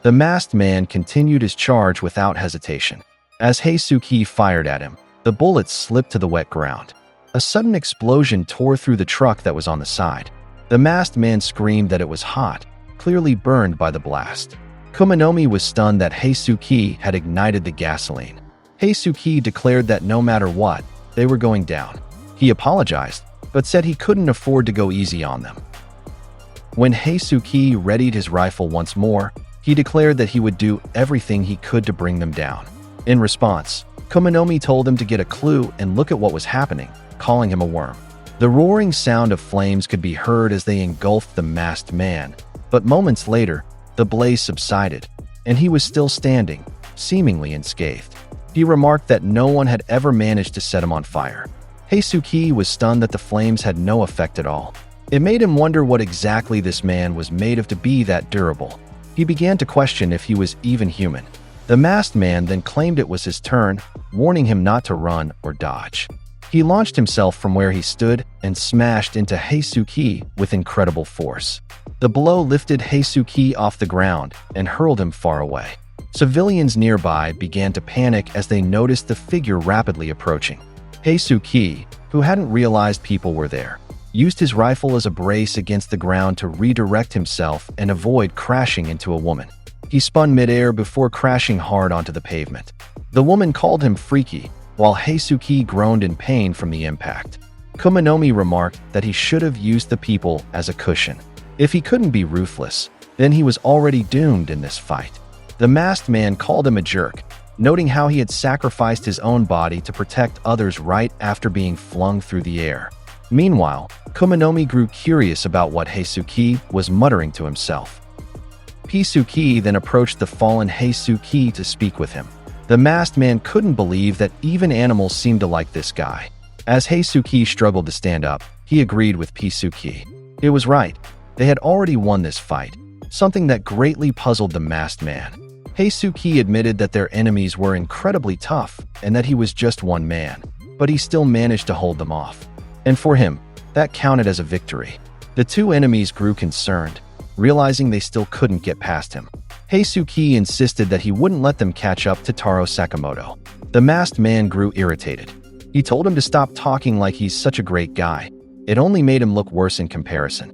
The masked man continued his charge without hesitation. As Heisuke fired at him, the bullets slipped to the wet ground. A sudden explosion tore through the truck that was on the side. The masked man screamed that it was hot, clearly burned by the blast. Kumanomi was stunned that Heisuke had ignited the gasoline. Heisuke declared that no matter what, they were going down. He apologized, but said he couldn't afford to go easy on them. When Heisuke readied his rifle once more, he declared that he would do everything he could to bring them down. In response, Kumanomi told him to get a clue and look at what was happening, calling him a worm. The roaring sound of flames could be heard as they engulfed the masked man, but moments later, the blaze subsided, and he was still standing, seemingly unscathed. He remarked that no one had ever managed to set him on fire. Heisuke was stunned that the flames had no effect at all. It made him wonder what exactly this man was made of to be that durable. He began to question if he was even human. The masked man then claimed it was his turn, warning him not to run or dodge. He launched himself from where he stood and smashed into Heisuke with incredible force. The blow lifted Heisuke off the ground and hurled him far away. Civilians nearby began to panic as they noticed the figure rapidly approaching. Heisuke, who hadn't realized people were there, used his rifle as a brace against the ground to redirect himself and avoid crashing into a woman. He spun midair before crashing hard onto the pavement. The woman called him freaky, while Heisuke groaned in pain from the impact. Kumanomi remarked that he should have used the people as a cushion. If he couldn't be ruthless, then he was already doomed in this fight. The masked man called him a jerk, noting how he had sacrificed his own body to protect others right after being flung through the air. Meanwhile, Kumanomi grew curious about what Heisuke was muttering to himself. Pisuke then approached the fallen Heisuke to speak with him. The masked man couldn't believe that even animals seemed to like this guy. As Heisuke struggled to stand up, he agreed with Pisuke. It was right. They had already won this fight, something that greatly puzzled the masked man. Heisuke admitted that their enemies were incredibly tough and that he was just one man, but he still managed to hold them off. And for him, that counted as a victory. The two enemies grew concerned, realizing they still couldn't get past him. Heisuke insisted that he wouldn't let them catch up to Taro Sakamoto. The masked man grew irritated. He told him to stop talking like he's such a great guy. It only made him look worse in comparison.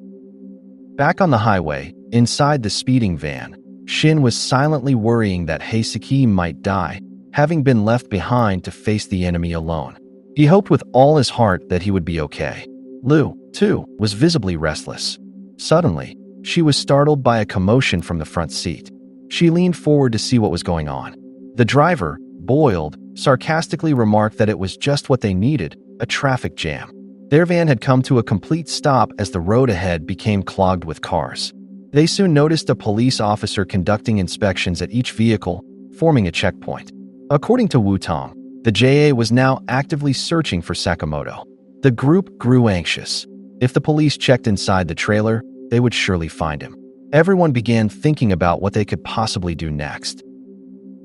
Back on the highway, inside the speeding van, Shin was silently worrying that Heisuke might die, having been left behind to face the enemy alone. He hoped with all his heart that he would be okay. Lu, too, was visibly restless. Suddenly, she was startled by a commotion from the front seat. She leaned forward to see what was going on. The driver, Boiled, sarcastically remarked that it was just what they needed, a traffic jam. Their van had come to a complete stop as the road ahead became clogged with cars. They soon noticed a police officer conducting inspections at each vehicle, forming a checkpoint. According to Wu-Tang, the JAA was now actively searching for Sakamoto. The group grew anxious. If the police checked inside the trailer, they would surely find him. Everyone began thinking about what they could possibly do next.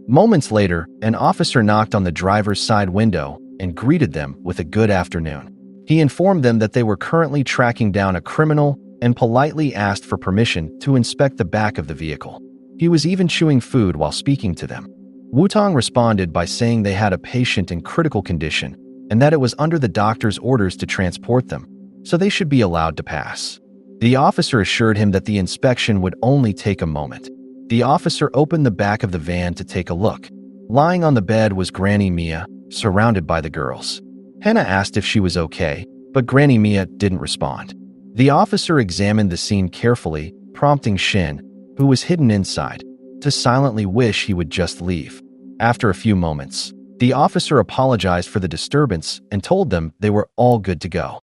Moments later, an officer knocked on the driver's side window and greeted them with a good afternoon. He informed them that they were currently tracking down a criminal and politely asked for permission to inspect the back of the vehicle. He was even chewing food while speaking to them. Wu-Tang responded by saying they had a patient in critical condition and that it was under the doctor's orders to transport them, so they should be allowed to pass. The officer assured him that the inspection would only take a moment. The officer opened the back of the van to take a look. Lying on the bed was Granny Mia, surrounded by the girls. Henna asked if she was okay, but Granny Mia didn't respond. The officer examined the scene carefully, prompting Shin, who was hidden inside, to silently wish he would just leave. After a few moments, the officer apologized for the disturbance and told them they were all good to go.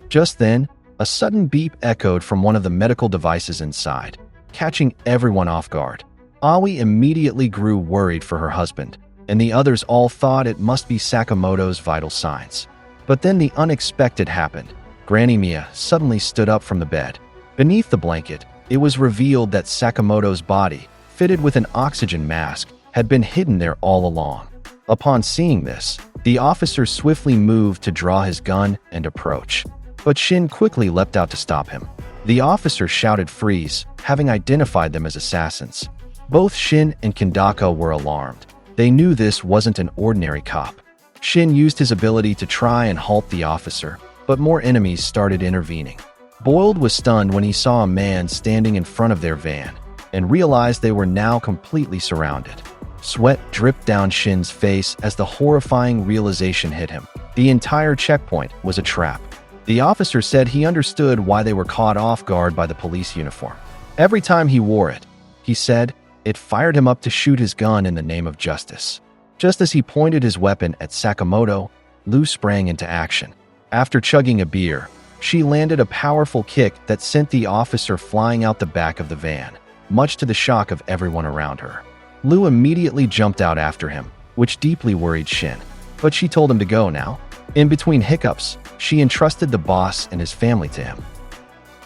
Just then, a sudden beep echoed from one of the medical devices inside, catching everyone off guard. Aoi immediately grew worried for her husband, and the others all thought it must be Sakamoto's vital signs. But then the unexpected happened. Granny Mia suddenly stood up from the bed. Beneath the blanket, it was revealed that Sakamoto's body, fitted with an oxygen mask, had been hidden there all along. Upon seeing this, the officer swiftly moved to draw his gun and approach. But Shin quickly leapt out to stop him. The officer shouted freeze, having identified them as assassins. Both Shin and Kandaka were alarmed. They knew this wasn't an ordinary cop. Shin used his ability to try and halt the officer, but more enemies started intervening. Boiled was stunned when he saw a man standing in front of their van and realized they were now completely surrounded. Sweat dripped down Shin's face as the horrifying realization hit him. The entire checkpoint was a trap. The officer said he understood why they were caught off guard by the police uniform. Every time he wore it, he said, it fired him up to shoot his gun in the name of justice. Just as he pointed his weapon at Sakamoto, Lu sprang into action. After chugging a beer, she landed a powerful kick that sent the officer flying out the back of the van, much to the shock of everyone around her. Lu immediately jumped out after him, which deeply worried Shin, but she told him to go now. In between hiccups, she entrusted the boss and his family to him.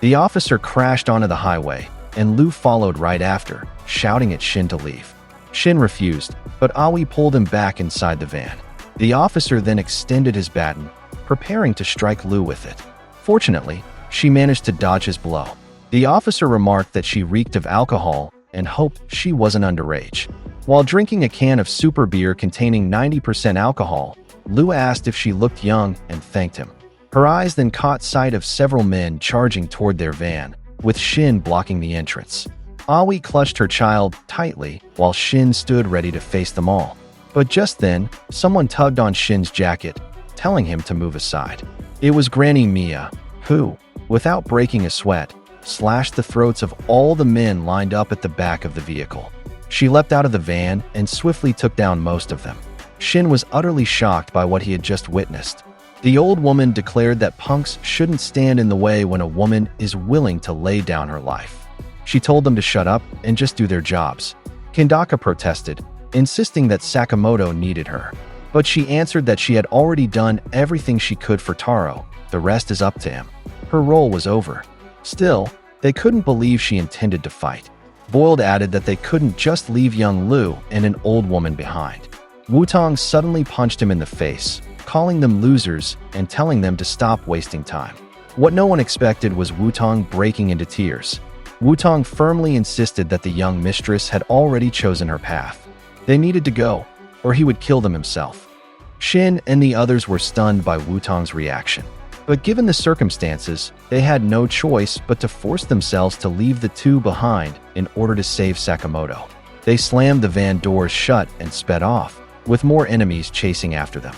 The officer crashed onto the highway, and Lu followed right after, shouting at Shin to leave. Shin refused, but Aoi pulled him back inside the van. The officer then extended his baton, preparing to strike Lu with it. Fortunately, she managed to dodge his blow. The officer remarked that she reeked of alcohol and hoped she wasn't underage. While drinking a can of super beer containing 90% alcohol, Lu asked if she looked young and thanked him. Her eyes then caught sight of several men charging toward their van, with Shin blocking the entrance. Aoi clutched her child tightly while Shin stood ready to face them all. But just then, someone tugged on Shin's jacket, telling him to move aside. It was Granny Mia, who, without breaking a sweat, slashed the throats of all the men lined up at the back of the vehicle. She leapt out of the van and swiftly took down most of them. Shin was utterly shocked by what he had just witnessed. The old woman declared that punks shouldn't stand in the way when a woman is willing to lay down her life. She told them to shut up and just do their jobs. Kandaka protested, insisting that Sakamoto needed her. But she answered that she had already done everything she could for Taro. The rest is up to him. Her role was over. Still, they couldn't believe she intended to fight. Boiled added that they couldn't just leave young Lu and an old woman behind. Wu-Tang suddenly punched him in the face, calling them losers and telling them to stop wasting time. What no one expected was Wu-Tang breaking into tears. Wu-Tang firmly insisted that the young mistress had already chosen her path. They needed to go, or he would kill them himself. Shin and the others were stunned by Wu-Tang's reaction. But given the circumstances, they had no choice but to force themselves to leave the two behind in order to save Sakamoto. They slammed the van doors shut and sped off, with more enemies chasing after them.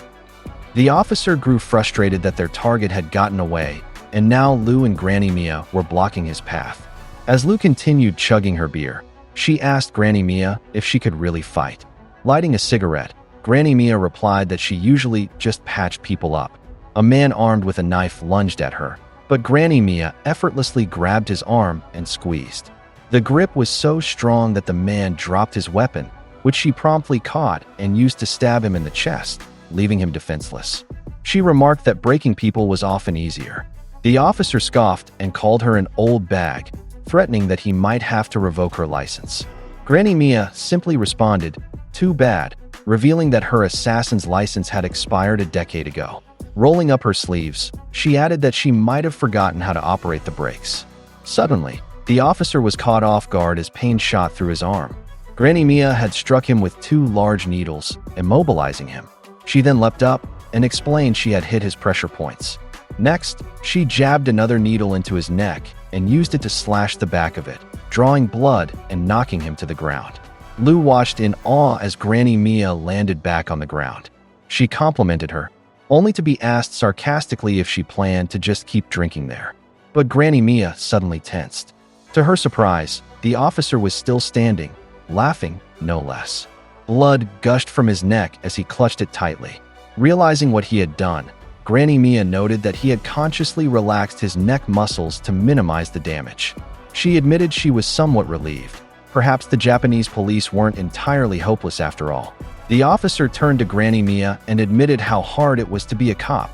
The officer grew frustrated that their target had gotten away, and now Lu and Granny Mia were blocking his path. As Lu continued chugging her beer, She asked Granny Mia if she could really fight. Lighting a cigarette, Granny Mia replied that she usually just patched people up. A man armed with a knife lunged at her, but Granny Mia effortlessly grabbed his arm and squeezed. The grip was so strong that the man dropped his weapon, which she promptly caught and used to stab him in the chest, leaving him defenseless. She remarked that breaking people was often easier. The officer scoffed and called her an old bag, threatening that he might have to revoke her license. Granny Mia simply responded, "Too bad," revealing that her assassin's license had expired a decade ago. Rolling up her sleeves, she added that she might have forgotten how to operate the brakes. Suddenly, the officer was caught off guard as pain shot through his arm. Granny Mia had struck him with 2 large needles, immobilizing him. She then leapt up and explained she had hit his pressure points. Next, she jabbed another needle into his neck and used it to slash the back of it, drawing blood and knocking him to the ground. Lou watched in awe as Granny Mia landed back on the ground. She complimented her, only to be asked sarcastically if she planned to just keep drinking there. But Granny Mia suddenly tensed. To her surprise, the officer was still standing, laughing, no less. Blood gushed from his neck as he clutched it tightly. Realizing what he had done, Granny Mia noted that he had consciously relaxed his neck muscles to minimize the damage. She admitted she was somewhat relieved. Perhaps the Japanese police weren't entirely hopeless after all. The officer turned to Granny Mia and admitted how hard it was to be a cop,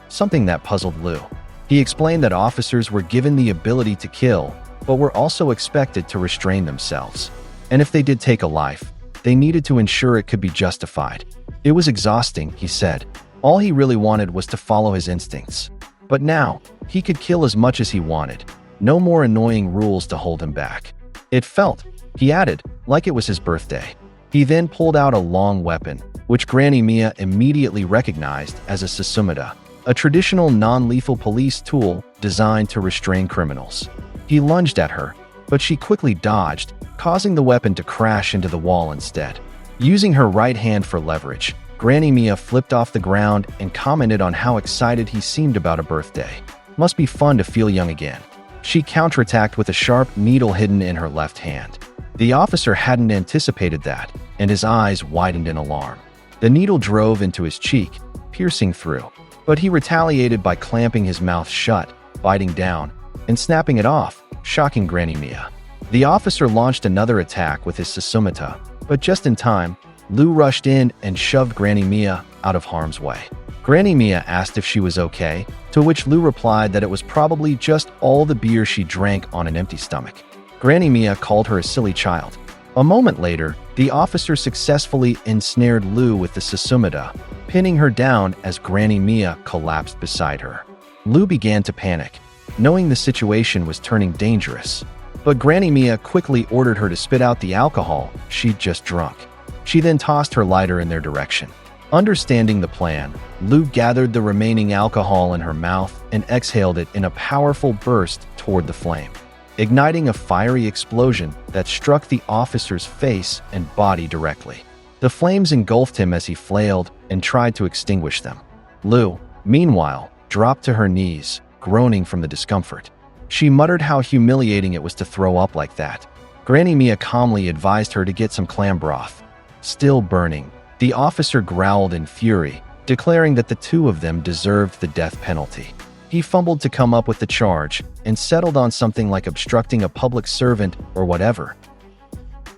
something that puzzled Lou. He explained that officers were given the ability to kill, but were also expected to restrain themselves. And if they did take a life, they needed to ensure it could be justified. It was exhausting, he said. All he really wanted was to follow his instincts. But now, he could kill as much as he wanted. No more annoying rules to hold him back. It felt, he added, like it was his birthday. He then pulled out a long weapon, which Granny Mia immediately recognized as a Sakamoto, a traditional non-lethal police tool designed to restrain criminals. He lunged at her, but she quickly dodged, causing the weapon to crash into the wall instead. Using her right hand for leverage, Granny Mia flipped off the ground and commented on how excited he seemed about a birthday. Must be fun to feel young again. She counterattacked with a sharp needle hidden in her left hand. The officer hadn't anticipated that, and his eyes widened in alarm. The needle drove into his cheek, piercing through, but he retaliated by clamping his mouth shut, biting down, and snapping it off, shocking Granny Mia. The officer launched another attack with his Sakamoto, but just in time, Lou rushed in and shoved Granny Mia out of harm's way. Granny Mia asked if she was okay, to which Lou replied that it was probably just all the beer she drank on an empty stomach. Granny Mia called her a silly child. A moment later, the officer successfully ensnared Lou with the Sakamoto, pinning her down as Granny Mia collapsed beside her. Lou began to panic, knowing the situation was turning dangerous. But Granny Mia quickly ordered her to spit out the alcohol she'd just drunk. She then tossed her lighter in their direction. Understanding the plan, Lou gathered the remaining alcohol in her mouth and exhaled it in a powerful burst toward the flame, igniting a fiery explosion that struck the officer's face and body directly. The flames engulfed him as he flailed and tried to extinguish them. Lou, meanwhile, dropped to her knees, groaning from the discomfort. She muttered how humiliating it was to throw up like that. Granny Mia calmly advised her to get some clam broth. Still burning, the officer growled in fury, declaring that the two of them deserved the death penalty. He fumbled to come up with the charge and settled on something like obstructing a public servant or whatever.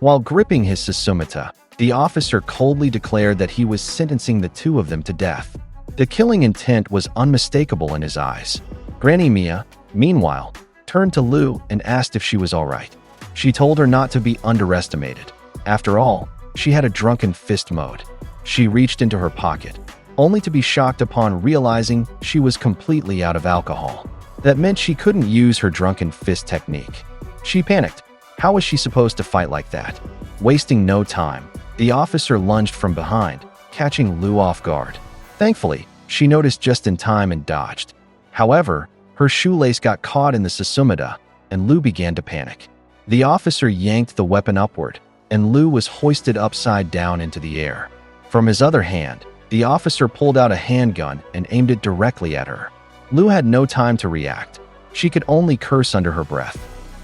While gripping his Sakamoto, the officer coldly declared that he was sentencing the two of them to death. The killing intent was unmistakable in his eyes. Granny Mia, meanwhile, turned to Lou and asked if she was all right. She told her not to be underestimated. After all, she had a drunken fist mode. She reached into her pocket, only to be shocked upon realizing she was completely out of alcohol. That meant she couldn't use her drunken fist technique. She panicked. How was she supposed to fight like that? Wasting no time, the officer lunged from behind, catching Lou off guard. Thankfully, she noticed just in time and dodged. However, her shoelace got caught in the Sakamoto, and Lou began to panic. The officer yanked the weapon upward, and Lou was hoisted upside down into the air. From his other hand, the officer pulled out a handgun and aimed it directly at her. Lou had no time to react. She could only curse under her breath.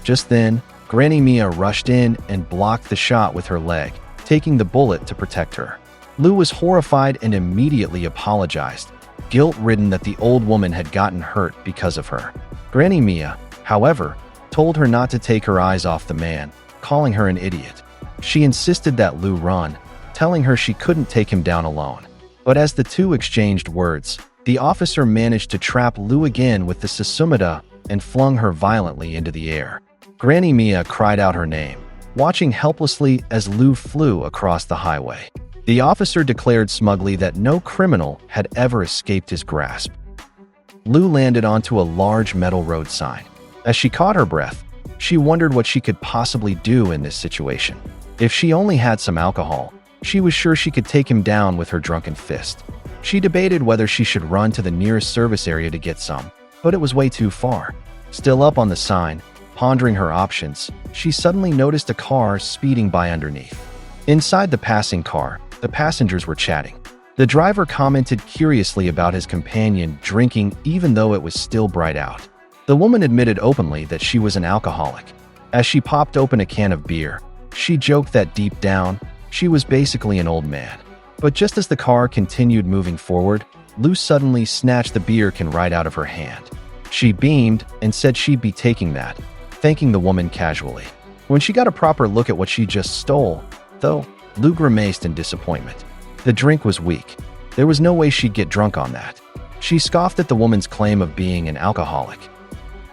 Just then, Granny Mia rushed in and blocked the shot with her leg, taking the bullet to protect her. Lu was horrified and immediately apologized, guilt-ridden that the old woman had gotten hurt because of her. Granny Mia, however, told her not to take her eyes off the man, calling her an idiot. She insisted that Lu run, telling her she couldn't take him down alone. But as the two exchanged words, the officer managed to trap Lu again with the Sakamoto and flung her violently into the air. Granny Mia cried out her name, watching helplessly as Lu flew across the highway. The officer declared smugly that no criminal had ever escaped his grasp. Lu landed onto a large metal road sign. As she caught her breath, she wondered what she could possibly do in this situation. If she only had some alcohol, she was sure she could take him down with her drunken fist. She debated whether she should run to the nearest service area to get some, but it was way too far. Still up on the sign, pondering her options, she suddenly noticed a car speeding by underneath. Inside the passing car, the passengers were chatting. The driver commented curiously about his companion drinking even though it was still bright out. The woman admitted openly that she was an alcoholic. As she popped open a can of beer, she joked that deep down, she was basically an old man. But just as the car continued moving forward, Lu suddenly snatched the beer can right out of her hand. She beamed and said she'd be taking that, thanking the woman casually. When she got a proper look at what she just stole, though, Lu grimaced in disappointment. The drink was weak. There was no way she'd get drunk on that. She scoffed at the woman's claim of being an alcoholic.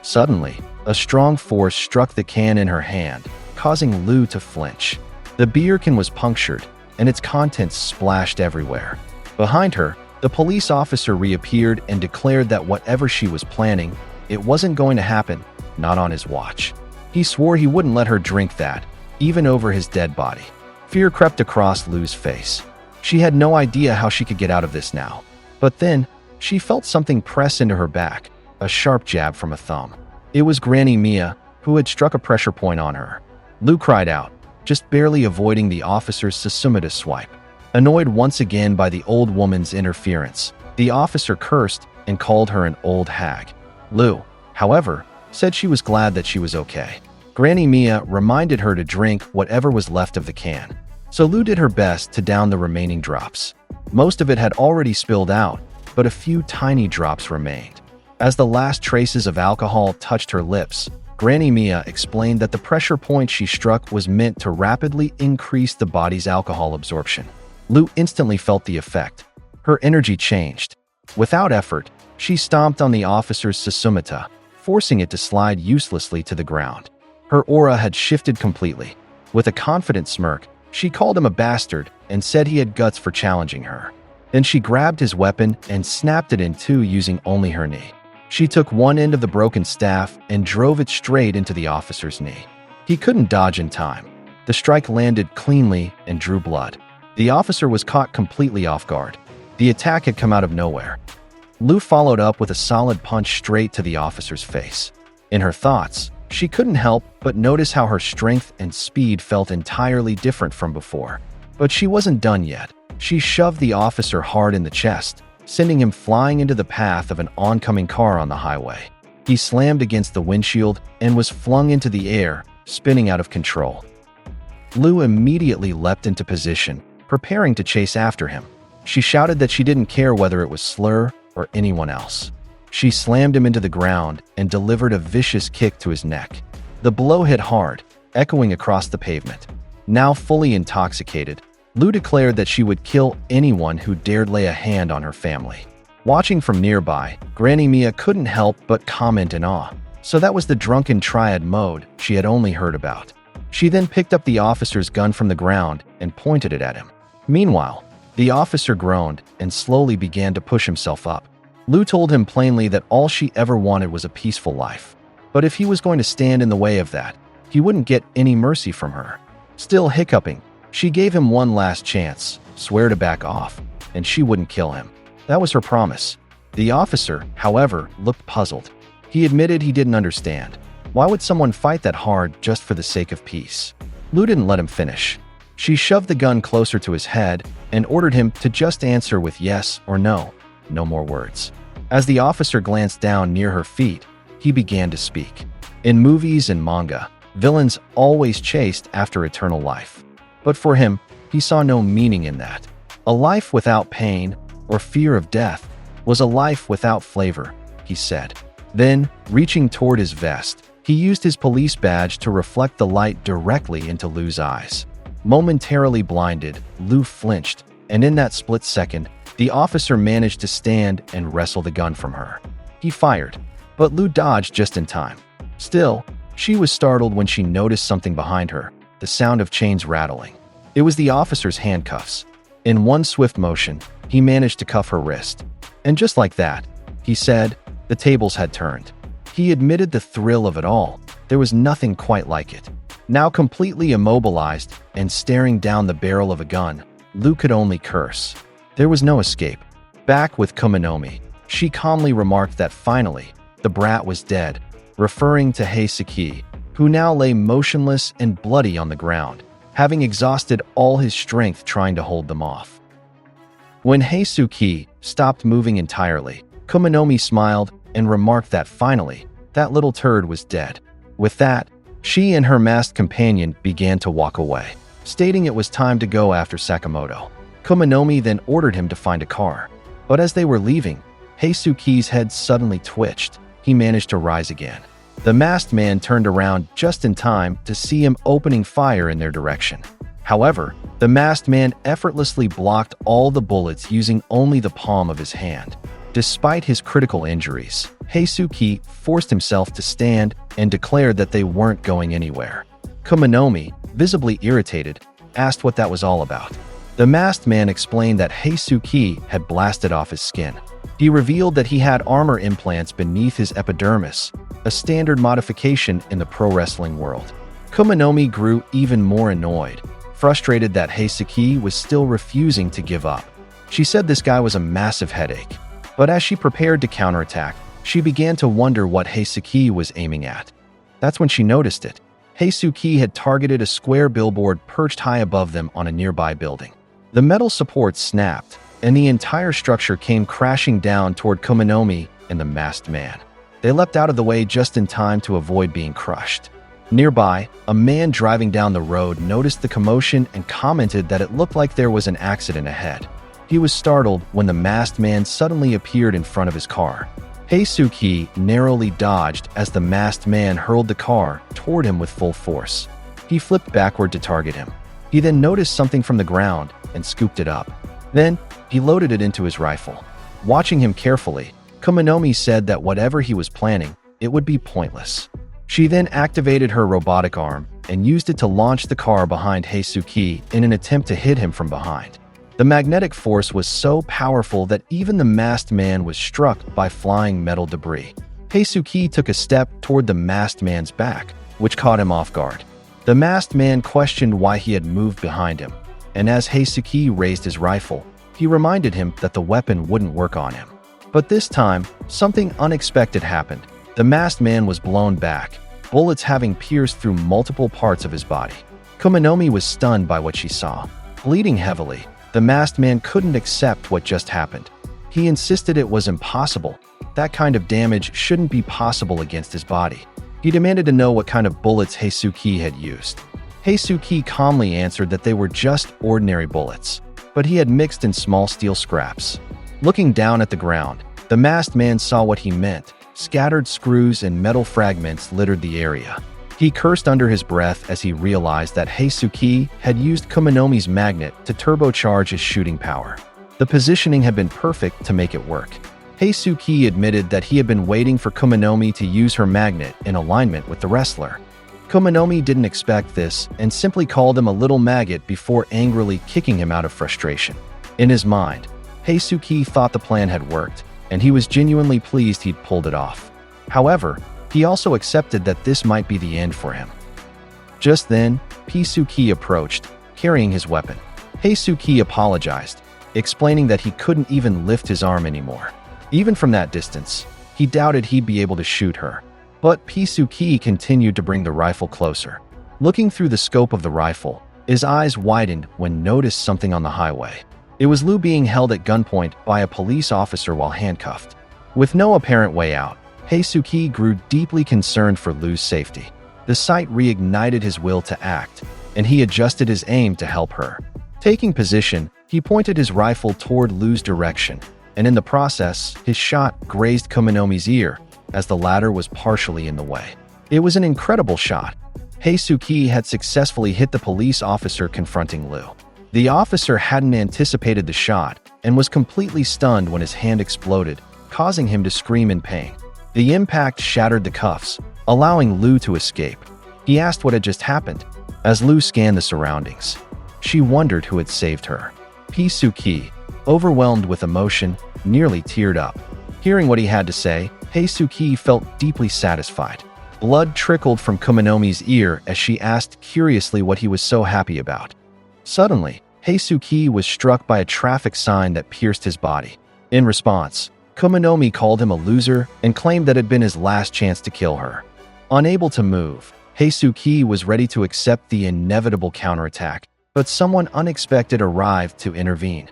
Suddenly, a strong force struck the can in her hand, causing Lu to flinch. The beer can was punctured, and its contents splashed everywhere. Behind her, the police officer reappeared and declared that whatever she was planning, it wasn't going to happen, not on his watch. He swore he wouldn't let her drink that, even over his dead body. Fear crept across Lu's face. She had no idea how she could get out of this now. But then, she felt something press into her back, a sharp jab from a thumb. It was Granny Mia, who had struck a pressure point on her. Lu cried out, just barely avoiding the officer's Sakamoto swipe. Annoyed once again by the old woman's interference, the officer cursed and called her an old hag. Lu, however, said she was glad that she was okay. Granny Mia reminded her to drink whatever was left of the can. So Lu did her best to down the remaining drops. Most of it had already spilled out, but a few tiny drops remained. As the last traces of alcohol touched her lips, Granny Mia explained that the pressure point she struck was meant to rapidly increase the body's alcohol absorption. Lu instantly felt the effect. Her energy changed. Without effort, she stomped on the officer's Sakamoto, forcing it to slide uselessly to the ground. Her aura had shifted completely. With a confident smirk, she called him a bastard and said he had guts for challenging her. Then she grabbed his weapon and snapped it in two using only her knee. She took one end of the broken staff and drove it straight into the officer's knee. He couldn't dodge in time. The strike landed cleanly and drew blood. The officer was caught completely off guard. The attack had come out of nowhere. Lu followed up with a solid punch straight to the officer's face. In her thoughts, she couldn't help but notice how her strength and speed felt entirely different from before. But she wasn't done yet. She shoved the officer hard in the chest, sending him flying into the path of an oncoming car on the highway. He slammed against the windshield and was flung into the air, spinning out of control. Lu immediately leapt into position, preparing to chase after him. She shouted that she didn't care whether it was Slur or anyone else. She slammed him into the ground and delivered a vicious kick to his neck. The blow hit hard, echoing across the pavement. Now fully intoxicated, Lu declared that she would kill anyone who dared lay a hand on her family. Watching from nearby, Granny Mia couldn't help but comment in awe. So that was the drunken triad mode she had only heard about. She then picked up the officer's gun from the ground and pointed it at him. Meanwhile, the officer groaned and slowly began to push himself up. Lu told him plainly that all she ever wanted was a peaceful life. But if he was going to stand in the way of that, he wouldn't get any mercy from her. Still hiccuping, she gave him one last chance, swear to back off, and she wouldn't kill him. That was her promise. The officer, however, looked puzzled. He admitted he didn't understand. Why would someone fight that hard just for the sake of peace? Lu didn't let him finish. She shoved the gun closer to his head and ordered him to just answer with yes or no. No more words. As the officer glanced down near her feet, he began to speak. In movies and manga, Villains always chased after eternal life. But for him, he saw no meaning in that. A life without pain or fear of death was a life without flavor, he said. Then, reaching toward his vest, he used his police badge to reflect the light directly into Lu's eyes. Momentarily blinded, Lu flinched, and in that split second, the officer managed to stand and wrestle the gun from her. He fired, but Lu dodged just in time. Still, she was startled when she noticed something behind her, the sound of chains rattling. It was the officer's handcuffs. In one swift motion, he managed to cuff her wrist. And just like that, he said, the tables had turned. He admitted the thrill of it all. There was nothing quite like it. Now completely immobilized and staring down the barrel of a gun, Lu could only curse. There was no escape. Back with Kuminomi, she calmly remarked that finally, the brat was dead, referring to Heisuke, who now lay motionless and bloody on the ground, having exhausted all his strength trying to hold them off. When Heisuke stopped moving entirely, Kuminomi smiled and remarked that finally, that little turd was dead. With that, she and her masked companion began to walk away, stating it was time to go after Sakamoto. Kuminomi then ordered him to find a car. But as they were leaving, Heisuke's head suddenly twitched. He managed to rise again. The masked man turned around just in time to see him opening fire in their direction. However, the masked man effortlessly blocked all the bullets using only the palm of his hand. Despite his critical injuries, Heisuke forced himself to stand and declared that they weren't going anywhere. Kuminomi, visibly irritated, asked what that was all about. The masked man explained that Heisuke had blasted off his skin. He revealed that he had armor implants beneath his epidermis, a standard modification in the pro wrestling world. Kuminomi grew even more annoyed, frustrated that Heisuke was still refusing to give up. She said this guy was a massive headache. But as she prepared to counterattack, she began to wonder what Heisuke was aiming at. That's when she noticed it. Heisuke had targeted a square billboard perched high above them on a nearby building. The metal supports snapped, and the entire structure came crashing down toward Kuminomi and the masked man. They leapt out of the way just in time to avoid being crushed. Nearby, a man driving down the road noticed the commotion and commented that it looked like there was an accident ahead. He was startled when the masked man suddenly appeared in front of his car. Heisuke narrowly dodged as the masked man hurled the car toward him with full force. He flipped backward to target him. He then noticed something from the ground and scooped it up. Then, he loaded it into his rifle. Watching him carefully, Kuminomi said that whatever he was planning, it would be pointless. She then activated her robotic arm and used it to launch the car behind Heisuke in an attempt to hit him from behind. The magnetic force was so powerful that even the masked man was struck by flying metal debris. Heisuke took a step toward the masked man's back, which caught him off guard. The masked man questioned why he had moved behind him, and as Heisuke raised his rifle, he reminded him that the weapon wouldn't work on him. But this time, something unexpected happened. The masked man was blown back, bullets having pierced through multiple parts of his body. Kuminomi was stunned by what she saw. Bleeding heavily, the masked man couldn't accept what just happened. He insisted it was impossible. That kind of damage shouldn't be possible against his body. He demanded to know what kind of bullets Heisuke had used. Heisuke calmly answered that they were just ordinary bullets, but he had mixed in small steel scraps. Looking down at the ground, the masked man saw what he meant. Scattered screws and metal fragments littered the area. He cursed under his breath as he realized that Heisuke had used Kuminomi's magnet to turbocharge his shooting power. The positioning had been perfect to make it work. Heisuke admitted that he had been waiting for Kuminomi to use her magnet in alignment with the wrestler. Kuminomi didn't expect this and simply called him a little maggot before angrily kicking him out of frustration. In his mind, Heisuke thought the plan had worked, and he was genuinely pleased he'd pulled it off. However, he also accepted that this might be the end for him. Just then, Heisuke approached, carrying his weapon. Heisuke apologized, explaining that he couldn't even lift his arm anymore. Even from that distance, he doubted he'd be able to shoot her. But Heisuke continued to bring the rifle closer. Looking through the scope of the rifle, his eyes widened when noticed something on the highway. It was Lu being held at gunpoint by a police officer while handcuffed. With no apparent way out, Heisuke grew deeply concerned for Lu's safety. The sight reignited his will to act, and he adjusted his aim to help her. Taking position, he pointed his rifle toward Lu's direction, and in the process, his shot grazed Kumanomi's ear as the latter was partially in the way. It was an incredible shot. Heisuke had successfully hit the police officer confronting Lu. The officer hadn't anticipated the shot and was completely stunned when his hand exploded, causing him to scream in pain. The impact shattered the cuffs, allowing Lu to escape. He asked what had just happened. As Lu scanned the surroundings, she wondered who had saved her. Heisuke, overwhelmed with emotion, nearly teared up. Hearing what he had to say, Heisuke felt deeply satisfied. Blood trickled from Kumanomi's ear as she asked curiously what he was so happy about. Suddenly, Heisuke was struck by a traffic sign that pierced his body. In response, Kumanomi called him a loser and claimed that it had been his last chance to kill her. Unable to move, Heisuke was ready to accept the inevitable counterattack, but someone unexpected arrived to intervene.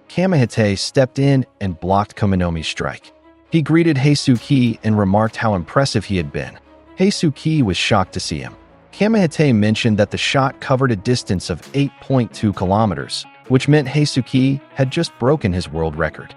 Kamehite stepped in and blocked Kumanomi's strike. He greeted Heisuke and remarked how impressive he had been. Heisuke was shocked to see him. Kamehite mentioned that the shot covered a distance of 8.2 kilometers, which meant Heisuke had just broken his world record.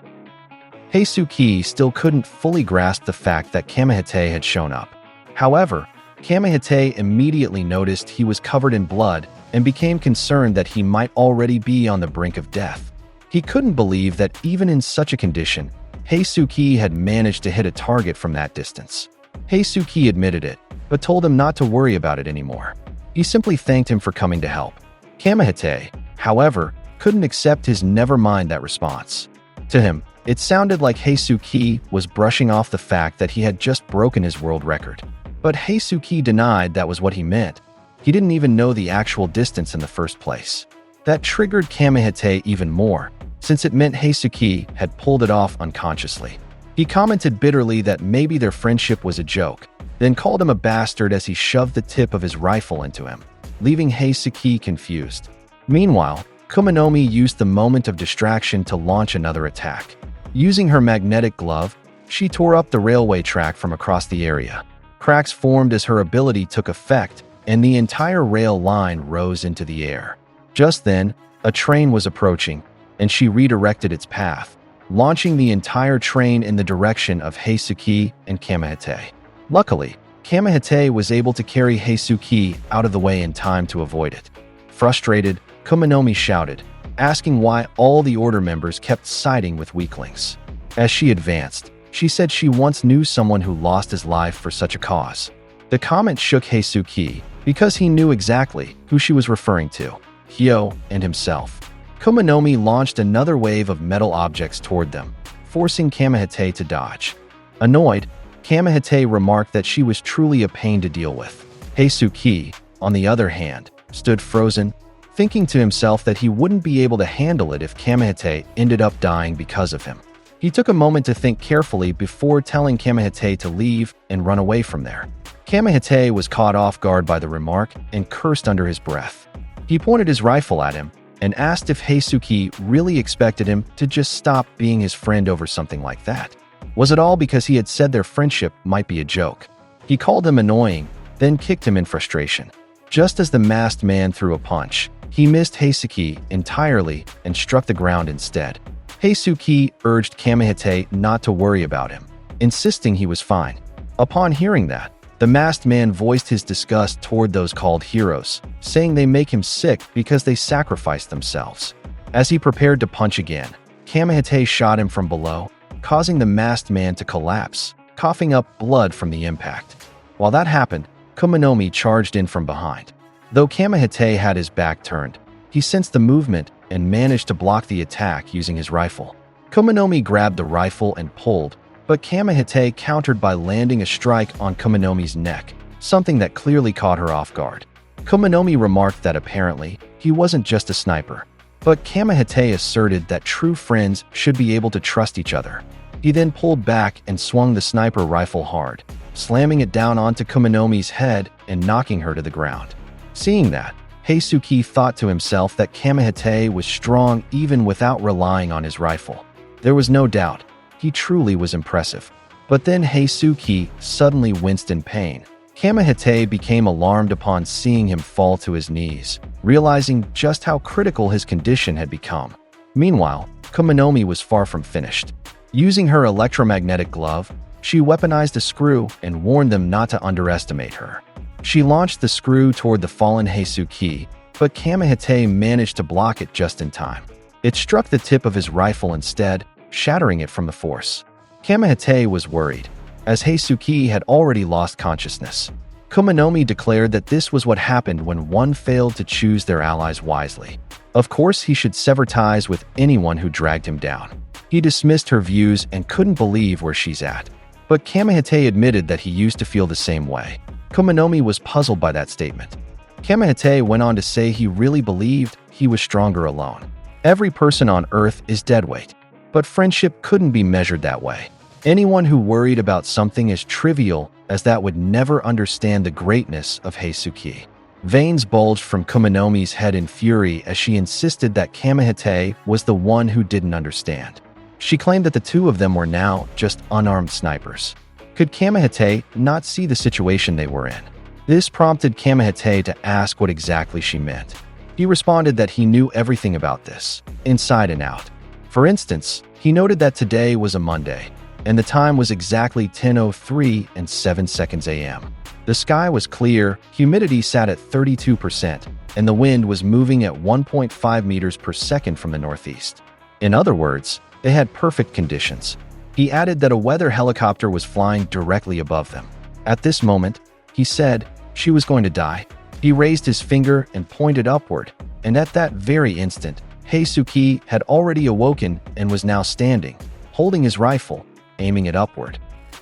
Heisuke still couldn't fully grasp the fact that Kamehite had shown up. However, Kamehite immediately noticed he was covered in blood and became concerned that he might already be on the brink of death. He couldn't believe that even in such a condition, Heisuke had managed to hit a target from that distance. Heisuke admitted it, but told him not to worry about it anymore. He simply thanked him for coming to help. Kamehite, however, couldn't accept his "never mind that" response. To him, it sounded like Heisuke was brushing off the fact that he had just broken his world record. But Heisuke denied that was what he meant. He didn't even know the actual distance in the first place. That triggered Kamehite even more, since it meant Heisuke had pulled it off unconsciously. He commented bitterly that maybe their friendship was a joke, then called him a bastard as he shoved the tip of his rifle into him, leaving Heisuke confused. Meanwhile, Kumanomi used the moment of distraction to launch another attack. Using her magnetic glove, she tore up the railway track from across the area. Cracks formed as her ability took effect, and the entire rail line rose into the air. Just then, a train was approaching, and she redirected its path, launching the entire train in the direction of Heisuke and Kamehite. Luckily, Kamehite was able to carry Heisuke out of the way in time to avoid it. Frustrated, Kumanomi shouted, asking why all the order members kept siding with weaklings. As she advanced, she said she once knew someone who lost his life for such a cause. The comment shook Heisuke because he knew exactly who she was referring to, Hyo and himself. Kumanomi launched another wave of metal objects toward them, forcing Kamehite to dodge. Annoyed, Kamehite remarked that she was truly a pain to deal with. Heisuke, on the other hand, stood frozen, thinking to himself that he wouldn't be able to handle it if Kamehite ended up dying because of him. He took a moment to think carefully before telling Kamehite to leave and run away from there. Kamehite was caught off guard by the remark and cursed under his breath. He pointed his rifle at him and asked if Heisuke really expected him to just stop being his friend over something like that. Was it all because he had said their friendship might be a joke? He called him annoying, then kicked him in frustration. Just as the masked man threw a punch, he missed Heisuke entirely and struck the ground instead. Heisuke urged Kamehite not to worry about him, insisting he was fine. Upon hearing that, the masked man voiced his disgust toward those called heroes, saying they make him sick because they sacrifice themselves. As he prepared to punch again, Kamehite shot him from below, causing the masked man to collapse, coughing up blood from the impact. While that happened, Kumanomi charged in from behind. Though Kamehite had his back turned, he sensed the movement and managed to block the attack using his rifle. Kumanomi grabbed the rifle and pulled, but Kamehite countered by landing a strike on Kumanomi's neck, something that clearly caught her off guard. Kumanomi remarked that apparently he wasn't just a sniper, but Kamehite asserted that true friends should be able to trust each other. He then pulled back and swung the sniper rifle hard, slamming it down onto Kumanomi's head and knocking her to the ground. Seeing that, Heisuke thought to himself that Kamehite was strong even without relying on his rifle. There was no doubt, he truly was impressive. But then Heisuke suddenly winced in pain, Kamehite became alarmed upon seeing him fall to his knees, realizing just how critical his condition had become. Meanwhile, Kumanomi was far from finished. Using her electromagnetic glove, she weaponized a screw and warned them not to underestimate her. She launched the screw toward the fallen Heisuki, but Kamehite managed to block it just in time. It struck the tip of his rifle instead, shattering it from the force. Kamehite was worried, as Heisuki had already lost consciousness. Kumanomi declared that this was what happened when one failed to choose their allies wisely. Of course, he should sever ties with anyone who dragged him down. He dismissed her views and couldn't believe where she's at. But Kamehite admitted that he used to feel the same way. Kumanomi was puzzled by that statement. Kamehite went on to say he really believed he was stronger alone. Every person on Earth is deadweight, but friendship couldn't be measured that way. Anyone who worried about something as trivial as that would never understand the greatness of Heisuki. Veins bulged from Kumanomi's head in fury as she insisted that Kamehite was the one who didn't understand. She claimed that the two of them were now just unarmed snipers. Could Kamehite not see the situation they were in? This prompted Kamehite to ask what exactly she meant. He responded that he knew everything about this, inside and out. For instance, he noted that today was a Monday, and the time was exactly 10:03 and 7 seconds a.m. The sky was clear, humidity sat at 32%, and the wind was moving at 1.5 meters per second from the northeast. In other words, they had perfect conditions. He added that a weather helicopter was flying directly above them. At this moment, he said she was going to die. He raised his finger and pointed upward, and at that very instant, Heisuki had already awoken and was now standing, holding his rifle, aiming it upward.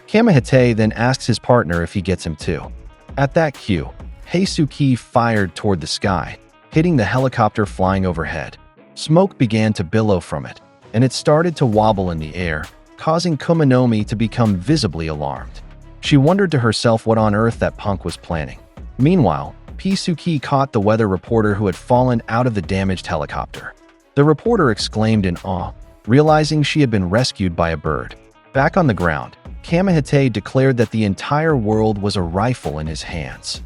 Kamehite then asks his partner if he gets him too. At that cue, Heisuki fired toward the sky, hitting the helicopter flying overhead. Smoke began to billow from it, and it started to wobble in the air, causing Kumanomi to become visibly alarmed. She wondered to herself what on earth that punk was planning. Meanwhile, Pisuki caught the weather reporter who had fallen out of the damaged helicopter. The reporter exclaimed in awe, realizing she had been rescued by a bird. Back on the ground, Kamehite declared that the entire world was a rifle in his hands.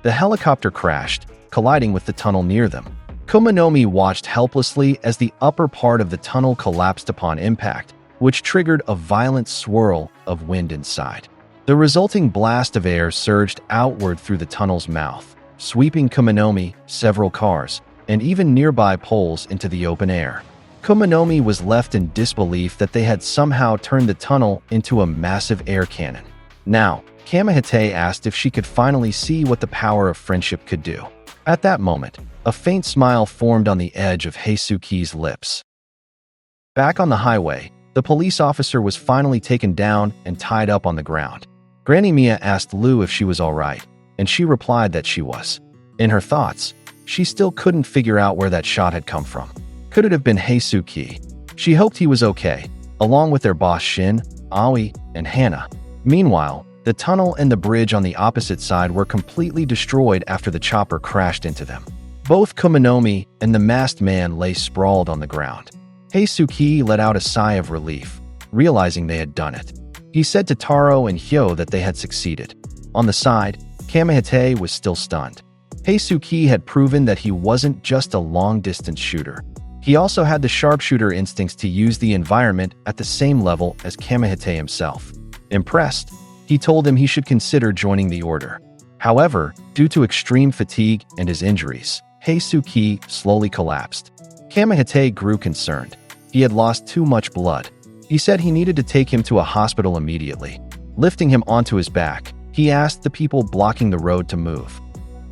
The helicopter crashed, colliding with the tunnel near them. Kumanomi watched helplessly as the upper part of the tunnel collapsed upon impact, which triggered a violent swirl of wind inside. The resulting blast of air surged outward through the tunnel's mouth, sweeping Kumanomi, several cars, and even nearby poles into the open air. Kumanomi was left in disbelief that they had somehow turned the tunnel into a massive air cannon. Now, Kamehite asked if she could finally see what the power of friendship could do. At that moment, a faint smile formed on the edge of Heisuki's lips. Back on the highway, the police officer was finally taken down and tied up on the ground. Granny Mia asked Lou if she was all right, and she replied that she was. In her thoughts, she still couldn't figure out where that shot had come from. Could it have been Heisuki? She hoped he was okay, along with their boss Shin, Aoi, and Hana. Meanwhile, the tunnel and the bridge on the opposite side were completely destroyed after the chopper crashed into them. Both Kumanomi and the masked man lay sprawled on the ground. Heisuki let out a sigh of relief, realizing they had done it. He said to Taro and Hyo that they had succeeded. On the side, Kamehite was still stunned. Heisuki had proven that he wasn't just a long-distance shooter. He also had the sharpshooter instincts to use the environment at the same level as Kamehite himself. Impressed, he told him he should consider joining the order. However, due to extreme fatigue and his injuries, Heisuki slowly collapsed. Kamehite grew concerned. He had lost too much blood. He said he needed to take him to a hospital immediately. Lifting him onto his back, he asked the people blocking the road to move.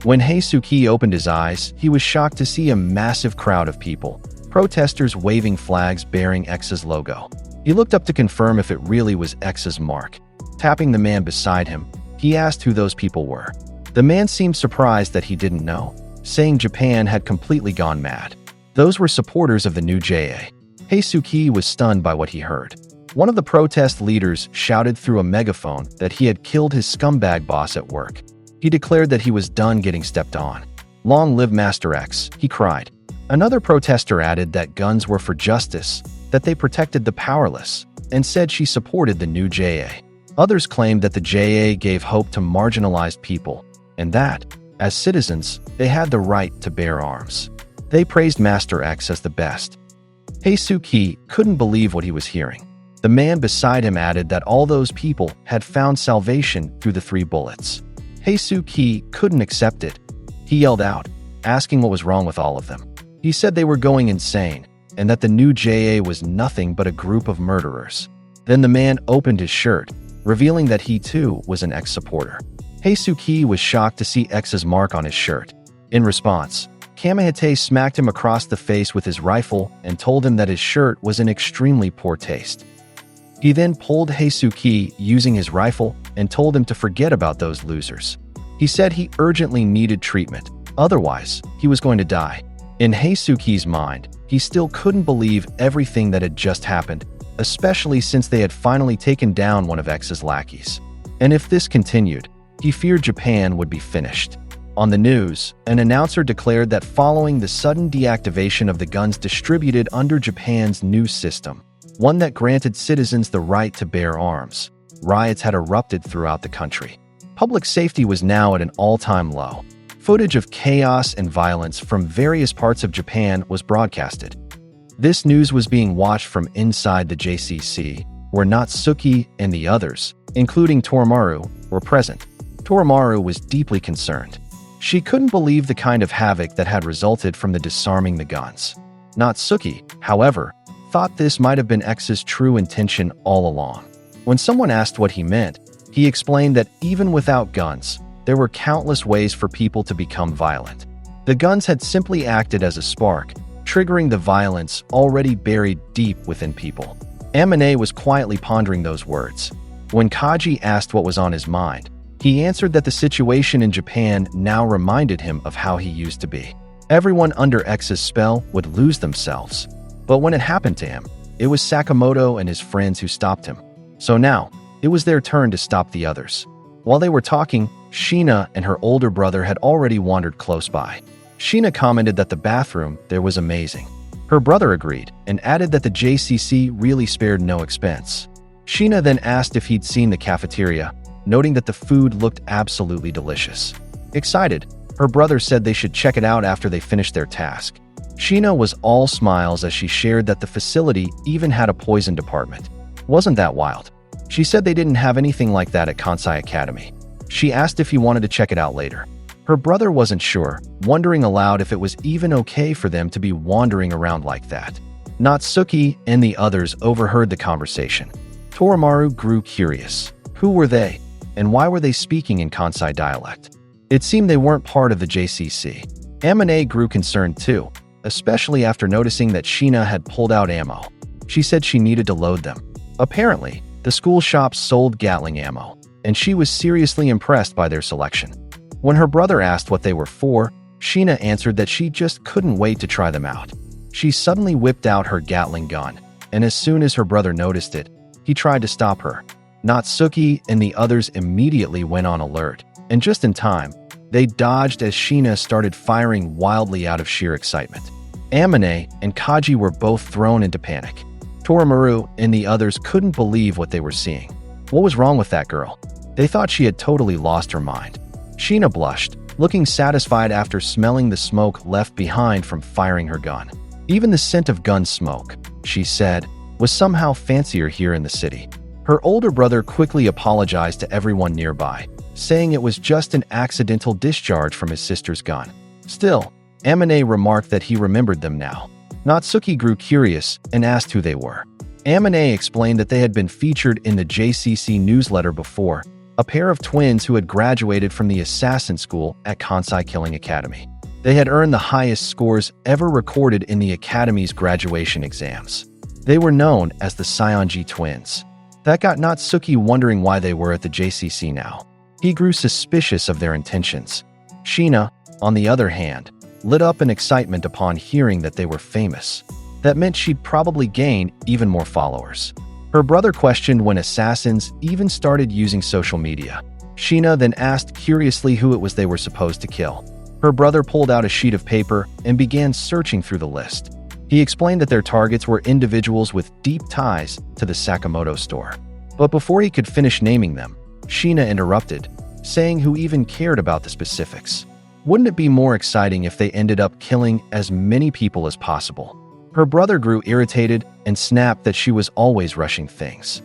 When Heisuki opened his eyes, he was shocked to see a massive crowd of people, protesters waving flags bearing X's logo. He looked up to confirm if it really was X's mark. Tapping the man beside him, he asked who those people were. The man seemed surprised that he didn't know, saying Japan had completely gone mad. Those were supporters of the new JAA. Heisuki was stunned by what he heard. One of the protest leaders shouted through a megaphone that he had killed his scumbag boss at work. He declared that he was done getting stepped on. "Long live Master X," he cried. Another protester added that guns were for justice, that they protected the powerless, and said she supported the new JAA. Others claimed that the JAA gave hope to marginalized people, and that, as citizens, they had the right to bear arms. They praised Master X as the best. Heisuke couldn't believe what he was hearing. The man beside him added that all those people had found salvation through the 3 bullets. Heisuke couldn't accept it. He yelled out, asking what was wrong with all of them. He said they were going insane, and that the new JA was nothing but a group of murderers. Then the man opened his shirt, revealing that he too was an X supporter. Heisuke was shocked to see X's mark on his shirt. In response, Kamehite smacked him across the face with his rifle and told him that his shirt was in extremely poor taste. He then pulled Heisuke using his rifle and told him to forget about those losers. He said he urgently needed treatment, otherwise he was going to die. In Heisuke's mind, he still couldn't believe everything that had just happened, especially since they had finally taken down one of X's lackeys. And if this continued, he feared Japan would be finished. On the news, an announcer declared that following the sudden deactivation of the guns distributed under Japan's new system, one that granted citizens the right to bear arms, riots had erupted throughout the country. Public safety was now at an all-time low. Footage of chaos and violence from various parts of Japan was broadcasted. This news was being watched from inside the JCC, where Natsuki and the others, including Torimaru, were present. Torimaru was deeply concerned. She couldn't believe the kind of havoc that had resulted from the disarming the guns. Natsuki, however, thought this might have been X's true intention all along. When someone asked what he meant, he explained that even without guns, there were countless ways for people to become violent. The guns had simply acted as a spark, triggering the violence already buried deep within people. Amane was quietly pondering those words. When Kaji asked what was on his mind, he answered that the situation in Japan now reminded him of how he used to be. Everyone under X's spell would lose themselves. But when it happened to him, it was Sakamoto and his friends who stopped him. So now, it was their turn to stop the others. While they were talking, Sheena and her older brother had already wandered close by. Sheena commented that the bathroom there was amazing. Her brother agreed and added that the JCC really spared no expense. Sheena then asked if he'd seen the cafeteria, noting that the food looked absolutely delicious. Excited, her brother said they should check it out after they finished their task. Sheena was all smiles as she shared that the facility even had a poison department. Wasn't that wild? She said they didn't have anything like that at Kansai Academy. She asked if he wanted to check it out later. Her brother wasn't sure, wondering aloud if it was even okay for them to be wandering around like that. Natsuki and the others overheard the conversation. Torimaru grew curious. Who were they? And why were they speaking in Kansai dialect? It seemed they weren't part of the JCC. Amane grew concerned too, especially after noticing that Sheena had pulled out ammo. She said she needed to load them. Apparently, the school shops sold Gatling ammo, and she was seriously impressed by their selection. When her brother asked what they were for, Sheena answered that she just couldn't wait to try them out. She suddenly whipped out her Gatling gun, and as soon as her brother noticed it, he tried to stop her. Natsuki and the others immediately went on alert, and just in time, they dodged as Sheena started firing wildly out of sheer excitement. Amane and Kaji were both thrown into panic. Torimaru and the others couldn't believe what they were seeing. What was wrong with that girl? They thought she had totally lost her mind. Sheena blushed, looking satisfied after smelling the smoke left behind from firing her gun. Even the scent of gun smoke, she said, was somehow fancier here in the city. Her older brother quickly apologized to everyone nearby, saying it was just an accidental discharge from his sister's gun. Still, Amane remarked that he remembered them now. Natsuki grew curious and asked who they were. Amane explained that they had been featured in the JCC newsletter before, a pair of twins who had graduated from the assassin school at Kansai Killing Academy. They had earned the highest scores ever recorded in the Academy's graduation exams. They were known as the Sionji twins. That got Natsuki wondering why they were at the JCC now. He grew suspicious of their intentions. Sheena, on the other hand, lit up in excitement upon hearing that they were famous. That meant she'd probably gain even more followers. Her brother questioned when assassins even started using social media. Sheena then asked curiously who it was they were supposed to kill. Her brother pulled out a sheet of paper and began searching through the list. He explained that their targets were individuals with deep ties to the Sakamoto store. But before he could finish naming them, Sheena interrupted, saying who even cared about the specifics. Wouldn't it be more exciting if they ended up killing as many people as possible? Her brother grew irritated and snapped that she was always rushing things.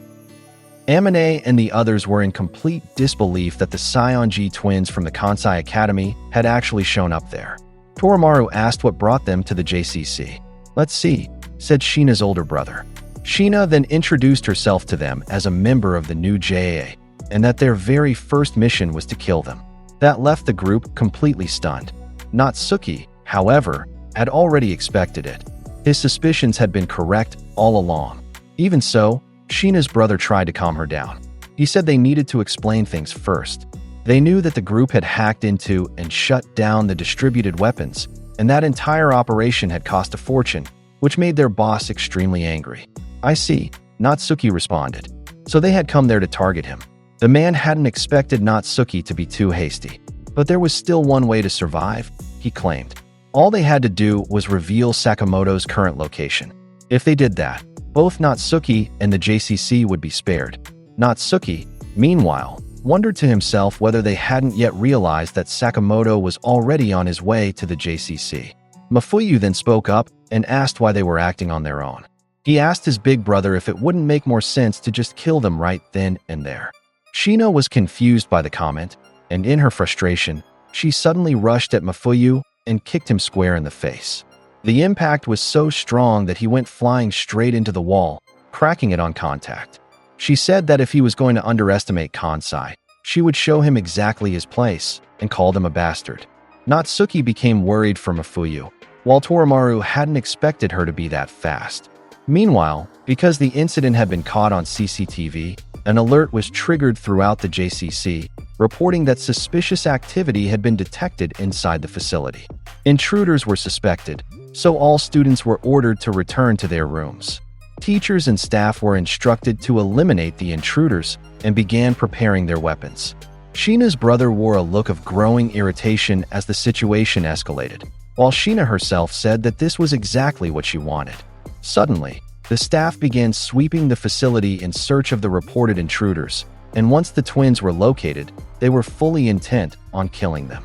Amine and the others were in complete disbelief that the Sionji twins from the Kansai Academy had actually shown up there. Torimaru asked what brought them to the JCC. "Let's see," said Sheena's older brother. Sheena then introduced herself to them as a member of the new JAA, and that their very first mission was to kill them. That left the group completely stunned. Natsuki, however, had already expected it. His suspicions had been correct all along. Even so, Sheena's brother tried to calm her down. He said they needed to explain things first. They knew that the group had hacked into and shut down the distributed weapons, and that entire operation had cost a fortune, which made their boss extremely angry. "I see," Natsuki responded. So they had come there to target him. The man hadn't expected Natsuki to be too hasty. But there was still one way to survive, he claimed. All they had to do was reveal Sakamoto's current location. If they did that, both Natsuki and the JCC would be spared. Natsuki, meanwhile, wondered to himself whether they hadn't yet realized that Sakamoto was already on his way to the JCC. Mafuyu then spoke up and asked why they were acting on their own. He asked his big brother if it wouldn't make more sense to just kill them right then and there. Sheena was confused by the comment, and in her frustration, she suddenly rushed at Mafuyu and kicked him square in the face. The impact was so strong that he went flying straight into the wall, cracking it on contact. She said that if he was going to underestimate Kansai, she would show him exactly his place and called him a bastard. Natsuki became worried for Mafuyu, while Torimaru hadn't expected her to be that fast. Meanwhile, because the incident had been caught on CCTV, an alert was triggered throughout the JCC, reporting that suspicious activity had been detected inside the facility. Intruders were suspected, so all students were ordered to return to their rooms. Teachers and staff were instructed to eliminate the intruders and began preparing their weapons. Sheena's brother wore a look of growing irritation as the situation escalated, while Sheena herself said that this was exactly what she wanted. Suddenly, the staff began sweeping the facility in search of the reported intruders, and once the twins were located, they were fully intent on killing them.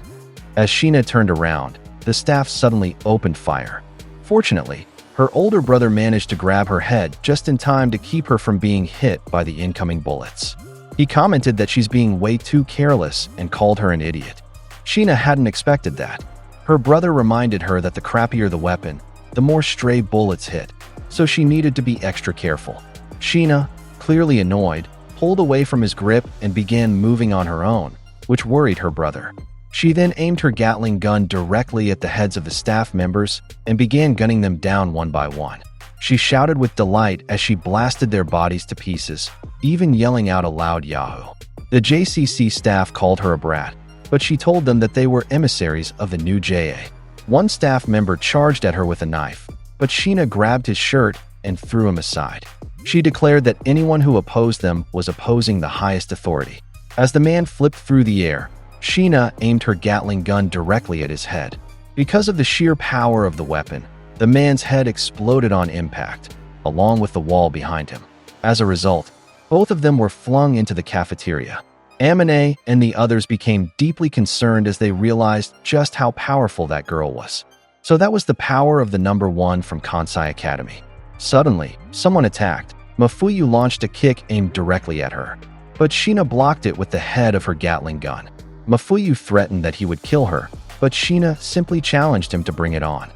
As Sheena turned around, the staff suddenly opened fire. Fortunately, her older brother managed to grab her head just in time to keep her from being hit by the incoming bullets. He commented that she's being way too careless and called her an idiot. Sheena hadn't expected that. Her brother reminded her that the crappier the weapon, the more stray bullets hit, so she needed to be extra careful. Sheena, clearly annoyed, pulled away from his grip and began moving on her own, which worried her brother. She then aimed her Gatling gun directly at the heads of the staff members and began gunning them down one by one. She shouted with delight as she blasted their bodies to pieces, even yelling out a loud Yahoo! The JCC staff called her a brat, but she told them that they were emissaries of the new JA. One staff member charged at her with a knife, but Sheena grabbed his shirt and threw him aside. She declared that anyone who opposed them was opposing the highest authority. As the man flipped through the air, Sheena aimed her Gatling gun directly at his head. Because of the sheer power of the weapon, the man's head exploded on impact, along with the wall behind him. As a result, both of them were flung into the cafeteria. Amine and the others became deeply concerned as they realized just how powerful that girl was. So that was the power of the number one from Kansai Academy. Suddenly, someone attacked. Mafuyu launched a kick aimed directly at her, but Sheena blocked it with the head of her Gatling gun. Mafuyu threatened that he would kill her, but Sheena simply challenged him to bring it on.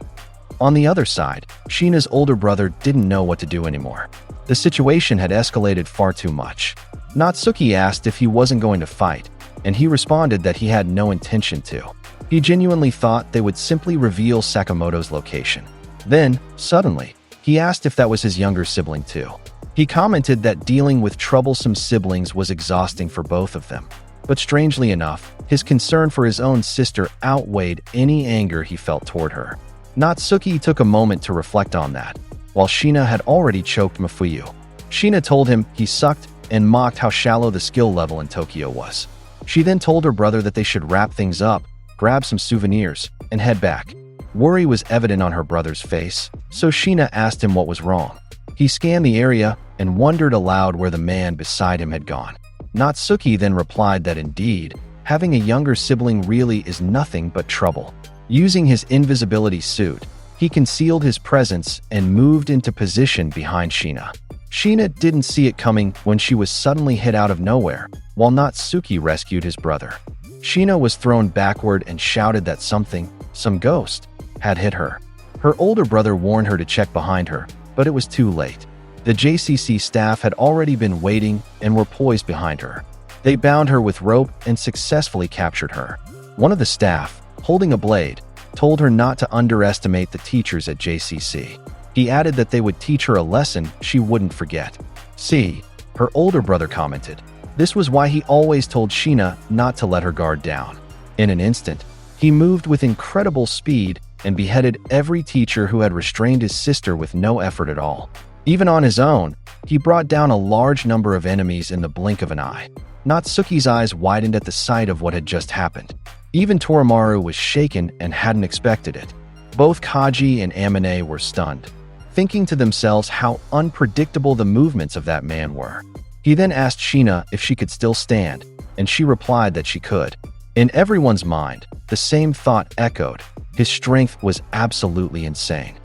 On the other side, Sheena's older brother didn't know what to do anymore. The situation had escalated far too much. Natsuki asked if he wasn't going to fight, and he responded that he had no intention to. He genuinely thought they would simply reveal Sakamoto's location. Then, suddenly, he asked if that was his younger sibling too. He commented that dealing with troublesome siblings was exhausting for both of them. But strangely enough, his concern for his own sister outweighed any anger he felt toward her. Natsuki took a moment to reflect on that, while Sheena had already choked Mafuyu. Sheena told him he sucked and mocked how shallow the skill level in Tokyo was. She then told her brother that they should wrap things up, grab some souvenirs, and head back. Worry was evident on her brother's face, so Sheena asked him what was wrong. He scanned the area and wondered aloud where the man beside him had gone. Natsuki then replied that indeed, having a younger sibling really is nothing but trouble. Using his invisibility suit, he concealed his presence and moved into position behind Shina. Shina didn't see it coming when she was suddenly hit out of nowhere, while Natsuki rescued his brother. Shina was thrown backward and shouted that some ghost, had hit her. Her older brother warned her to check behind her, but it was too late. The JCC staff had already been waiting and were poised behind her. They bound her with rope and successfully captured her. One of the staff, holding a blade, told her not to underestimate the teachers at JCC. He added that they would teach her a lesson she wouldn't forget. See, her older brother commented. This was why he always told Shina not to let her guard down. In an instant, he moved with incredible speed and beheaded every teacher who had restrained his sister with no effort at all. Even on his own, he brought down a large number of enemies in the blink of an eye. Natsuki's eyes widened at the sight of what had just happened. Even Torimaru was shaken and hadn't expected it. Both Kaji and Amane were stunned, thinking to themselves how unpredictable the movements of that man were. He then asked Shina if she could still stand, and she replied that she could. In everyone's mind, the same thought echoed. His strength was absolutely insane.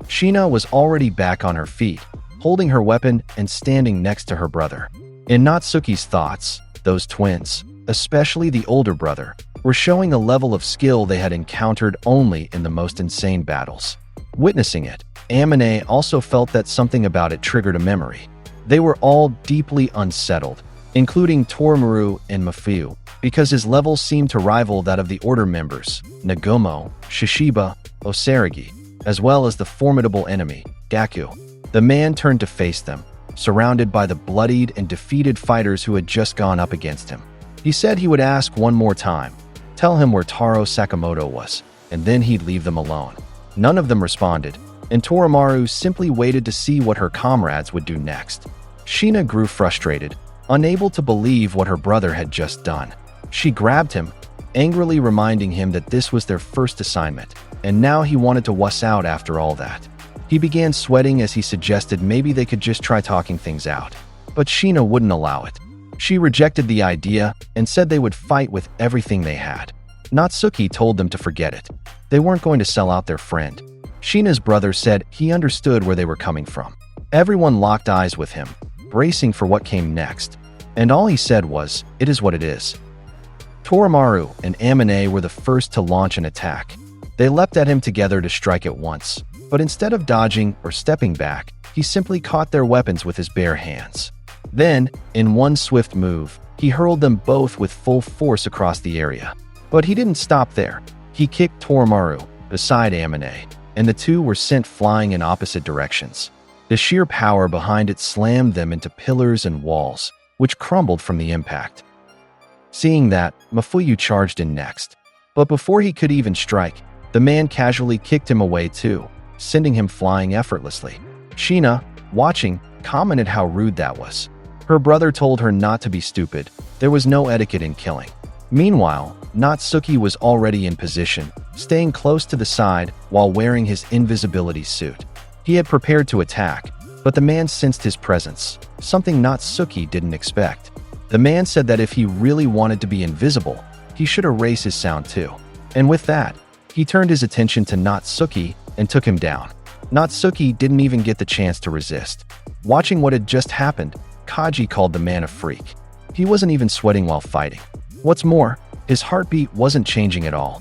Shina was already back on her feet, holding her weapon and standing next to her brother. In Natsuki's thoughts, those twins, especially the older brother, were showing a level of skill they had encountered only in the most insane battles. Witnessing it, Amane also felt that something about it triggered a memory. They were all deeply unsettled, including Torimaru and Mafuyu, because his levels seemed to rival that of the Order members, Nagumo, Shishiba, Osaragi, as well as the formidable enemy, Gaku. The man turned to face them, surrounded by the bloodied and defeated fighters who had just gone up against him. He said he would ask one more time, tell him where Taro Sakamoto was, and then he'd leave them alone. None of them responded, and Torimaru simply waited to see what her comrades would do next. Shina grew frustrated, unable to believe what her brother had just done. She grabbed him, angrily reminding him that this was their first assignment, and now he wanted to wuss out after all that. He began sweating as he suggested maybe they could just try talking things out, but Shina wouldn't allow it. She rejected the idea and said they would fight with everything they had. Natsuki told them to forget it. They weren't going to sell out their friend. Shina's brother said he understood where they were coming from. Everyone locked eyes with him, bracing for what came next, and all he said was, "It is what it is." Torimaru and Amane were the first to launch an attack. They leapt at him together to strike at once, but instead of dodging or stepping back, he simply caught their weapons with his bare hands. Then, in one swift move, he hurled them both with full force across the area. But he didn't stop there. He kicked Torimaru beside Amane, and the two were sent flying in opposite directions. The sheer power behind it slammed them into pillars and walls, which crumbled from the impact. Seeing that, Mafuyu charged in next. But before he could even strike, the man casually kicked him away too, sending him flying effortlessly. Shina, watching, commented how rude that was. Her brother told her not to be stupid. There was no etiquette in killing. Meanwhile, Natsuki was already in position, staying close to the side while wearing his invisibility suit. He had prepared to attack, but the man sensed his presence, something Natsuki didn't expect. The man said that if he really wanted to be invisible, he should erase his sound too. And with that, he turned his attention to Natsuki and took him down. Natsuki didn't even get the chance to resist. Watching what had just happened, Kaji called the man a freak. He wasn't even sweating while fighting. What's more, his heartbeat wasn't changing at all.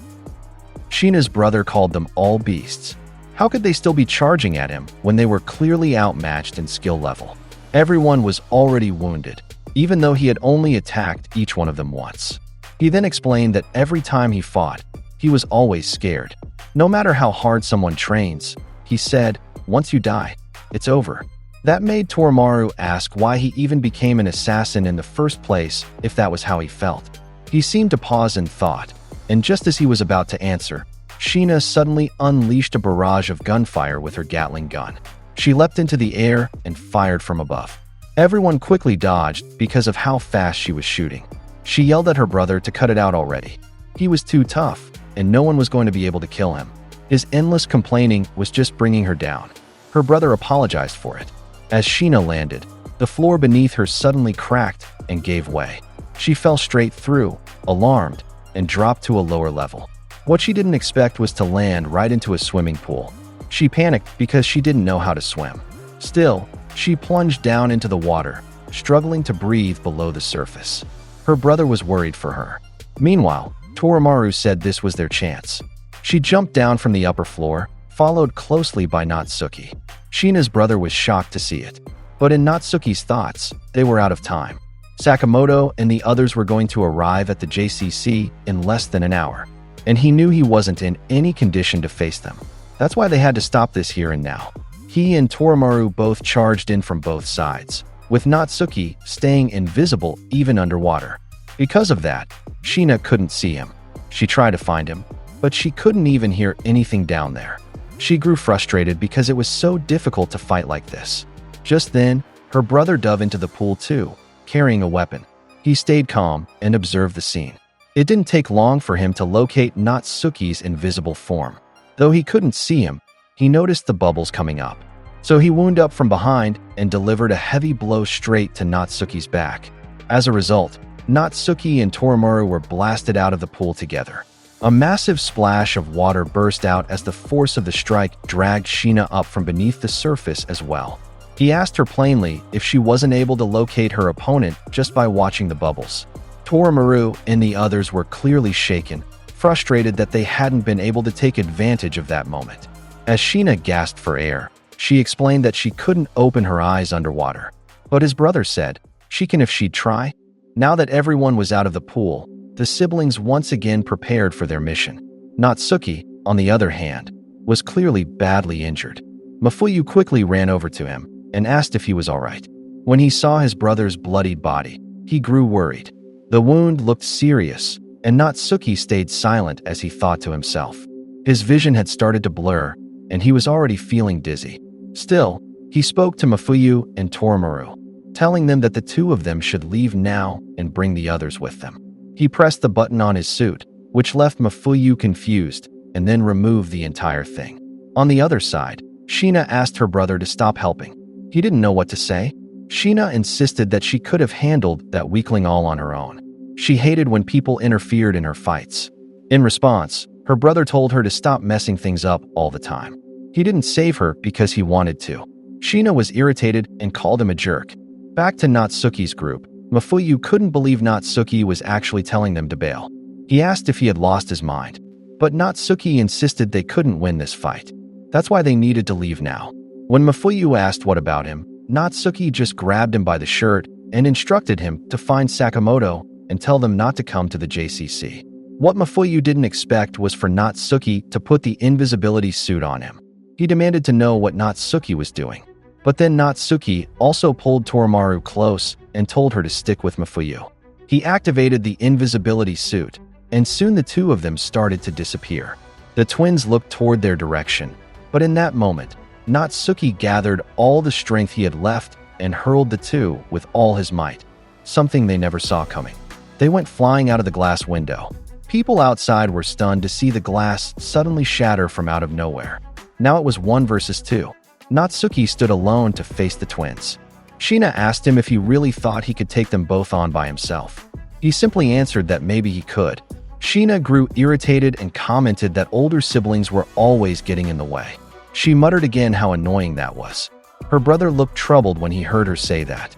Shina's brother called them all beasts. How could they still be charging at him when they were clearly outmatched in skill level? Everyone was already wounded, even though he had only attacked each one of them once. He then explained that every time he fought, he was always scared. No matter how hard someone trains, he said, once you die, it's over. That made Torimaru ask why he even became an assassin in the first place if that was how he felt. He seemed to pause in thought, and just as he was about to answer, Shina suddenly unleashed a barrage of gunfire with her Gatling gun. She leapt into the air and fired from above. Everyone quickly dodged because of how fast she was shooting. She yelled at her brother to cut it out already. He was too tough, and no one was going to be able to kill him. His endless complaining was just bringing her down. Her brother apologized for it. As Sheena landed, the floor beneath her suddenly cracked and gave way. She fell straight through, alarmed, and dropped to a lower level. What she didn't expect was to land right into a swimming pool. She panicked because she didn't know how to swim. Still, she plunged down into the water, struggling to breathe below the surface. Her brother was worried for her. Meanwhile, Torimaru said this was their chance. She jumped down from the upper floor, followed closely by Natsuki. Sheena's brother was shocked to see it. But in Natsuki's thoughts, they were out of time. Sakamoto and the others were going to arrive at the JCC in less than an hour, and he knew he wasn't in any condition to face them. That's why they had to stop this here and now. He and Torimaru both charged in from both sides, with Natsuki staying invisible even underwater. Because of that, Sheena couldn't see him. She tried to find him, but she couldn't even hear anything down there. She grew frustrated because it was so difficult to fight like this. Just then, her brother dove into the pool too, carrying a weapon. He stayed calm and observed the scene. It didn't take long for him to locate Natsuki's invisible form. Though he couldn't see him, he noticed the bubbles coming up. So he wound up from behind and delivered a heavy blow straight to Natsuki's back. As a result, Natsuki and Torimaru were blasted out of the pool together. A massive splash of water burst out as the force of the strike dragged Sheena up from beneath the surface as well. He asked her plainly if she wasn't able to locate her opponent just by watching the bubbles. Torimaru and the others were clearly shaken, frustrated that they hadn't been able to take advantage of that moment. As Sheena gasped for air, she explained that she couldn't open her eyes underwater. But his brother said she can if she'd try. Now that everyone was out of the pool, the siblings once again prepared for their mission. Natsuki, on the other hand, was clearly badly injured. Mafuyu quickly ran over to him and asked if he was all right. When he saw his brother's bloodied body, he grew worried. The wound looked serious, and Natsuki stayed silent as he thought to himself. His vision had started to blur, and he was already feeling dizzy. Still, he spoke to Mafuyu and Torimaru, telling them that the two of them should leave now and bring the others with them. He pressed the button on his suit, which left Mafuyu confused, and then removed the entire thing. On the other side, Sheena asked her brother to stop helping. He didn't know what to say. Sheena insisted that she could have handled that weakling all on her own. She hated when people interfered in her fights. In response, her brother told her to stop messing things up all the time. He didn't save her because he wanted to. Sheena was irritated and called him a jerk. Back to Natsuki's group, Mafuyu couldn't believe Natsuki was actually telling them to bail. He asked if he had lost his mind, but Natsuki insisted they couldn't win this fight. That's why they needed to leave now. When Mafuyu asked what about him, Natsuki just grabbed him by the shirt and instructed him to find Sakamoto and tell them not to come to the JCC. What Mafuyu didn't expect was for Natsuki to put the invisibility suit on him. He demanded to know what Natsuki was doing. But then Natsuki also pulled Torimaru close and told her to stick with Mafuyu. He activated the invisibility suit, and soon the two of them started to disappear. The twins looked toward their direction, but in that moment, Natsuki gathered all the strength he had left and hurled the two with all his might, something they never saw coming. They went flying out of the glass window. People outside were stunned to see the glass suddenly shatter from out of nowhere. Now it was 1 versus 2. Natsuki stood alone to face the twins. Sheena asked him if he really thought he could take them both on by himself. He simply answered that maybe he could. Sheena grew irritated and commented that older siblings were always getting in the way. She muttered again how annoying that was. Her brother looked troubled when he heard her say that.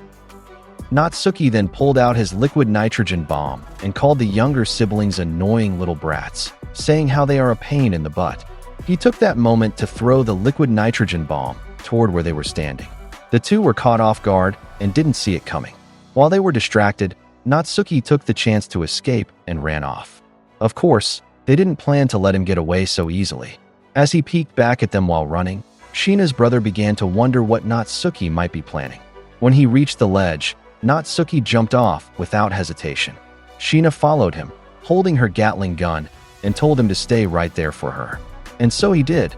Natsuki then pulled out his liquid nitrogen bomb and called the younger siblings annoying little brats, saying how they are a pain in the butt. He took that moment to throw the liquid nitrogen bomb toward where they were standing. The two were caught off guard and didn't see it coming. While they were distracted, Natsuki took the chance to escape and ran off. Of course, they didn't plan to let him get away so easily. As he peeked back at them while running, Sheena's brother began to wonder what Natsuki might be planning. When he reached the ledge, Natsuki jumped off without hesitation. Sheena followed him, holding her Gatling gun, and told him to stay right there for her. And so he did.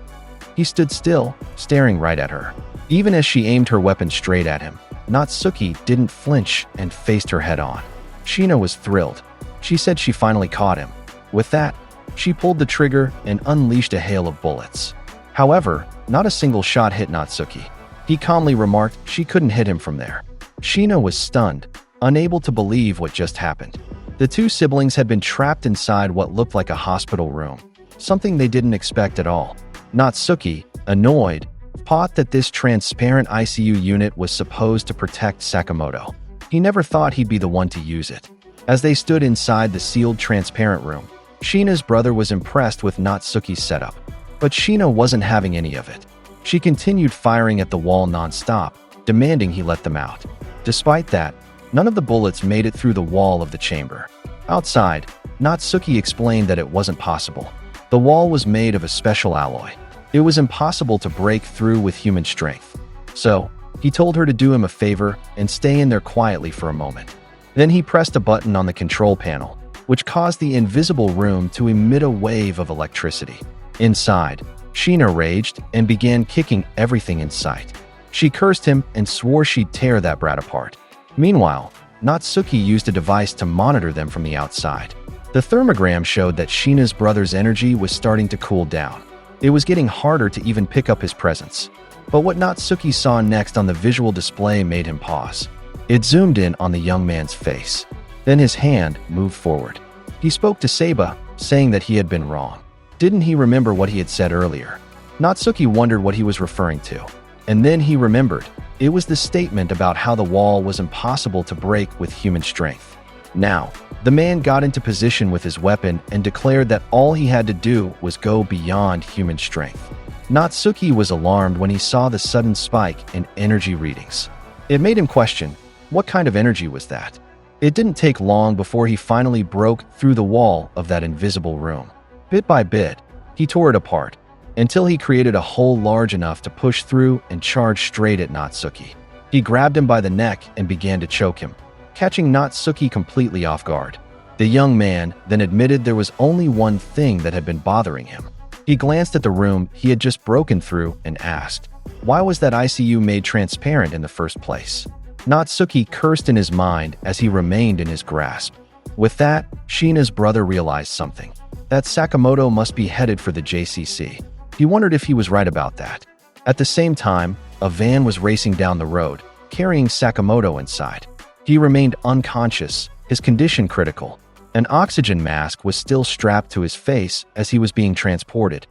He stood still, staring right at her. Even as she aimed her weapon straight at him, Natsuki didn't flinch and faced her head on. Sheena was thrilled. She said she finally caught him. With that, she pulled the trigger and unleashed a hail of bullets. However, not a single shot hit Natsuki. He calmly remarked she couldn't hit him from there. Sheena was stunned, unable to believe what just happened. The two siblings had been trapped inside what looked like a hospital room, something they didn't expect at all. Natsuki, annoyed, thought that this transparent ICU unit was supposed to protect Sakamoto. He never thought he'd be the one to use it. As they stood inside the sealed transparent room, Sheena's brother was impressed with Natsuki's setup. But Sheena wasn't having any of it. She continued firing at the wall non-stop, demanding he let them out. Despite that, none of the bullets made it through the wall of the chamber. Outside, Natsuki explained that it wasn't possible. The wall was made of a special alloy. It was impossible to break through with human strength. So, he told her to do him a favor and stay in there quietly for a moment. Then he pressed a button on the control panel, which caused the invisible room to emit a wave of electricity. Inside, Sheena raged and began kicking everything in sight. She cursed him and swore she'd tear that brat apart. Meanwhile, Natsuki used a device to monitor them from the outside. The thermogram showed that Sheena's brother's energy was starting to cool down. It was getting harder to even pick up his presence. But what Natsuki saw next on the visual display made him pause. It zoomed in on the young man's face. Then his hand moved forward. He spoke to Seiba, saying that he had been wrong. Didn't he remember what he had said earlier? Natsuki wondered what he was referring to. And then he remembered. It was the statement about how the wall was impossible to break with human strength. Now, the man got into position with his weapon and declared that all he had to do was go beyond human strength. Natsuki was alarmed when he saw the sudden spike in energy readings. It made him question, what kind of energy was that? It didn't take long before he finally broke through the wall of that invisible room. Bit by bit, he tore it apart, until he created a hole large enough to push through and charge straight at Natsuki. He grabbed him by the neck and began to choke him, catching Natsuki completely off guard. The young man then admitted there was only one thing that had been bothering him. He glanced at the room he had just broken through and asked, why was that ICU made transparent in the first place? Natsuki cursed in his mind as he remained in his grasp. With that, Sheena's brother realized something. That Sakamoto must be headed for the JCC. He wondered if he was right about that. At the same time, a van was racing down the road, carrying Sakamoto inside. He remained unconscious, his condition critical. An oxygen mask was still strapped to his face as he was being transported.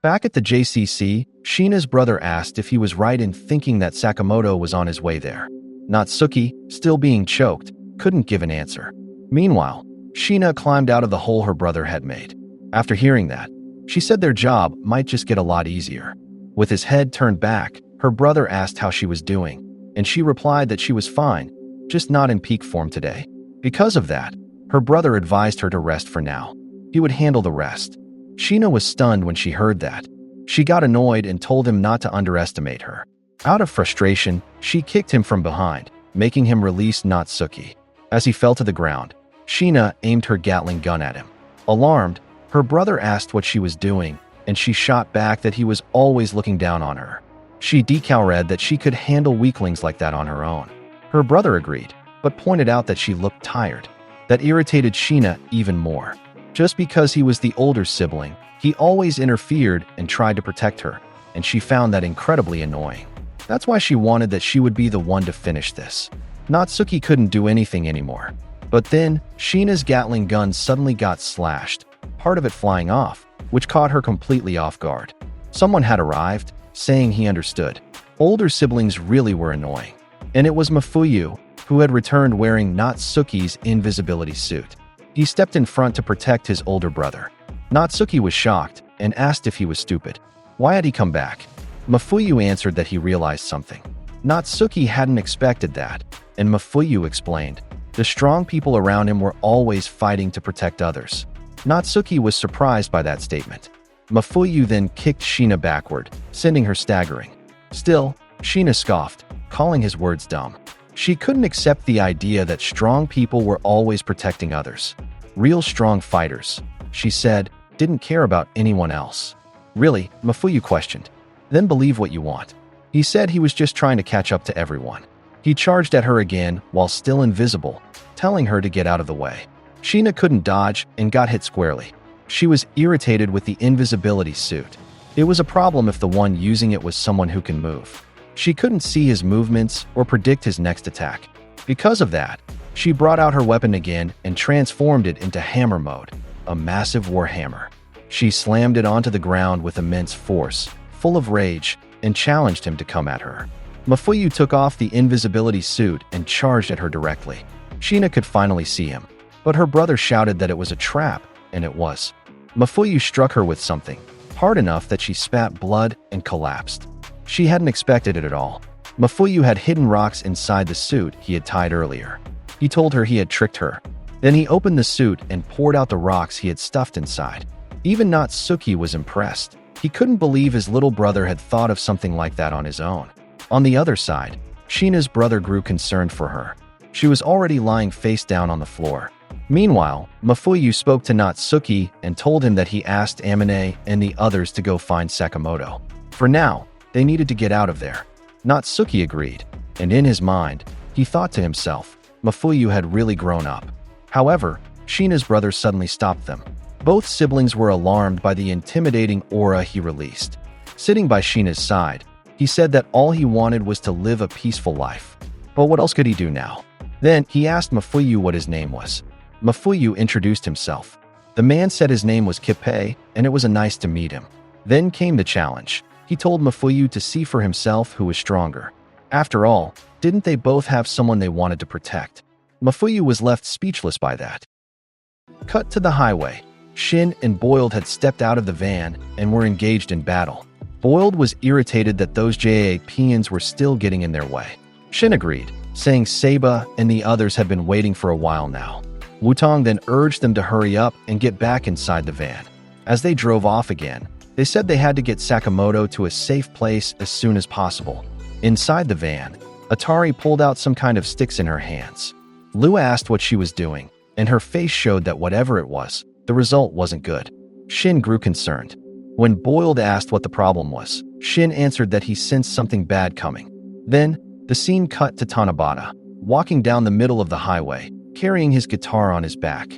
Back at the JCC, Sheena's brother asked if he was right in thinking that Sakamoto was on his way there. Natsuki, still being choked, couldn't give an answer. Meanwhile, Sheena climbed out of the hole her brother had made. After hearing that, she said their job might just get a lot easier. With his head turned back, her brother asked how she was doing, and she replied that she was fine, just not in peak form today. Because of that, her brother advised her to rest for now. He would handle the rest. Sheena was stunned when she heard that. She got annoyed and told him not to underestimate her. Out of frustration, she kicked him from behind, making him release Natsuki. As he fell to the ground, Sheena aimed her Gatling gun at him. Alarmed, her brother asked what she was doing, and she shot back that he was always looking down on her. She decal-read that she could handle weaklings like that on her own. Her brother agreed, but pointed out that she looked tired. That irritated Sheena even more. Just because he was the older sibling, he always interfered and tried to protect her, and she found that incredibly annoying. That's why she wanted that she would be the one to finish this. Natsuki couldn't do anything anymore. But then, Sheena's Gatling gun suddenly got slashed, part of it flying off, which caught her completely off guard. Someone had arrived, saying he understood. Older siblings really were annoying. And it was Mafuyu, who had returned wearing Natsuki's invisibility suit. He stepped in front to protect his older brother. Natsuki was shocked and asked if he was stupid. Why had he come back? Mafuyu answered that he realized something. Natsuki hadn't expected that, and Mafuyu explained. The strong people around him were always fighting to protect others. Natsuki was surprised by that statement. Mafuyu then kicked Sheena backward, sending her staggering. Still, Sheena scoffed, calling his words dumb. She couldn't accept the idea that strong people were always protecting others. Real strong fighters, she said, didn't care about anyone else. Really, Mafuyu questioned. Then believe what you want. He said he was just trying to catch up to everyone. He charged at her again while still invisible, telling her to get out of the way. Sheena couldn't dodge and got hit squarely. She was irritated with the invisibility suit. It was a problem if the one using it was someone who can move. She couldn't see his movements or predict his next attack. Because of that, she brought out her weapon again and transformed it into hammer mode, a massive warhammer. She slammed it onto the ground with immense force, full of rage, and challenged him to come at her. Mafuyu took off the invisibility suit and charged at her directly. Sheena could finally see him, but her brother shouted that it was a trap, and it was. Mafuyu struck her with something, hard enough that she spat blood and collapsed. She hadn't expected it at all. Mafuyu had hidden rocks inside the suit he had tied earlier. He told her he had tricked her. Then he opened the suit and poured out the rocks he had stuffed inside. Even Natsuki was impressed. He couldn't believe his little brother had thought of something like that on his own. On the other side, Sheena's brother grew concerned for her. She was already lying face down on the floor. Meanwhile, Mafuyu spoke to Natsuki and told him that he asked Amine and the others to go find Sakamoto. For now, they needed to get out of there. Natsuki agreed, and in his mind, he thought to himself, Mafuyu had really grown up. However, Sheena's brother suddenly stopped them. Both siblings were alarmed by the intimidating aura he released. Sitting by Sheena's side, he said that all he wanted was to live a peaceful life. But what else could he do now? Then he asked Mafuyu what his name was. Mafuyu introduced himself. The man said his name was Kippei, and it was nice to meet him. Then came the challenge. He told Mafuyu to see for himself who was stronger. After all, didn't they both have someone they wanted to protect? Mafuyu was left speechless by that. Cut to the highway. Shin and Boiled had stepped out of the van and were engaged in battle. Boiled was irritated that those JAA peons were still getting in their way. Shin agreed, saying Saba and the others had been waiting for a while now. Wutong then urged them to hurry up and get back inside the van. As they drove off again, they said they had to get Sakamoto to a safe place as soon as possible. Inside the van, Atari pulled out some kind of sticks in her hands. Lu asked what she was doing, and her face showed that whatever it was, the result wasn't good. Shin grew concerned. When Boiled asked what the problem was, Shin answered that he sensed something bad coming. Then, the scene cut to Tanabata, walking down the middle of the highway, carrying his guitar on his back.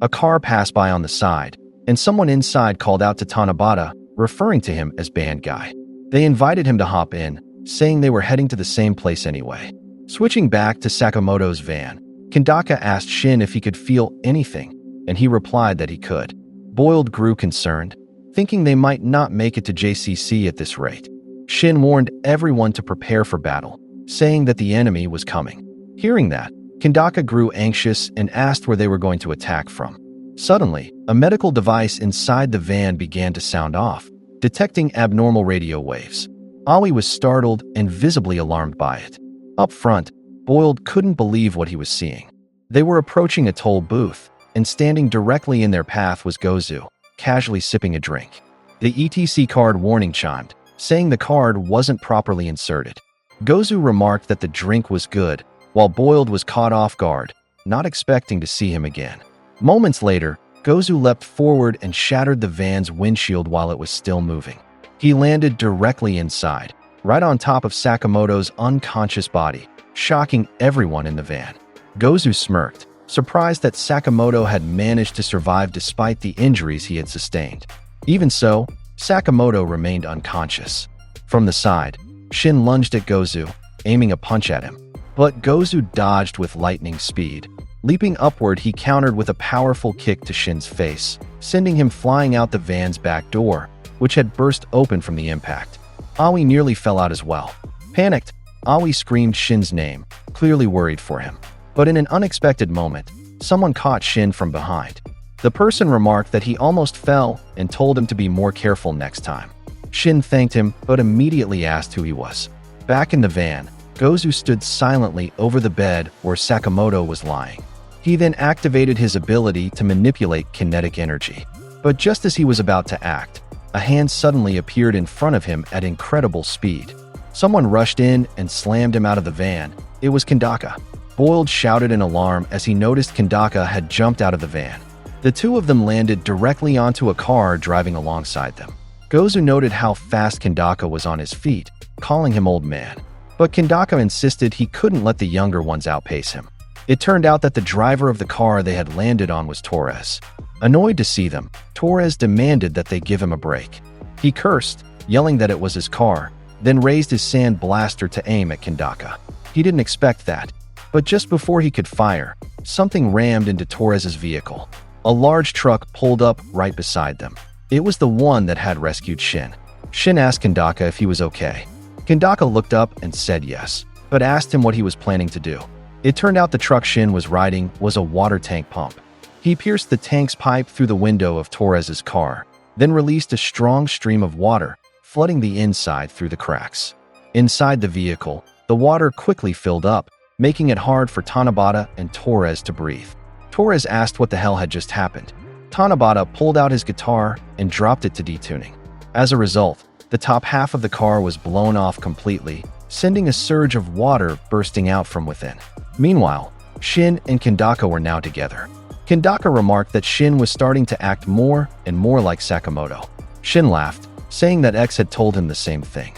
A car passed by on the side, and someone inside called out to Tanabata, referring to him as Band Guy. They invited him to hop in, saying they were heading to the same place anyway. Switching back to Sakamoto's van, Kandaka asked Shin if he could feel anything, and he replied that he could. Boiled grew concerned, thinking they might not make it to JCC at this rate. Shin warned everyone to prepare for battle, saying that the enemy was coming. Hearing that, Kandaka grew anxious and asked where they were going to attack from. Suddenly, a medical device inside the van began to sound off, detecting abnormal radio waves. Aoi was startled and visibly alarmed by it. Up front, Boiled couldn't believe what he was seeing. They were approaching a toll booth, and standing directly in their path was Gozu, casually sipping a drink. The ETC card warning chimed, saying the card wasn't properly inserted. Gozu remarked that the drink was good, while Boiled was caught off guard, not expecting to see him again. Moments later, Gozu leapt forward and shattered the van's windshield while it was still moving. He landed directly inside, right on top of Sakamoto's unconscious body, shocking everyone in the van. Gozu smirked, surprised that Sakamoto had managed to survive despite the injuries he had sustained. Even so, Sakamoto remained unconscious. From the side, Shin lunged at Gozu, aiming a punch at him. But Gozu dodged with lightning speed. Leaping upward, he countered with a powerful kick to Shin's face, sending him flying out the van's back door, which had burst open from the impact. Aoi nearly fell out as well. Panicked, Aoi screamed Shin's name, clearly worried for him. But in an unexpected moment, someone caught Shin from behind. The person remarked that he almost fell and told him to be more careful next time. Shin thanked him, but immediately asked who he was. Back in the van, Gozu stood silently over the bed where Sakamoto was lying. He then activated his ability to manipulate kinetic energy. But just as he was about to act, a hand suddenly appeared in front of him at incredible speed. Someone rushed in and slammed him out of the van. It was Kandaka. Boiled shouted in alarm as he noticed Kandaka had jumped out of the van. The two of them landed directly onto a car driving alongside them. Gozu noted how fast Kandaka was on his feet, calling him old man. But Kandaka insisted he couldn't let the younger ones outpace him. It turned out that the driver of the car they had landed on was Torres. Annoyed to see them, Torres demanded that they give him a break. He cursed, yelling that it was his car, then raised his sand blaster to aim at Kandaka. He didn't expect that, but just before he could fire, something rammed into Torres's vehicle. A large truck pulled up right beside them. It was the one that had rescued Shin. Shin asked Kandaka if he was okay. Kandaka looked up and said yes, but asked him what he was planning to do. It turned out the truck Shin was riding was a water tank pump. He pierced the tank's pipe through the window of Torres's car, then released a strong stream of water, flooding the inside through the cracks. Inside the vehicle, the water quickly filled up, making it hard for Tanabata and Torres to breathe. Torres asked what the hell had just happened. Tanabata pulled out his guitar and dropped it to detuning. As a result, the top half of the car was blown off completely, sending a surge of water bursting out from within. Meanwhile, Shin and Kandaka were now together. Kandaka remarked that Shin was starting to act more and more like Sakamoto. Shin laughed, saying that X had told him the same thing.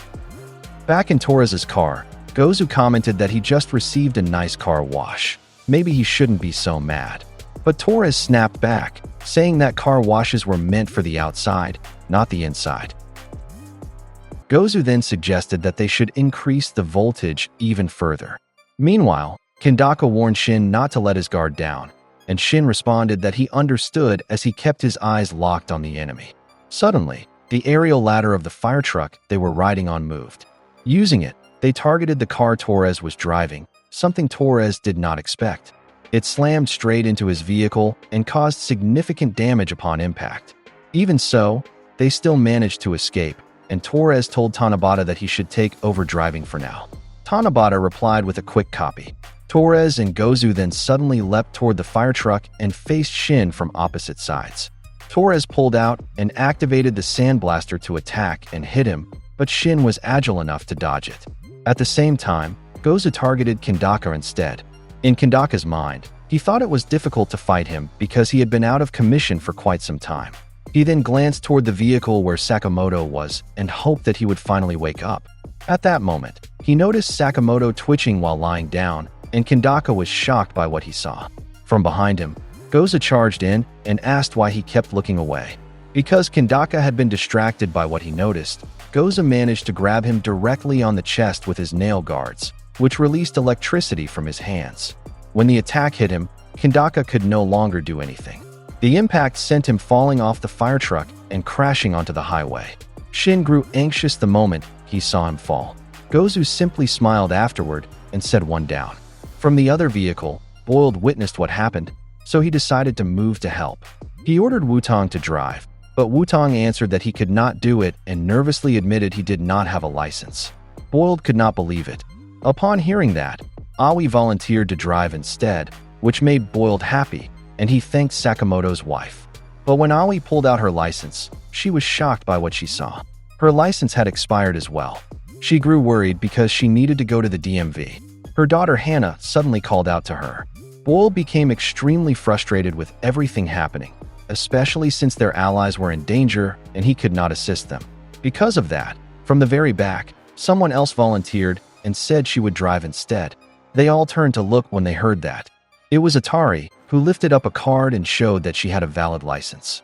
Back in Torres's car, Gozu commented that he just received a nice car wash. Maybe he shouldn't be so mad. But Torres snapped back, saying that car washes were meant for the outside, not the inside. Gozu then suggested that they should increase the voltage even further. Meanwhile, Kandaka warned Shin not to let his guard down, and Shin responded that he understood as he kept his eyes locked on the enemy. Suddenly, the aerial ladder of the fire truck they were riding on moved. Using it, they targeted the car Torres was driving, something Torres did not expect. It slammed straight into his vehicle and caused significant damage upon impact. Even so, they still managed to escape, and Torres told Tanabata that he should take over driving for now. Tanabata replied with a quick copy. Torres and Gozu then suddenly leapt toward the fire truck and faced Shin from opposite sides. Torres pulled out and activated the sandblaster to attack and hit him, but Shin was agile enough to dodge it. At the same time, Gozu targeted Kandaka instead. In Kandaka's mind, he thought it was difficult to fight him because he had been out of commission for quite some time. He then glanced toward the vehicle where Sakamoto was and hoped that he would finally wake up. At that moment, he noticed Sakamoto twitching while lying down, and Kandaka was shocked by what he saw. From behind him, Gozu charged in and asked why he kept looking away. Because Kandaka had been distracted by what he noticed, Gozu managed to grab him directly on the chest with his nail guards, which released electricity from his hands. When the attack hit him, Kandaka could no longer do anything. The impact sent him falling off the fire truck and crashing onto the highway. Shin grew anxious the moment he saw him fall. Gozu simply smiled afterward and said one down. From the other vehicle, Boiled witnessed what happened, so he decided to move to help. He ordered Wutong to drive, but Wutong answered that he could not do it and nervously admitted he did not have a license. Boiled could not believe it. Upon hearing that, Aoi volunteered to drive instead, which made Boiled happy, and he thanked Sakamoto's wife. But when Aoi pulled out her license, she was shocked by what she saw. Her license had expired as well. She grew worried because she needed to go to the DMV. Her daughter Hannah suddenly called out to her. Boiled became extremely frustrated with everything happening, especially since their allies were in danger and he could not assist them. Because of that, from the very back, someone else volunteered and said she would drive instead. They all turned to look when they heard that. It was Atari, who lifted up a card and showed that she had a valid license.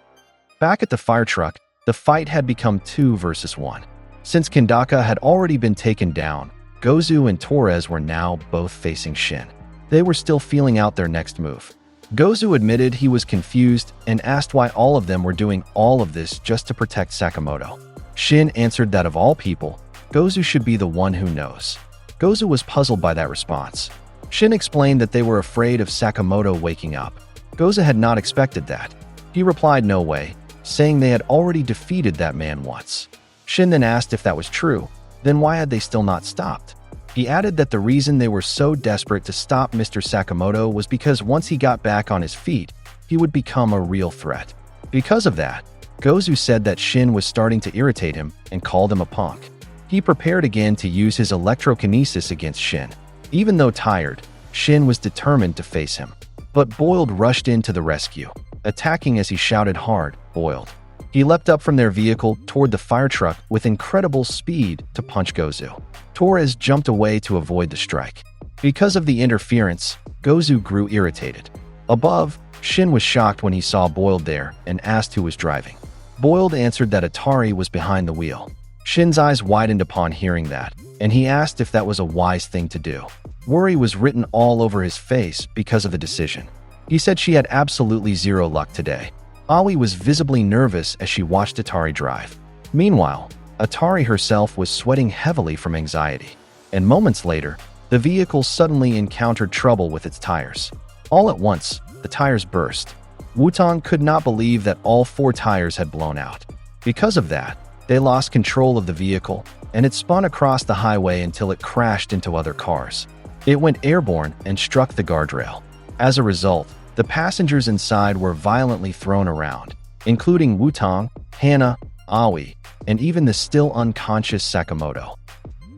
Back at the fire truck, the fight had become 2 versus 1. Since Kandaka had already been taken down, Gozu and Torres were now both facing Shin. They were still feeling out their next move. Gozu admitted he was confused and asked why all of them were doing all of this just to protect Sakamoto. Shin answered that of all people, Gozu should be the one who knows. Gozu was puzzled by that response. Shin explained that they were afraid of Sakamoto waking up. Gozu had not expected that. He replied no way, saying they had already defeated that man once. Shin then asked if that was true, then why had they still not stopped? He added that the reason they were so desperate to stop Mr. Sakamoto was because once he got back on his feet, he would become a real threat. Because of that, Gozu said that Shin was starting to irritate him and called him a punk. He prepared again to use his electrokinesis against Shin. Even though tired, Shin was determined to face him. But Boiled rushed in to the rescue, attacking as he shouted hard, "Boiled." He leapt up from their vehicle toward the fire truck with incredible speed to punch Gozu. Torres jumped away to avoid the strike. Because of the interference, Gozu grew irritated. Above, Shin was shocked when he saw Boiled there and asked who was driving. Boiled answered that Atari was behind the wheel. Shin's eyes widened upon hearing that, and he asked if that was a wise thing to do. Worry was written all over his face because of the decision. He said she had absolutely zero luck today. Aoi was visibly nervous as she watched Atari drive. Meanwhile, Atari herself was sweating heavily from anxiety, and moments later, the vehicle suddenly encountered trouble with its tires. All at once, the tires burst. Wutong could not believe that all 4 tires had blown out. Because of that, they lost control of the vehicle, and it spun across the highway until it crashed into other cars. It went airborne and struck the guardrail. As a result, the passengers inside were violently thrown around, including Wutong, Hana, Aoi, and even the still unconscious Sakamoto.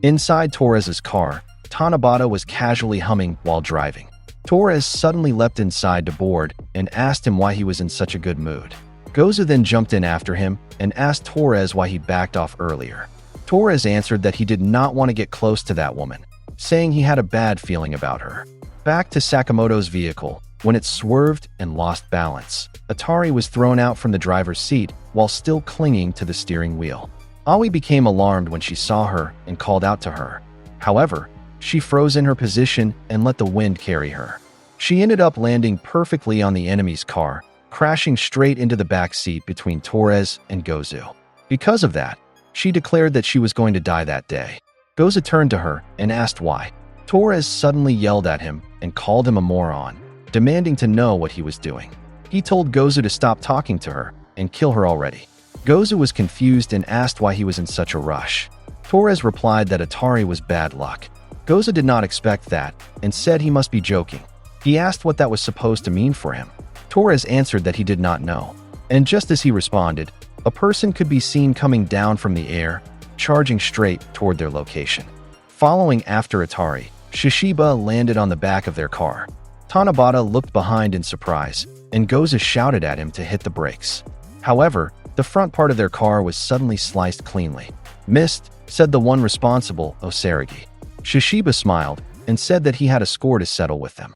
Inside Torres's car, Tanabata was casually humming while driving. Torres suddenly leapt inside to board and asked him why he was in such a good mood. Gozu then jumped in after him and asked Torres why he backed off earlier. Torres answered that he did not want to get close to that woman, saying he had a bad feeling about her. Back to Sakamoto's vehicle, when it swerved and lost balance, Atari was thrown out from the driver's seat while still clinging to the steering wheel. Aoi became alarmed when she saw her and called out to her. However, she froze in her position and let the wind carry her. She ended up landing perfectly on the enemy's car, crashing straight into the back seat between Torres and Gozu. Because of that, she declared that she was going to die that day. Gozu turned to her and asked why. Torres suddenly yelled at him and called him a moron, demanding to know what he was doing. He told Gozu to stop talking to her and kill her already. Gozu was confused and asked why he was in such a rush. Torres replied that Atari was bad luck. Gozu did not expect that and said he must be joking. He asked what that was supposed to mean for him. Torres answered that he did not know. And just as he responded, a person could be seen coming down from the air, charging straight toward their location. Following after Atari, Shishiba landed on the back of their car. Tanabata looked behind in surprise, and Gozu shouted at him to hit the brakes. However, the front part of their car was suddenly sliced cleanly. "Missed," said the one responsible, Osaragi. Shishiba smiled and said that he had a score to settle with them.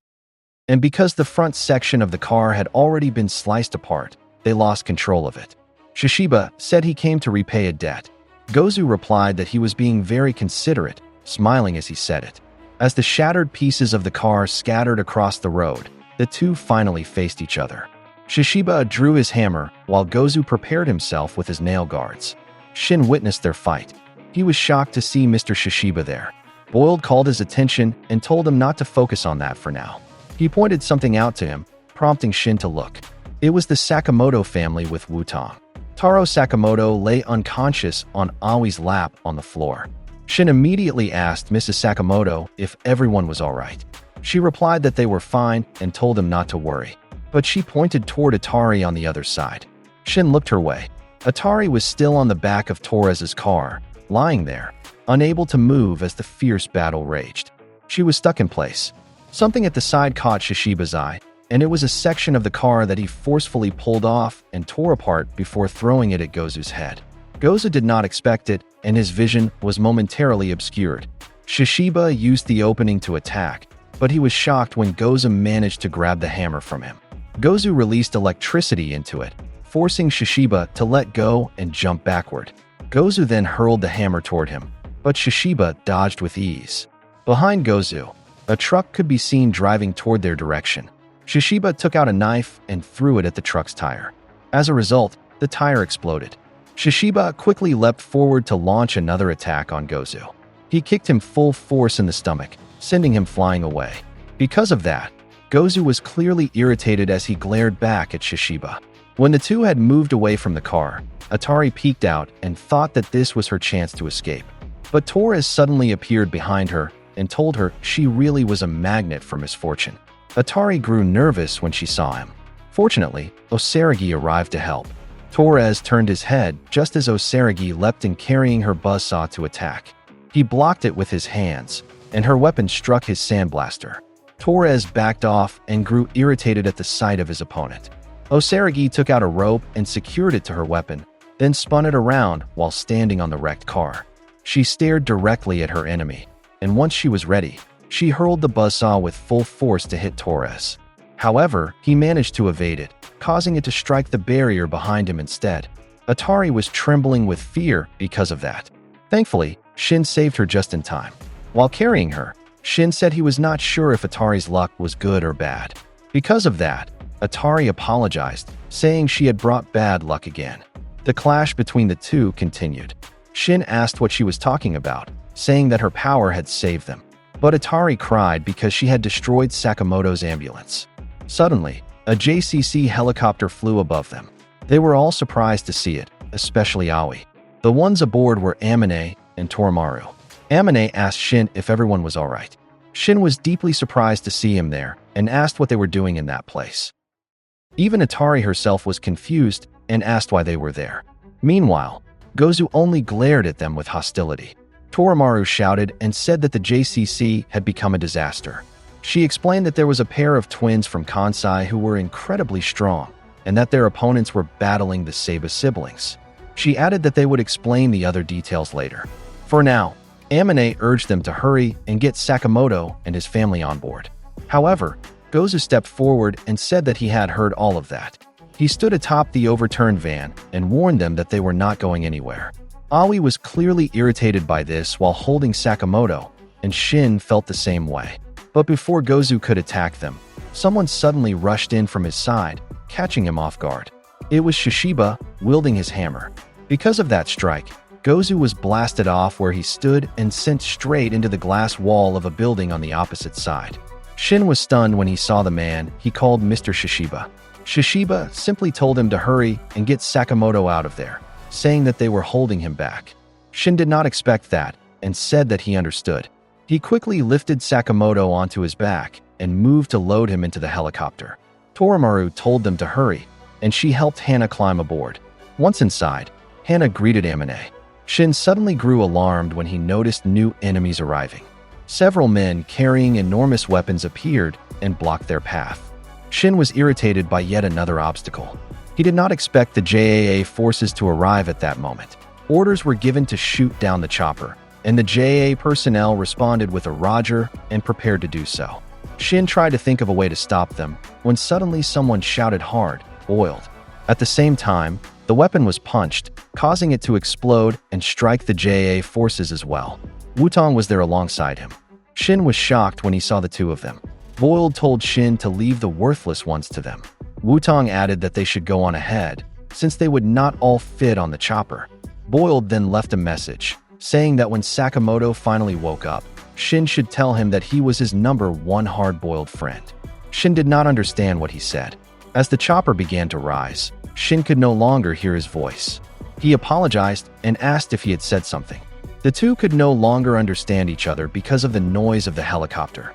And because the front section of the car had already been sliced apart, they lost control of it. Shishiba said he came to repay a debt. Gozu replied that he was being very considerate, smiling as he said it. As the shattered pieces of the car scattered across the road, the two finally faced each other. Shishiba drew his hammer while Gozu prepared himself with his nail guards. Shin witnessed their fight. He was shocked to see Mr. Shishiba there. Boiled called his attention and told him not to focus on that for now. He pointed something out to him, prompting Shin to look. It was the Sakamoto family with Wutong. Taro Sakamoto lay unconscious on Aoi's lap on the floor. Shin immediately asked Mrs. Sakamoto if everyone was all right. She replied that they were fine and told him not to worry. But she pointed toward Atari on the other side. Shin looked her way. Atari was still on the back of Torres's car, lying there, unable to move as the fierce battle raged. She was stuck in place. Something at the side caught Shishiba's eye, and it was a section of the car that he forcefully pulled off and tore apart before throwing it at Gozu's head. Gozu did not expect it, and his vision was momentarily obscured. Shishiba used the opening to attack, but he was shocked when Gozu managed to grab the hammer from him. Gozu released electricity into it, forcing Shishiba to let go and jump backward. Gozu then hurled the hammer toward him, but Shishiba dodged with ease. Behind Gozu, a truck could be seen driving toward their direction. Shishiba took out a knife and threw it at the truck's tire. As a result, the tire exploded. Shishiba quickly leapt forward to launch another attack on Gozu. He kicked him full force in the stomach, sending him flying away. Because of that, Gozu was clearly irritated as he glared back at Shishiba. When the two had moved away from the car, Atari peeked out and thought that this was her chance to escape. But Torres suddenly appeared behind her and told her she really was a magnet for misfortune. Atari grew nervous when she saw him. Fortunately, Osaragi arrived to help. Torres turned his head just as Osaragi leapt in carrying her buzzsaw to attack. He blocked it with his hands, and her weapon struck his sandblaster. Torres backed off and grew irritated at the sight of his opponent. Osaragi took out a rope and secured it to her weapon, then spun it around while standing on the wrecked car. She stared directly at her enemy, and once she was ready, she hurled the buzzsaw with full force to hit Torres. However, he managed to evade it, causing it to strike the barrier behind him instead. Atari was trembling with fear because of that. Thankfully, Shin saved her just in time. While carrying her, Shin said he was not sure if Atari's luck was good or bad. Because of that, Atari apologized, saying she had brought bad luck again. The clash between the two continued. Shin asked what she was talking about, saying that her power had saved them. But Atari cried because she had destroyed Sakamoto's ambulance. Suddenly, a JCC helicopter flew above them. They were all surprised to see it, especially Aoi. The ones aboard were Amane and Torimaru. Amane asked Shin if everyone was alright. Shin was deeply surprised to see him there and asked what they were doing in that place. Even Atari herself was confused and asked why they were there. Meanwhile, Gozu only glared at them with hostility. Torimaru shouted and said that the JCC had become a disaster. She explained that there was a pair of twins from Kansai who were incredibly strong and that their opponents were battling the Seiba siblings. She added that they would explain the other details later. For now, Amane urged them to hurry and get Sakamoto and his family on board. However, Gozu stepped forward and said that he had heard all of that. He stood atop the overturned van and warned them that they were not going anywhere. Aoi was clearly irritated by this while holding Sakamoto, and Shin felt the same way. But before Gozu could attack them, someone suddenly rushed in from his side, catching him off guard. It was Shishiba, wielding his hammer. Because of that strike, Gozu was blasted off where he stood and sent straight into the glass wall of a building on the opposite side. Shin was stunned when he saw the man he called Mr. Shishiba. Shishiba simply told him to hurry and get Sakamoto out of there, saying that they were holding him back. Shin did not expect that and said that he understood. He quickly lifted Sakamoto onto his back and moved to load him into the helicopter. Torimaru told them to hurry, and she helped Hana climb aboard. Once inside, Hana greeted Amane. Shin suddenly grew alarmed when he noticed new enemies arriving. Several men carrying enormous weapons appeared and blocked their path. Shin was irritated by yet another obstacle. He did not expect the JAA forces to arrive at that moment. Orders were given to shoot down the chopper, and the JAA personnel responded with a Roger and prepared to do so. Shin tried to think of a way to stop them when suddenly someone shouted hard, "Boiled." At the same time, the weapon was punched, causing it to explode and strike the JAA forces as well. Wutong was there alongside him. Shin was shocked when he saw the two of them. Boiled told Shin to leave the worthless ones to them. Wutong added that they should go on ahead, since they would not all fit on the chopper. Boiled then left a message, saying that when Sakamoto finally woke up, Shin should tell him that he was his #1 hard-boiled friend. Shin did not understand what he said. As the chopper began to rise, Shin could no longer hear his voice. He apologized and asked if he had said something. The two could no longer understand each other because of the noise of the helicopter.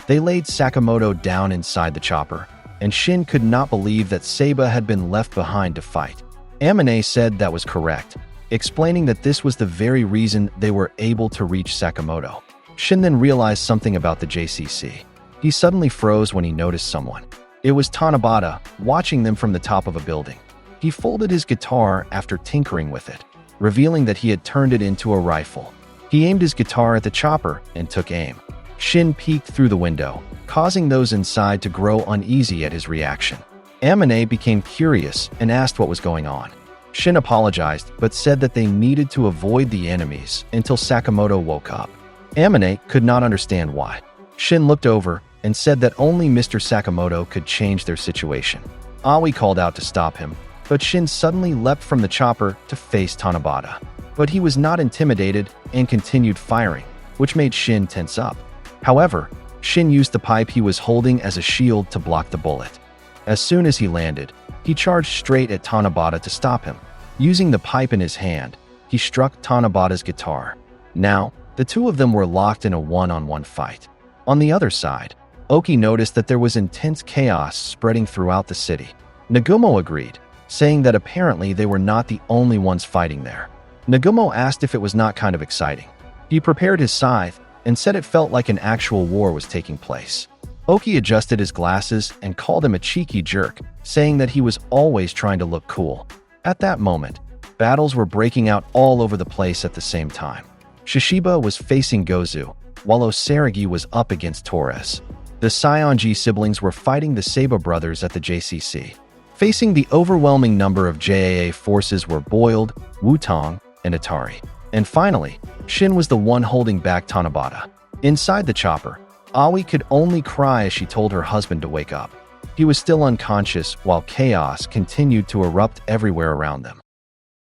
They laid Sakamoto down inside the chopper, and Shin could not believe that Seiba had been left behind to fight. Amane said that was correct, explaining that this was the very reason they were able to reach Sakamoto. Shin then realized something about the JCC. He suddenly froze when he noticed someone. It was Tanabata, watching them from the top of a building. He folded his guitar after tinkering with it, revealing that he had turned it into a rifle. He aimed his guitar at the chopper and took aim. Shin peeked through the window, causing those inside to grow uneasy at his reaction. Amane became curious and asked what was going on. Shin apologized but said that they needed to avoid the enemies until Sakamoto woke up. Amane could not understand why. Shin looked over and said that only Mr. Sakamoto could change their situation. Aoi called out to stop him, but Shin suddenly leapt from the chopper to face Tanabata. But he was not intimidated and continued firing, which made Shin tense up. However, Shin used the pipe he was holding as a shield to block the bullet. As soon as he landed, he charged straight at Tanabata to stop him. Using the pipe in his hand, he struck Tanabata's guitar. Now, the two of them were locked in a one-on-one fight. On the other side, Oki noticed that there was intense chaos spreading throughout the city. Nagumo agreed, saying that apparently they were not the only ones fighting there. Nagumo asked if it was not kind of exciting. He prepared his scythe and said it felt like an actual war was taking place. Oki adjusted his glasses and called him a cheeky jerk, saying that he was always trying to look cool. At that moment, battles were breaking out all over the place at the same time. Shishiba was facing Gozu, while Osaragi was up against Torres. The Sionji siblings were fighting the Seiba brothers at the JCC. Facing the overwhelming number of JAA forces were Boiled, Wutong, and Atari. And finally, Shin was the one holding back Tanabata. Inside the chopper, Aoi could only cry as she told her husband to wake up. He was still unconscious while chaos continued to erupt everywhere around them.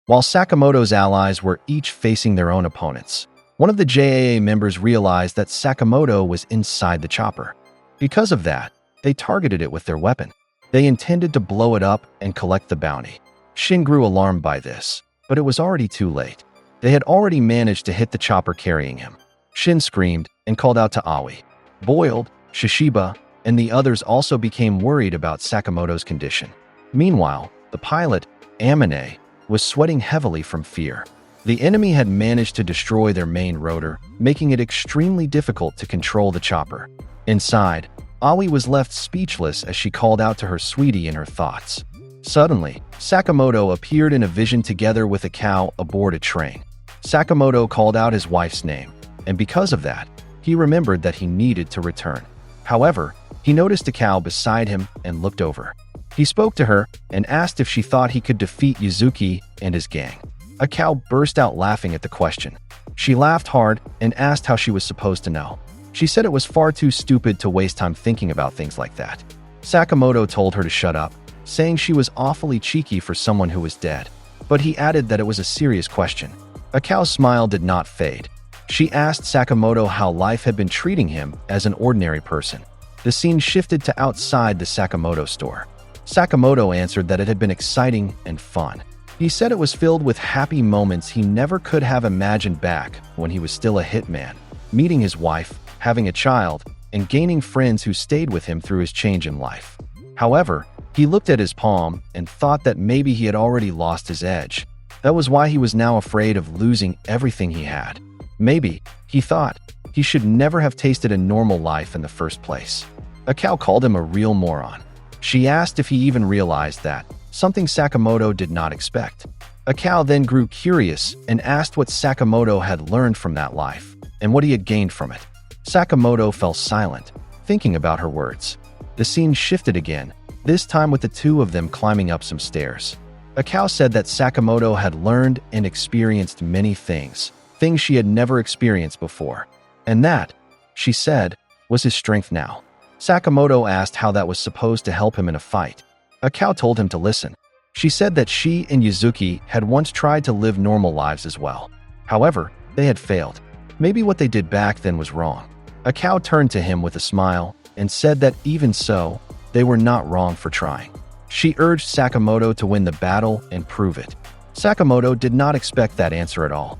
While Sakamoto's allies were each facing their own opponents, one of the JAA members realized that Sakamoto was inside the chopper. Because of that, they targeted it with their weapon. They intended to blow it up and collect the bounty. Shin grew alarmed by this, but it was already too late. They had already managed to hit the chopper carrying him. Shin screamed and called out to Aoi. Boiled, Shishiba, and the others also became worried about Sakamoto's condition. Meanwhile, the pilot, Amine, was sweating heavily from fear. The enemy had managed to destroy their main rotor, making it extremely difficult to control the chopper. Inside, Aoi was left speechless as she called out to her sweetie in her thoughts. Suddenly, Sakamoto appeared in a vision together with a cow aboard a train. Sakamoto called out his wife's name, and because of that, he remembered that he needed to return. However, he noticed a cow beside him and looked over. He spoke to her and asked if she thought he could defeat Yuzuki and his gang. A cow burst out laughing at the question. She laughed hard and asked how she was supposed to know. She said it was far too stupid to waste time thinking about things like that. Sakamoto told her to shut up, saying she was awfully cheeky for someone who was dead. But he added that it was a serious question. A cow's smile did not fade. She asked Sakamoto how life had been treating him as an ordinary person. The scene shifted to outside the Sakamoto store. Sakamoto answered that it had been exciting and fun. He said it was filled with happy moments he never could have imagined back when he was still a hitman, meeting his wife, having a child, and gaining friends who stayed with him through his change in life. However, he looked at his palm and thought that maybe he had already lost his edge. That was why he was now afraid of losing everything he had. Maybe, he thought, he should never have tasted a normal life in the first place. A cow called him a real moron. She asked if he even realized that, something Sakamoto did not expect. A cow then grew curious and asked what Sakamoto had learned from that life, and what he had gained from it. Sakamoto fell silent, thinking about her words. The scene shifted again, this time with the two of them climbing up some stairs. A cow said that Sakamoto had learned and experienced many things she had never experienced before. And that, she said, was his strength now. Sakamoto asked how that was supposed to help him in a fight. A cow told him to listen. She said that she and Yuzuki had once tried to live normal lives as well. However, they had failed. Maybe what they did back then was wrong. A cow turned to him with a smile and said that even so, they were not wrong for trying. She urged Sakamoto to win the battle and prove it. Sakamoto did not expect that answer at all.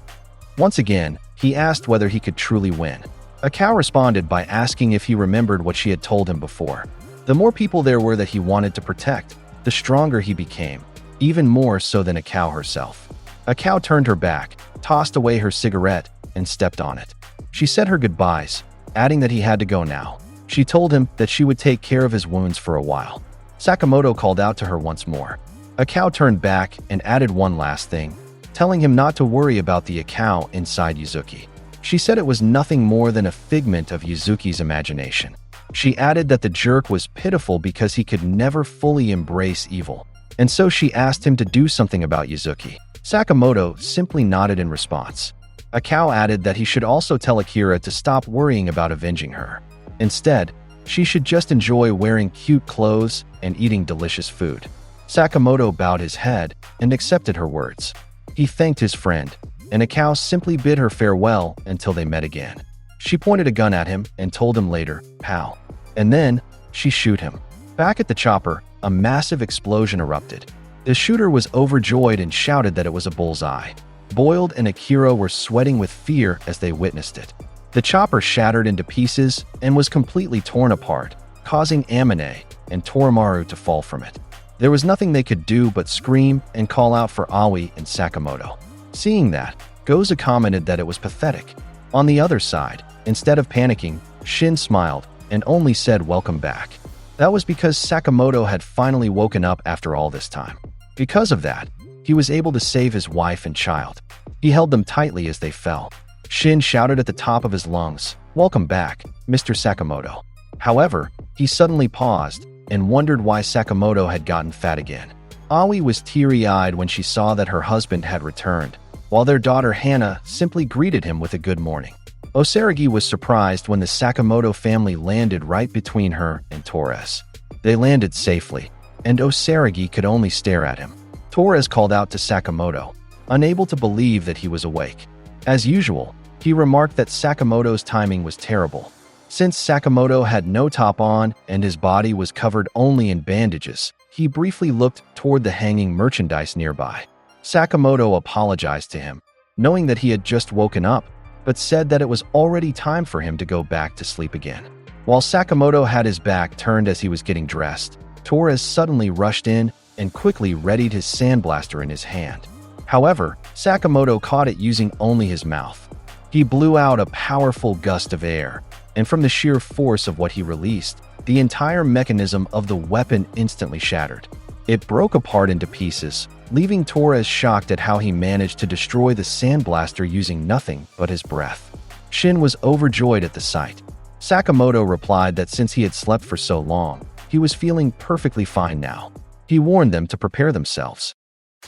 Once again, he asked whether he could truly win. A cow responded by asking if he remembered what she had told him before. The more people there were that he wanted to protect, the stronger he became, even more so than a cow herself. A cow turned her back, tossed away her cigarette, and stepped on it. She said her goodbyes, adding that he had to go now. She told him that she would take care of his wounds for a while. Sakamoto called out to her once more. A cow turned back and added one last thing, telling him not to worry about the cow inside Yuzuki. She said it was nothing more than a figment of Yuzuki's imagination. She added that the jerk was pitiful because he could never fully embrace evil, and so she asked him to do something about Yuzuki. Sakamoto simply nodded in response. A cow added that he should also tell Akira to stop worrying about avenging her. Instead, she should just enjoy wearing cute clothes and eating delicious food. Sakamoto bowed his head and accepted her words. He thanked his friend, and a cow simply bid her farewell until they met again. She pointed a gun at him and told him later, "Pow." And then, she shoot him. Back at the chopper, a massive explosion erupted. The shooter was overjoyed and shouted that it was a bullseye. Boiled and Akira were sweating with fear as they witnessed it. The chopper shattered into pieces and was completely torn apart, causing Amine and Torimaru to fall from it. There was nothing they could do but scream and call out for Aoi and Sakamoto. Seeing that, Goza commented that it was pathetic. On the other side, instead of panicking, Shin smiled and only said welcome back. That was because Sakamoto had finally woken up after all this time. Because of that, he was able to save his wife and child. He held them tightly as they fell. Shin shouted at the top of his lungs, "Welcome back, Mr. Sakamoto." However, he suddenly paused and wondered why Sakamoto had gotten fat again. Aoi was teary-eyed when she saw that her husband had returned, while their daughter Hana simply greeted him with a good morning. Osaragi was surprised when the Sakamoto family landed right between her and Torres. They landed safely, and Osaragi could only stare at him. Torres called out to Sakamoto, unable to believe that he was awake. As usual, he remarked that Sakamoto's timing was terrible. Since Sakamoto had no top on and his body was covered only in bandages, he briefly looked toward the hanging merchandise nearby. Sakamoto apologized to him, knowing that he had just woken up, but said that it was already time for him to go back to sleep again. While Sakamoto had his back turned as he was getting dressed, Torres suddenly rushed in and quickly readied his sandblaster in his hand. However, Sakamoto caught it using only his mouth. He blew out a powerful gust of air, and from the sheer force of what he released, the entire mechanism of the weapon instantly shattered. It broke apart into pieces, leaving Torres shocked at how he managed to destroy the sandblaster using nothing but his breath. Shin was overjoyed at the sight. Sakamoto replied that since he had slept for so long, he was feeling perfectly fine now. He warned them to prepare themselves.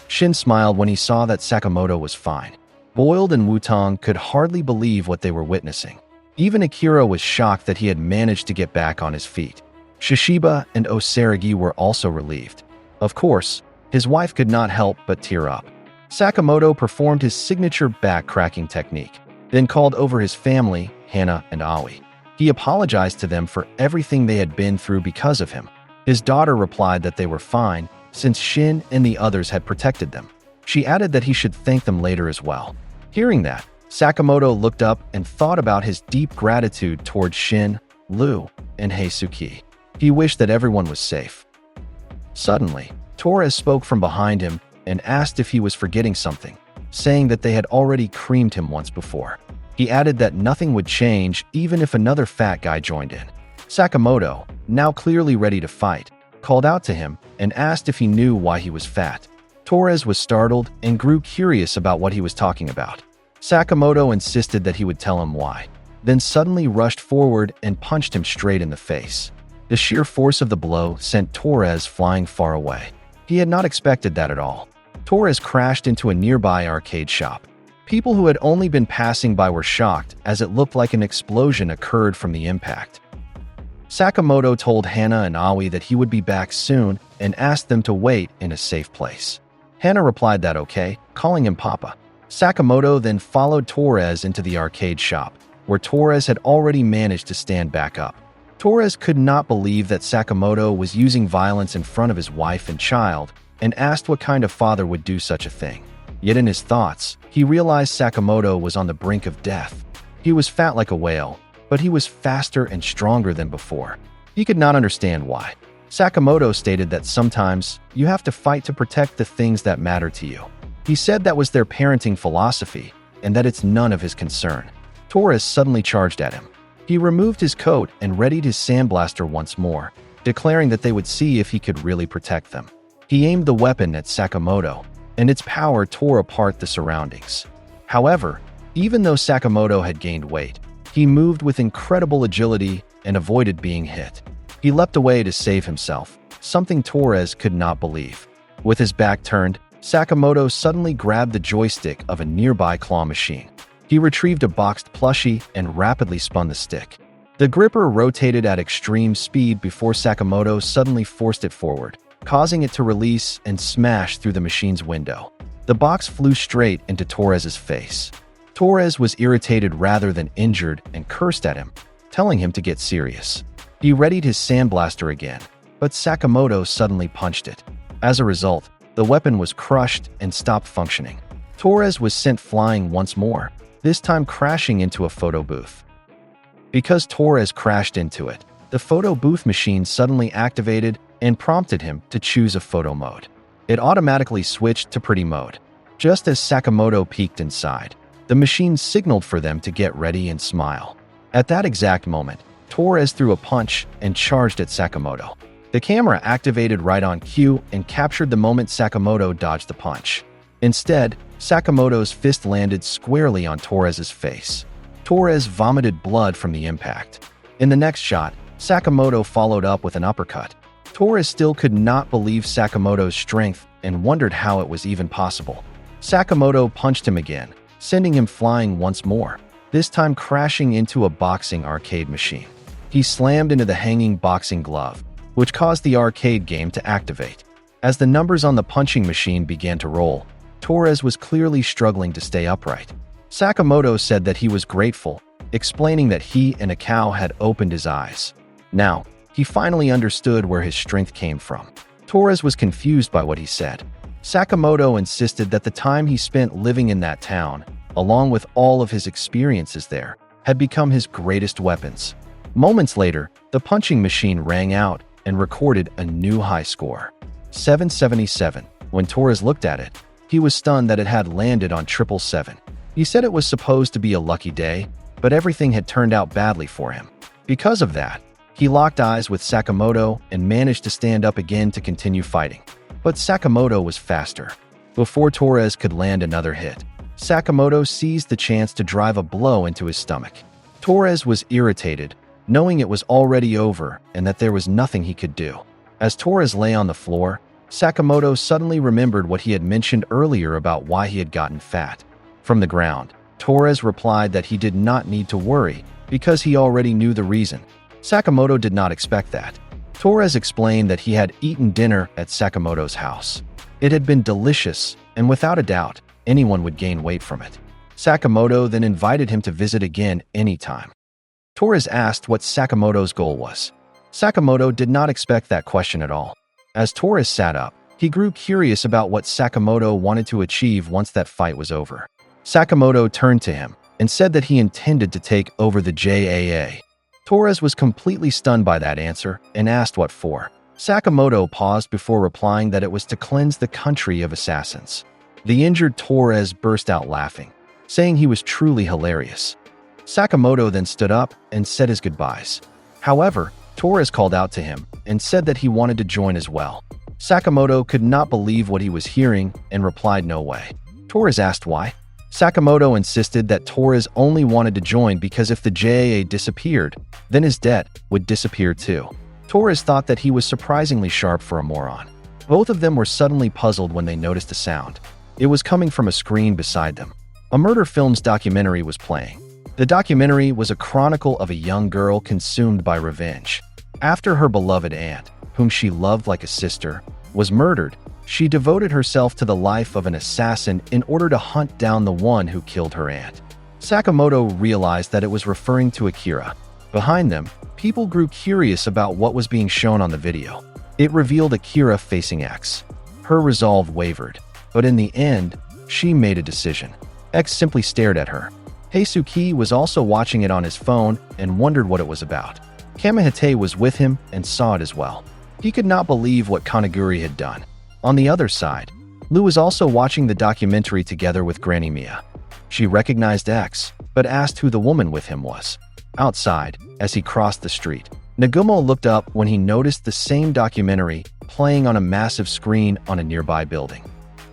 Shin smiled when he saw that Sakamoto was fine. Boiled and Wutong could hardly believe what they were witnessing. Even Akira was shocked that he had managed to get back on his feet. Shishiba and Osaragi were also relieved. Of course, his wife could not help but tear up. Sakamoto performed his signature back-cracking technique, then called over his family, Hana and Aoi. He apologized to them for everything they had been through because of him. His daughter replied that they were fine, since Shin and the others had protected them. She added that he should thank them later as well. Hearing that, Sakamoto looked up and thought about his deep gratitude towards Shin, Lu, and Heisuke. He wished that everyone was safe. Suddenly, Torres spoke from behind him and asked if he was forgetting something, saying that they had already creamed him once before. He added that nothing would change even if another fat guy joined in. Sakamoto, now clearly ready to fight, called out to him and asked if he knew why he was fat. Torres was startled and grew curious about what he was talking about. Sakamoto insisted that he would tell him why, then suddenly rushed forward and punched him straight in the face. The sheer force of the blow sent Torres flying far away. He had not expected that at all. Torres crashed into a nearby arcade shop. People who had only been passing by were shocked as it looked like an explosion occurred from the impact. Sakamoto told Hana and Aoi that he would be back soon and asked them to wait in a safe place. Hana replied that okay, calling him Papa. Sakamoto then followed Torres into the arcade shop, where Torres had already managed to stand back up. Torres could not believe that Sakamoto was using violence in front of his wife and child and asked what kind of father would do such a thing. Yet in his thoughts, he realized Sakamoto was on the brink of death. He was fat like a whale, but he was faster and stronger than before. He could not understand why. Sakamoto stated that sometimes you have to fight to protect the things that matter to you. He said that was their parenting philosophy and that it's none of his concern. Torres suddenly charged at him. He removed his coat and readied his sandblaster once more, declaring that they would see if he could really protect them. He aimed the weapon at Sakamoto, and its power tore apart the surroundings. However, even though Sakamoto had gained weight, he moved with incredible agility and avoided being hit. He leapt away to save himself, something Torres could not believe. With his back turned, Sakamoto suddenly grabbed the joystick of a nearby claw machine. He retrieved a boxed plushie and rapidly spun the stick. The gripper rotated at extreme speed before Sakamoto suddenly forced it forward, causing it to release and smash through the machine's window. The box flew straight into Torres's face. Torres was irritated rather than injured and cursed at him, telling him to get serious. He readied his sandblaster again, but Sakamoto suddenly punched it. As a result, the weapon was crushed and stopped functioning. Torres was sent flying once more, this time crashing into a photo booth. Because Torres crashed into it, the photo booth machine suddenly activated and prompted him to choose a photo mode. It automatically switched to pretty mode. Just as Sakamoto peeked inside, the machine signaled for them to get ready and smile. At that exact moment, Torres threw a punch and charged at Sakamoto. The camera activated right on cue and captured the moment Sakamoto dodged the punch. Instead, Sakamoto's fist landed squarely on Torres's face. Torres vomited blood from the impact. In the next shot, Sakamoto followed up with an uppercut. Torres still could not believe Sakamoto's strength and wondered how it was even possible. Sakamoto punched him again, sending him flying once more, this time crashing into a boxing arcade machine. He slammed into the hanging boxing glove, which caused the arcade game to activate. As the numbers on the punching machine began to roll, Torres was clearly struggling to stay upright. Sakamoto said that he was grateful, explaining that he and a cow had opened his eyes. Now, he finally understood where his strength came from. Torres was confused by what he said. Sakamoto insisted that the time he spent living in that town, along with all of his experiences there, had become his greatest weapons. Moments later, the punching machine rang out and recorded a new high score, 777. When Torres looked at it, he was stunned that it had landed on 777. He said it was supposed to be a lucky day, but everything had turned out badly for him. Because of that, he locked eyes with Sakamoto and managed to stand up again to continue fighting. But Sakamoto was faster. Before Torres could land another hit, Sakamoto seized the chance to drive a blow into his stomach. Torres was irritated, knowing it was already over and that there was nothing he could do. As Torres lay on the floor, Sakamoto suddenly remembered what he had mentioned earlier about why he had gotten fat. From the ground, Torres replied that he did not need to worry because he already knew the reason. Sakamoto did not expect that. Torres explained that he had eaten dinner at Sakamoto's house. It had been delicious, and without a doubt, anyone would gain weight from it. Sakamoto then invited him to visit again anytime. Torres asked what Sakamoto's goal was. Sakamoto did not expect that question at all. As Torres sat up, he grew curious about what Sakamoto wanted to achieve once that fight was over. Sakamoto turned to him and said that he intended to take over the JAA. Torres was completely stunned by that answer and asked what for. Sakamoto paused before replying that it was to cleanse the country of assassins. The injured Torres burst out laughing, saying he was truly hilarious. Sakamoto then stood up and said his goodbyes. However, Torres called out to him and said that he wanted to join as well. Sakamoto could not believe what he was hearing and replied no way. Torres asked why. Sakamoto insisted that Torres only wanted to join because if the JAA disappeared, then his debt would disappear too. Torres thought that he was surprisingly sharp for a moron. Both of them were suddenly puzzled when they noticed a sound. It was coming from a screen beside them. A murder film's documentary was playing. The documentary was a chronicle of a young girl consumed by revenge. After her beloved aunt, whom she loved like a sister, was murdered, she devoted herself to the life of an assassin in order to hunt down the one who killed her aunt. Sakamoto realized that it was referring to Akira. Behind them, people grew curious about what was being shown on the video. It revealed Akira facing X. Her resolve wavered, but in the end, she made a decision. X simply stared at her. Heisuke was also watching it on his phone and wondered what it was about. Kamihite was with him and saw it as well. He could not believe what Kanaguri had done. On the other side, Lou was also watching the documentary together with Granny Mia. She recognized X, but asked who the woman with him was. Outside, as he crossed the street, Nagumo looked up when he noticed the same documentary playing on a massive screen on a nearby building.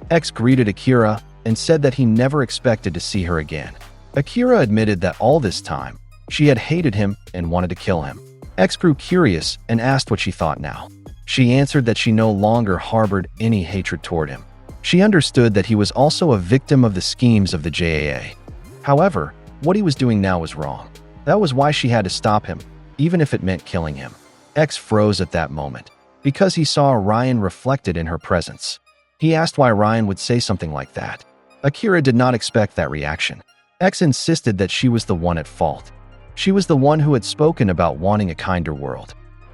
X greeted Akira and said that he never expected to see her again. Akira admitted that all this time, she had hated him and wanted to kill him. X grew curious and asked what she thought now. She answered that she no longer harbored any hatred toward him. She understood that he was also a victim of the schemes of the JAA. However, what he was doing now was wrong. That was why she had to stop him, even if it meant killing him. X froze at that moment, because he saw Ryan reflected in her presence. He asked why Ryan would say something like that. Akira did not expect that reaction. X insisted that she was the one at fault. She was the one who had spoken about wanting a kinder world.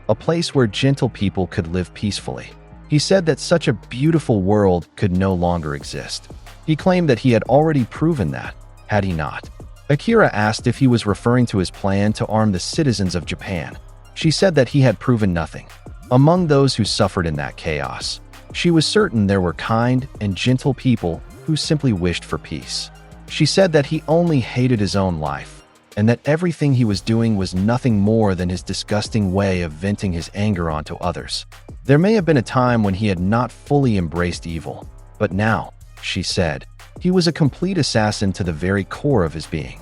A place where gentle people could live peacefully. He said that such a beautiful world could no longer exist. He claimed that he had already proven that, had he not? Akira asked if he was referring to his plan to arm the citizens of Japan. She said that he had proven nothing. Among those who suffered in that chaos, she was certain there were kind and gentle people who simply wished for peace. She said that he only hated his own life, and that everything he was doing was nothing more than his disgusting way of venting his anger onto others. There may have been a time when he had not fully embraced evil, but now, she said, he was a complete assassin to the very core of his being.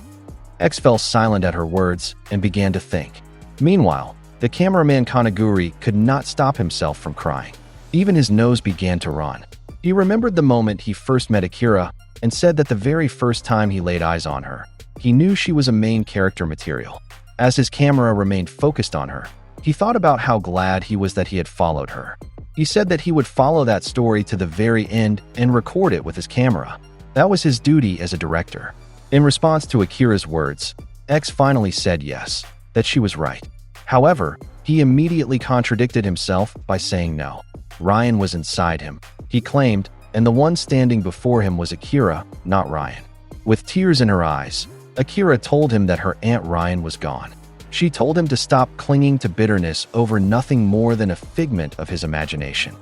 X fell silent at her words and began to think. Meanwhile, The cameraman Kanaguri could not stop himself from crying. Even his nose began to run. He remembered the moment he first met Akira and said that the very first time he laid eyes on her, he knew she was a main character material. As his camera remained focused on her, he thought about how glad he was that he had followed her. He said that he would follow that story to the very end and record it with his camera. That was his duty as a director. In response to Akira's words, X finally said yes, that she was right. However, he immediately contradicted himself by saying no. Ryan was inside him, he claimed, and the one standing before him was Akira, not Ryan. With tears in her eyes, Akira told him that her Aunt Ryan was gone. She told him to stop clinging to bitterness over nothing more than a figment of his imagination.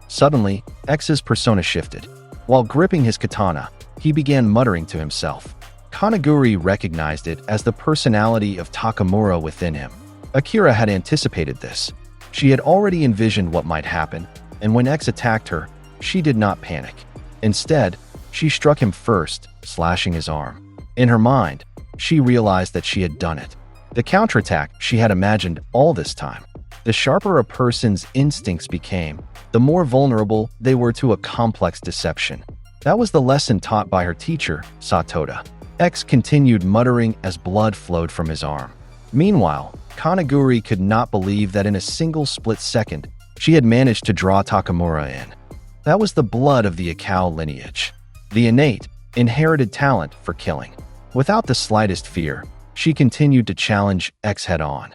Suddenly, X's persona shifted. While gripping his katana, he began muttering to himself. Kanaguri recognized it as the personality of Takamura within him. Akira had anticipated this. She had already envisioned what might happen, and when X attacked her, she did not panic. Instead, she struck him first, slashing his arm. In her mind, she realized that she had done it. The counterattack she had imagined all this time. The sharper a person's instincts became, the more vulnerable they were to a complex deception. That was the lesson taught by her teacher, Satoda. X continued muttering as blood flowed from his arm. Meanwhile, Kanaguri could not believe that in a single split second, she had managed to draw Takamura in. That was the blood of the Akao lineage. The innate, inherited talent for killing. Without the slightest fear, she continued to challenge X head-on.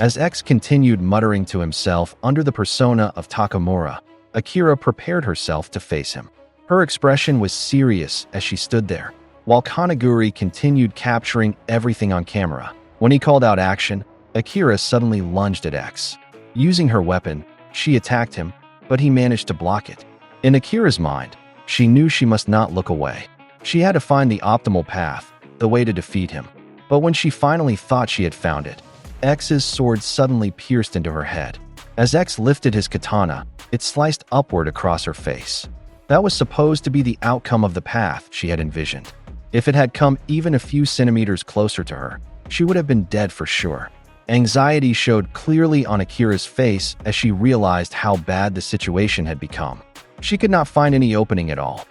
As X continued muttering to himself under the persona of Takamura, Akira prepared herself to face him. Her expression was serious as she stood there, while Kanaguri continued capturing everything on camera. When he called out action, Akira suddenly lunged at X. Using her weapon, she attacked him, but he managed to block it. In Akira's mind, she knew she must not look away. She had to find the optimal path, the way to defeat him. But when she finally thought she had found it, X's sword suddenly pierced into her head. As X lifted his katana, it sliced upward across her face. That was supposed to be the outcome of the path she had envisioned. If it had come even a few centimeters closer to her, she would have been dead for sure. Anxiety showed clearly on Akira's face as she realized how bad the situation had become. She could not find any opening at all.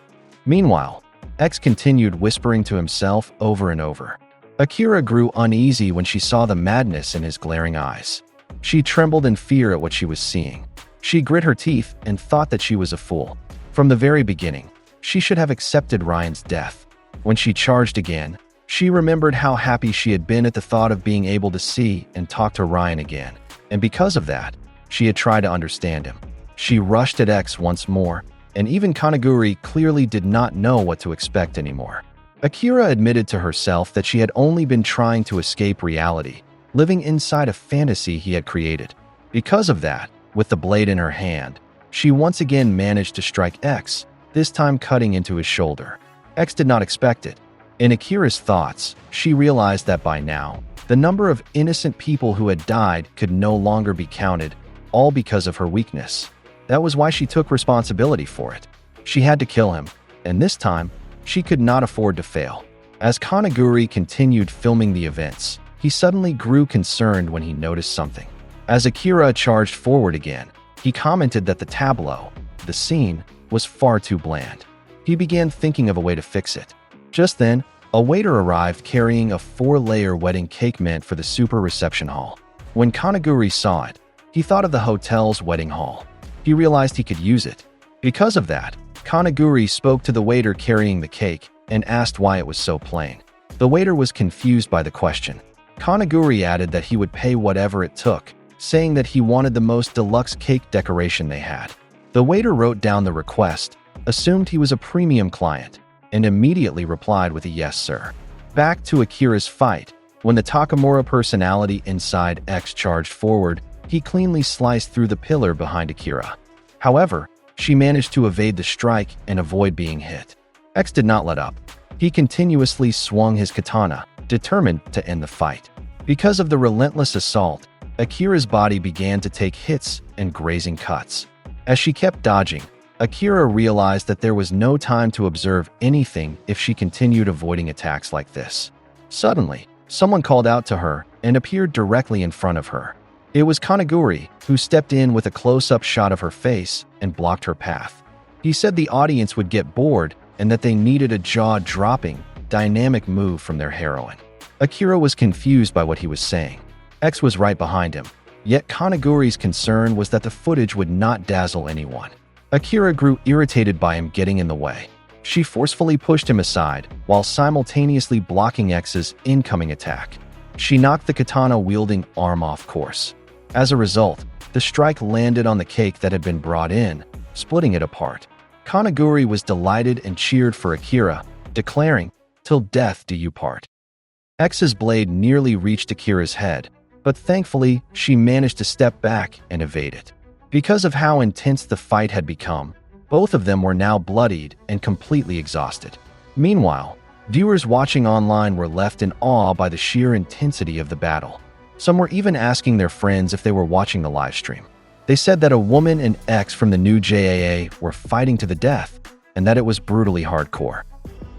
Meanwhile, X continued whispering to himself over and over. Akira grew uneasy when she saw the madness in his glaring eyes. She trembled in fear at what she was seeing. She grit her teeth and thought that she was a fool. From the very beginning, she should have accepted Ryan's death. When she charged again, she remembered how happy she had been at the thought of being able to see and talk to Ryan again, and because of that, she had tried to understand him. She rushed at X once more, and even Kanaguri clearly did not know what to expect anymore. Akira admitted to herself that she had only been trying to escape reality, living inside a fantasy he had created. Because of that, with the blade in her hand, she once again managed to strike X, this time cutting into his shoulder. X did not expect it. In Akira's thoughts, she realized that by now, the number of innocent people who had died could no longer be counted, all because of her weakness. That was why she took responsibility for it. She had to kill him, and this time, she could not afford to fail. As Kanaguri continued filming the events, he suddenly grew concerned when he noticed something. As Akira charged forward again, he commented that the tableau, the scene, was far too bland. He began thinking of a way to fix it. Just then, a waiter arrived carrying a 4-layer wedding cake meant for the super reception hall. When Kanaguri saw it, he thought of the hotel's wedding hall. He realized he could use it. Because of that, Kanaguri spoke to the waiter carrying the cake and asked why it was so plain. The waiter was confused by the question. Kanaguri added that he would pay whatever it took, saying that he wanted the most deluxe cake decoration they had. The waiter wrote down the request, assumed he was a premium client, and immediately replied with a yes, sir. Back to Akira's fight. When the Takamura personality inside X charged forward, he cleanly sliced through the pillar behind Akira. However, she managed to evade the strike and avoid being hit. X did not let up. He continuously swung his katana, determined to end the fight. Because of the relentless assault, Akira's body began to take hits and grazing cuts. As she kept dodging, Akira realized that there was no time to observe anything if she continued avoiding attacks like this. Suddenly, someone called out to her and appeared directly in front of her. It was Kanaguri, who stepped in with a close-up shot of her face and blocked her path. He said the audience would get bored and that they needed a jaw-dropping, dynamic move from their heroine. Akira was confused by what he was saying. X was right behind him, yet Kanaguri's concern was that the footage would not dazzle anyone. Akira grew irritated by him getting in the way. She forcefully pushed him aside while simultaneously blocking X's incoming attack. She knocked the katana-wielding arm off course. As a result, the strike landed on the cake that had been brought in, splitting it apart. Kanaguri was delighted and cheered for Akira, declaring, "Till death do you part." X's blade nearly reached Akira's head, but thankfully, she managed to step back and evade it. Because of how intense the fight had become, both of them were now bloodied and completely exhausted. Meanwhile, viewers watching online were left in awe by the sheer intensity of the battle. Some were even asking their friends if they were watching the livestream. They said that a woman and X from the new JAA were fighting to the death, and that it was brutally hardcore.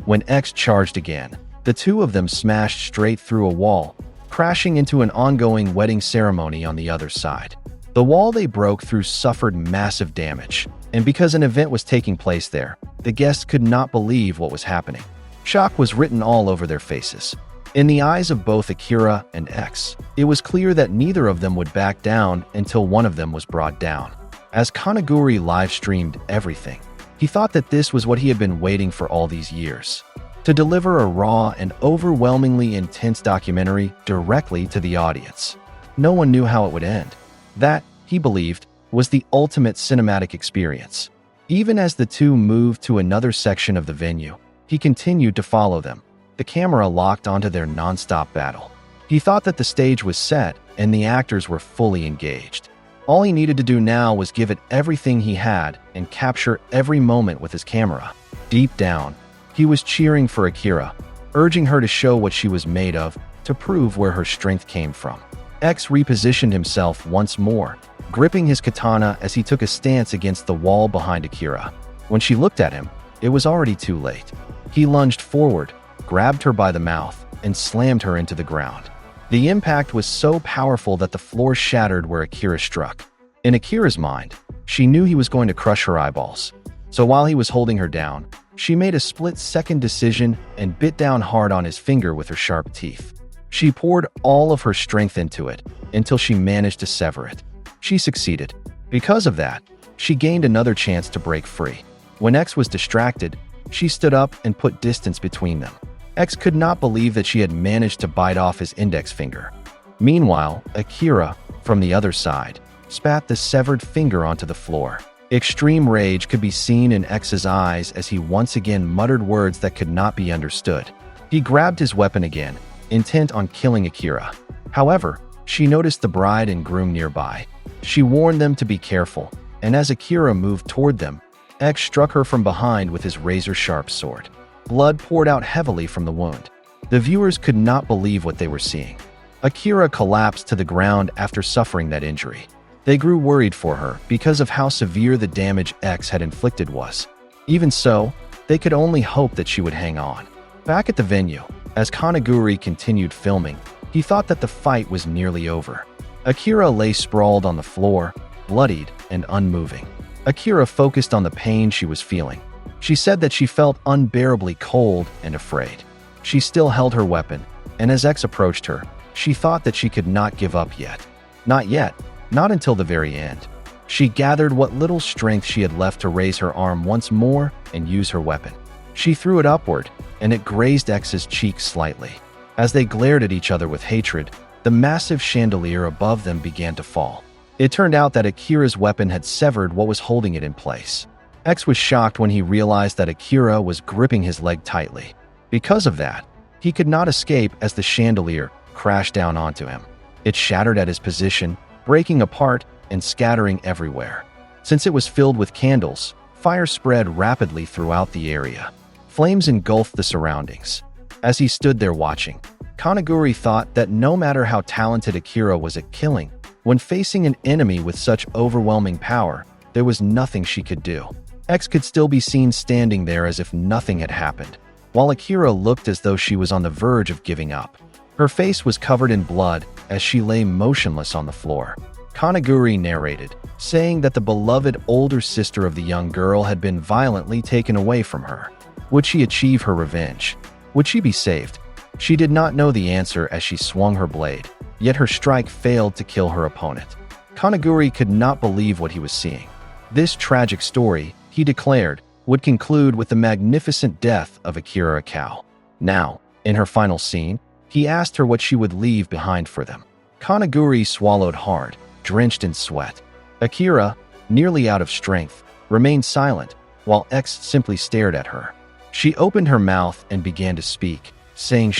When X charged again, the two of them smashed straight through a wall, crashing into an ongoing wedding ceremony on the other side. The wall they broke through suffered massive damage, and because an event was taking place there, the guests could not believe what was happening. Shock was written all over their faces. In the eyes of both Akira and X, it was clear that neither of them would back down until one of them was brought down. As Kanaguri live-streamed everything, he thought that this was what he had been waiting for all these years. To deliver a raw and overwhelmingly intense documentary directly to the audience. No one knew how it would end. That, he believed, was the ultimate cinematic experience. Even as the two moved to another section of the venue, he continued to follow them, the camera locked onto their non-stop battle. He thought that the stage was set and the actors were fully engaged. All he needed to do now was give it everything he had and capture every moment with his camera. Deep down, he was cheering for Akira, urging her to show what she was made of, to prove where her strength came from. X repositioned himself once more, gripping his katana as he took a stance against the wall behind Akira. When she looked at him, it was already too late. He lunged forward, grabbed her by the mouth, and slammed her into the ground. The impact was so powerful that the floor shattered where Akira struck. In Akira's mind, she knew he was going to crush her eyeballs. So while he was holding her down, she made a split-second decision and bit down hard on his finger with her sharp teeth. She poured all of her strength into it until she managed to sever it. She succeeded. Because of that, she gained another chance to break free. When X was distracted, she stood up and put distance between them. X could not believe that she had managed to bite off his index finger. Meanwhile, Akira, from the other side, spat the severed finger onto the floor. Extreme rage could be seen in X's eyes as he once again muttered words that could not be understood. He grabbed his weapon again, intent on killing Akira. However, she noticed the bride and groom nearby. She warned them to be careful, and as Akira moved toward them, X struck her from behind with his razor-sharp sword. Blood poured out heavily from the wound. The viewers could not believe what they were seeing. Akira collapsed to the ground after suffering that injury. They grew worried for her because of how severe the damage X had inflicted was. Even so, they could only hope that she would hang on. Back at the venue, as Kanaguri continued filming, he thought that the fight was nearly over. Akira lay sprawled on the floor, bloodied and unmoving. Akira focused on the pain she was feeling. She said that she felt unbearably cold and afraid. She still held her weapon, and as X approached her, she thought that she could not give up yet. Not yet, not until the very end. She gathered what little strength she had left to raise her arm once more and use her weapon. She threw it upward, and it grazed X's cheek slightly. As they glared at each other with hatred, the massive chandelier above them began to fall. It turned out that Akira's weapon had severed what was holding it in place. X was shocked when he realized that Akira was gripping his leg tightly. Because of that, he could not escape as the chandelier crashed down onto him. It shattered at his position, breaking apart and scattering everywhere. Since it was filled with candles, fire spread rapidly throughout the area. Flames engulfed the surroundings. As he stood there watching, Kanaguri thought that no matter how talented Akira was at killing, when facing an enemy with such overwhelming power, there was nothing she could do. X could still be seen standing there as if nothing had happened, while Akira looked as though she was on the verge of giving up. Her face was covered in blood as she lay motionless on the floor. Kanaguri narrated, saying that the beloved older sister of the young girl had been violently taken away from her. Would she achieve her revenge? Would she be saved? She did not know the answer as she swung her blade, yet her strike failed to kill her opponent. Kanaguri could not believe what he was seeing. This tragic story, he declared, would conclude with the magnificent death of Akira Akao. Now, in her final scene, he asked her what she would leave behind for them. Kanaguri swallowed hard, drenched in sweat. Akira, nearly out of strength, remained silent, while X simply stared at her. She opened her mouth and began to speak, saying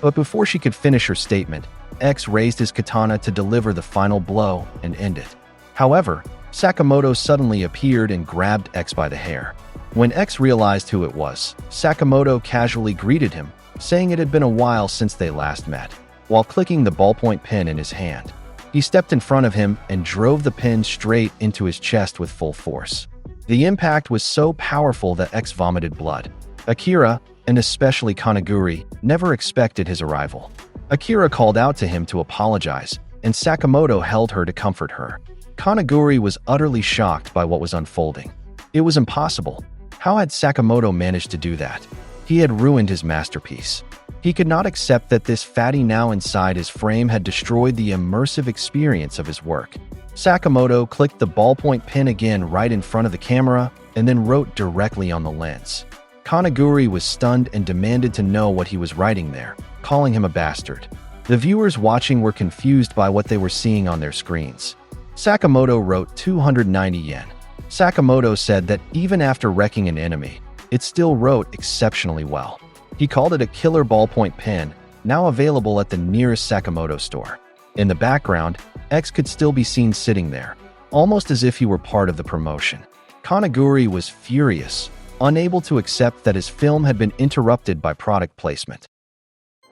but before she could finish her statement, X raised his katana to deliver the final blow and end it. However, Sakamoto suddenly appeared and grabbed X by the hair. When X realized who it was, Sakamoto casually greeted him, saying it had been a while since they last met, while clicking the ballpoint pen in his hand. He stepped in front of him and drove the pen straight into his chest with full force. The impact was so powerful that X vomited blood. Akira, and especially Kanaguri, never expected his arrival. Akira called out to him to apologize, and Sakamoto held her to comfort her. Kanaguri was utterly shocked by what was unfolding. It was impossible. How had Sakamoto managed to do that? He had ruined his masterpiece. He could not accept that this fatty now inside his frame had destroyed the immersive experience of his work. Sakamoto clicked the ballpoint pen again right in front of the camera and then wrote directly on the lens. Kanaguri was stunned and demanded to know what he was writing there, calling him a bastard. The viewers watching were confused by what they were seeing on their screens. Sakamoto wrote 290 yen. Sakamoto said that even after wrecking an enemy, it still wrote exceptionally well. He called it a killer ballpoint pen, now available at the nearest Sakamoto store. In the background, X could still be seen sitting there, almost as if he were part of the promotion. Kanaguri was furious, unable to accept that his film had been interrupted by product placement.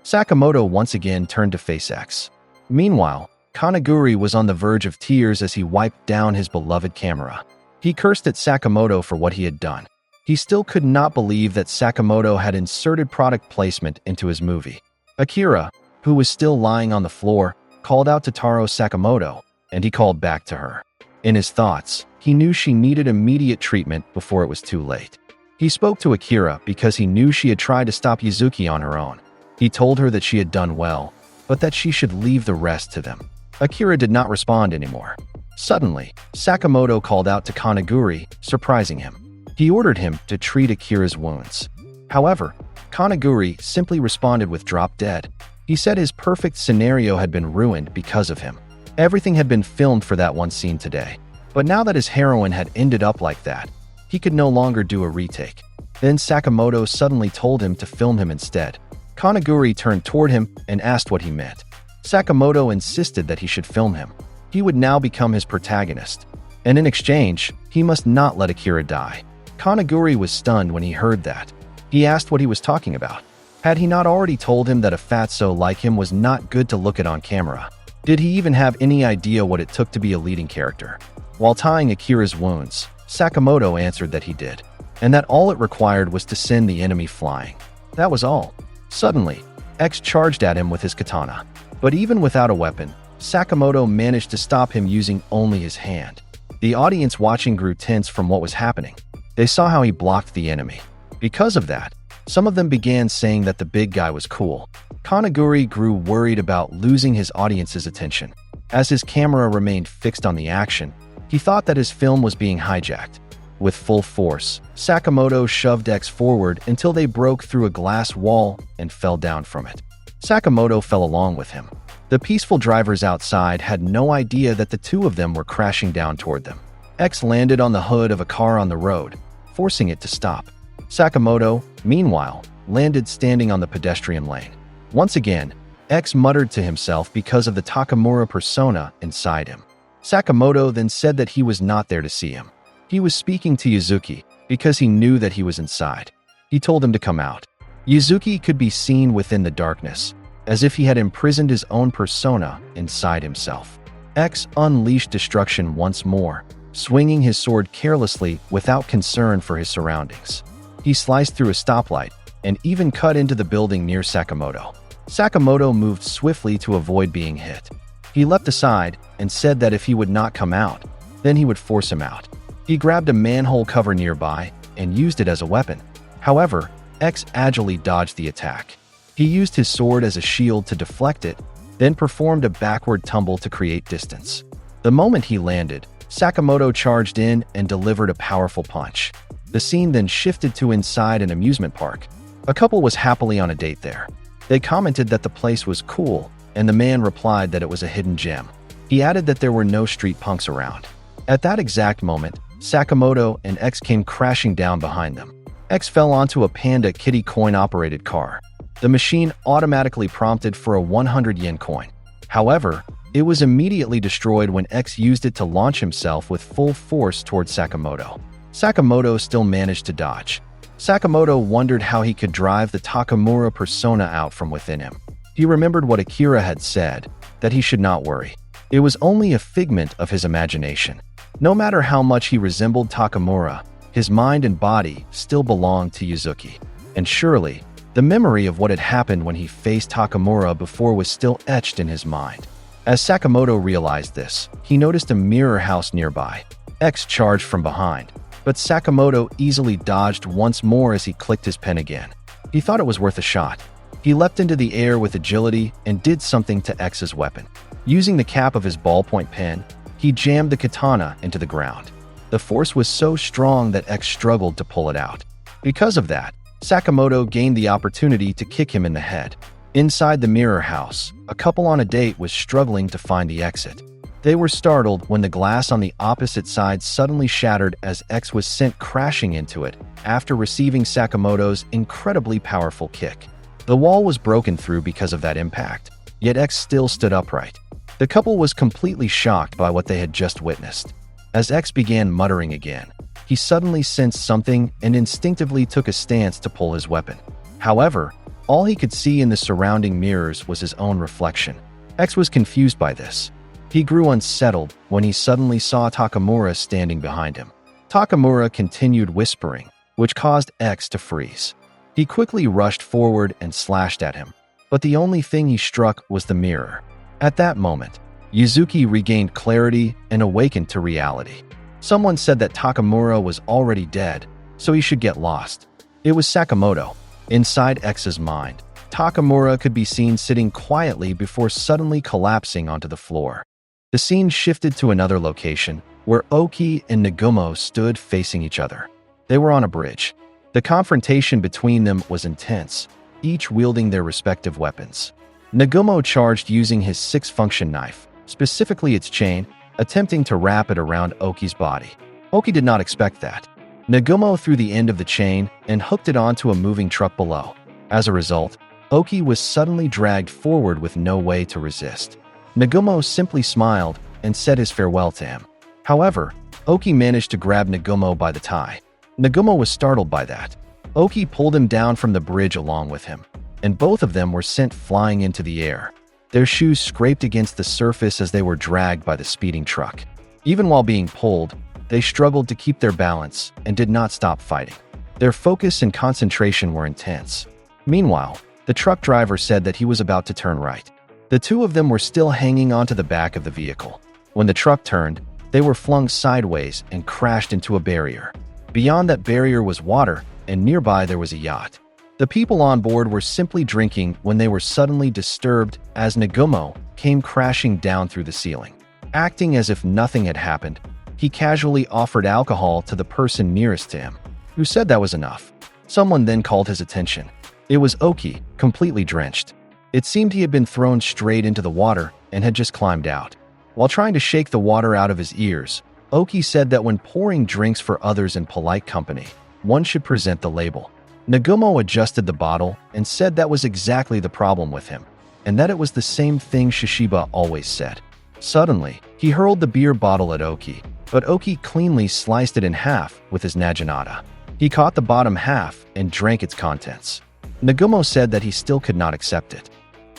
Sakamoto once again turned to face X. Meanwhile, Kanaguri was on the verge of tears as he wiped down his beloved camera. He cursed at Sakamoto for what he had done. He still could not believe that Sakamoto had inserted product placement into his movie. Akira, who was still lying on the floor, called out to Taro Sakamoto, and he called back to her. In his thoughts, he knew she needed immediate treatment before it was too late. He spoke to Akira because he knew she had tried to stop Yuzuki on her own. He told her that she had done well, but that she should leave the rest to them. Akira did not respond anymore. Suddenly, Sakamoto called out to Kanaguri, surprising him. He ordered him to treat Akira's wounds. However, Kanaguri simply responded with drop dead. He said his perfect scenario had been ruined because of him. Everything had been filmed for that one scene today. But now that his heroine had ended up like that, he could no longer do a retake. Then Sakamoto suddenly told him to film him instead. Kanaguri turned toward him and asked what he meant. Sakamoto insisted that he should film him. He would now become his protagonist. And in exchange, he must not let Akira die. Kanaguri was stunned when he heard that. He asked what he was talking about. Had he not already told him that a fatso like him was not good to look at on camera? Did he even have any idea what it took to be a leading character? While tying Akira's wounds, Sakamoto answered that he did, and that all it required was to send the enemy flying. That was all. Suddenly, X charged at him with his katana. But even without a weapon, Sakamoto managed to stop him using only his hand. The audience watching grew tense from what was happening. They saw how he blocked the enemy. Because of that, some of them began saying that the big guy was cool. Kanaguri grew worried about losing his audience's attention. As his camera remained fixed on the action, he thought that his film was being hijacked. With full force, Sakamoto shoved X forward until they broke through a glass wall and fell down from it. Sakamoto fell along with him. The peaceful drivers outside had no idea that the two of them were crashing down toward them. X landed on the hood of a car on the road, forcing it to stop. Sakamoto, meanwhile, landed standing on the pedestrian lane. Once again, X muttered to himself because of the Takamura persona inside him. Sakamoto then said that he was not there to see him. He was speaking to Yuzuki because he knew that he was inside. He told him to come out. Yuzuki could be seen within the darkness, as if he had imprisoned his own persona inside himself. X unleashed destruction once more, swinging his sword carelessly without concern for his surroundings. He sliced through a stoplight and even cut into the building near Sakamoto. Sakamoto moved swiftly to avoid being hit. He leapt aside and said that if he would not come out, then he would force him out. He grabbed a manhole cover nearby and used it as a weapon. However, X agilely dodged the attack. He used his sword as a shield to deflect it, then performed a backward tumble to create distance. The moment he landed, Sakamoto charged in and delivered a powerful punch. The scene then shifted to inside an amusement park. A couple was happily on a date there. They commented that the place was cool, and the man replied that it was a hidden gem. He added that there were no street punks around. At that exact moment, Sakamoto and X came crashing down behind them. X fell onto a Panda Kitty coin-operated car. The machine automatically prompted for a 100 yen coin. However, it was immediately destroyed when X used it to launch himself with full force towards Sakamoto. Sakamoto still managed to dodge. Sakamoto wondered how he could drive the Takamura persona out from within him. He remembered what Akira had said, that he should not worry. It was only a figment of his imagination. No matter how much he resembled Takamura, his mind and body still belonged to Yuzuki. And surely, the memory of what had happened when he faced Takamura before was still etched in his mind. As Sakamoto realized this, he noticed a mirror house nearby. X charged from behind, but Sakamoto easily dodged once more as he clicked his pen again. He thought it was worth a shot. He leapt into the air with agility and did something to X's weapon. Using the cap of his ballpoint pen, he jammed the katana into the ground. The force was so strong that X struggled to pull it out. Because of that, Sakamoto gained the opportunity to kick him in the head. Inside the mirror house, a couple on a date was struggling to find the exit. They were startled when the glass on the opposite side suddenly shattered as X was sent crashing into it after receiving Sakamoto's incredibly powerful kick. The wall was broken through because of that impact, yet X still stood upright. The couple was completely shocked by what they had just witnessed. As X began muttering again, he suddenly sensed something and instinctively took a stance to pull his weapon. However, all he could see in the surrounding mirrors was his own reflection. X was confused by this. He grew unsettled when he suddenly saw Takamura standing behind him. Takamura continued whispering, which caused X to freeze. He quickly rushed forward and slashed at him, but the only thing he struck was the mirror. At that moment, Yuzuki regained clarity and awakened to reality. Someone said that Takamura was already dead, so he should get lost. It was Sakamoto. Inside X's mind, Takamura could be seen sitting quietly before suddenly collapsing onto the floor. The scene shifted to another location, where Oki and Nagumo stood facing each other. They were on a bridge. The confrontation between them was intense, each wielding their respective weapons. Nagumo charged using his six-function knife, specifically its chain, attempting to wrap it around Oki's body. Oki did not expect that. Nagumo threw the end of the chain and hooked it onto a moving truck below. As a result, Oki was suddenly dragged forward with no way to resist. Nagumo simply smiled and said his farewell to him. However, Oki managed to grab Nagumo by the tie. Nagumo was startled by that. Oki pulled him down from the bridge along with him, and both of them were sent flying into the air. Their shoes scraped against the surface as they were dragged by the speeding truck. Even while being pulled, they struggled to keep their balance and did not stop fighting. Their focus and concentration were intense. Meanwhile, the truck driver said that he was about to turn right. The two of them were still hanging onto the back of the vehicle. When the truck turned, they were flung sideways and crashed into a barrier. Beyond that barrier was water, and nearby there was a yacht. The people on board were simply drinking when they were suddenly disturbed as Nagumo came crashing down through the ceiling. Acting as if nothing had happened, he casually offered alcohol to the person nearest to him, who said that was enough. Someone then called his attention. It was Oki, completely drenched. It seemed he had been thrown straight into the water and had just climbed out. While trying to shake the water out of his ears, Oki said that when pouring drinks for others in polite company, one should present the label. Nagumo adjusted the bottle and said that was exactly the problem with him, and that it was the same thing Shishiba always said. Suddenly, he hurled the beer bottle at Oki, but Oki cleanly sliced it in half with his naginata. He caught the bottom half and drank its contents. Nagumo said that he still could not accept it.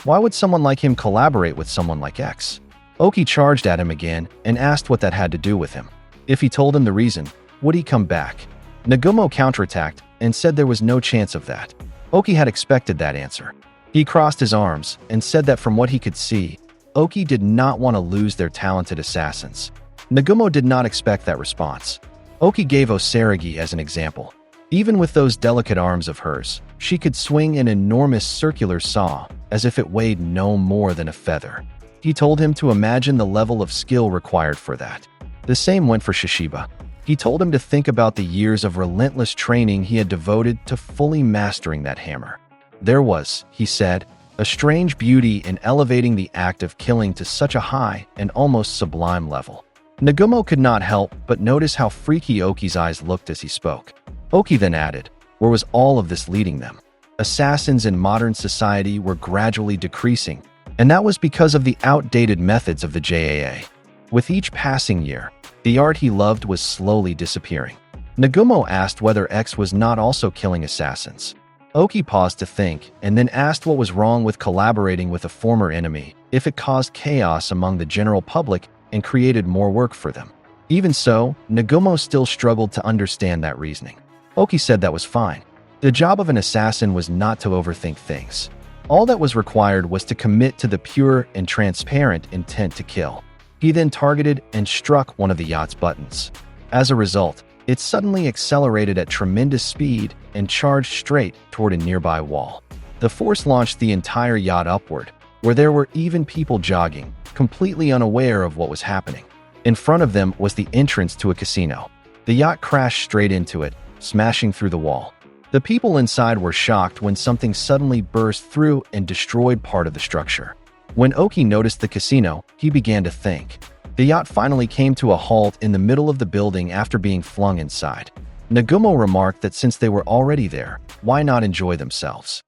Why would someone like him collaborate with someone like X? Oki charged at him again and asked what that had to do with him. If he told him the reason, would he come back? Nagumo counterattacked and said there was no chance of that. Oki had expected that answer. He crossed his arms and said that from what he could see, Oki did not want to lose their talented assassins. Nagumo did not expect that response. Oki gave Osaragi as an example. Even with those delicate arms of hers, she could swing an enormous circular saw as if it weighed no more than a feather. He told him to imagine the level of skill required for that. The same went for Shishiba. He told him to think about the years of relentless training he had devoted to fully mastering that hammer. There was, he said, a strange beauty in elevating the act of killing to such a high and almost sublime level. Nagumo could not help but notice how freaky Oki's eyes looked as he spoke. Oki then added, where was all of this leading them? Assassins in modern society were gradually decreasing, and that was because of the outdated methods of the JAA. With each passing year, the art he loved was slowly disappearing. Nagumo asked whether X was not also killing assassins. Oki paused to think and then asked what was wrong with collaborating with a former enemy if it caused chaos among the general public and created more work for them. Even so, Nagumo still struggled to understand that reasoning. Oki said that was fine. The job of an assassin was not to overthink things. All that was required was to commit to the pure and transparent intent to kill. He then targeted and struck one of the yacht's buttons. As a result, it suddenly accelerated at tremendous speed and charged straight toward a nearby wall. The force launched the entire yacht upward, where there were even people jogging, completely unaware of what was happening. In front of them was the entrance to a casino. The yacht crashed straight into it, smashing through the wall. The people inside were shocked when something suddenly burst through and destroyed part of the structure. When Oki noticed the casino, he began to think. The yacht finally came to a halt in the middle of the building after being flung inside. Nagumo remarked that since they were already there, why not enjoy themselves?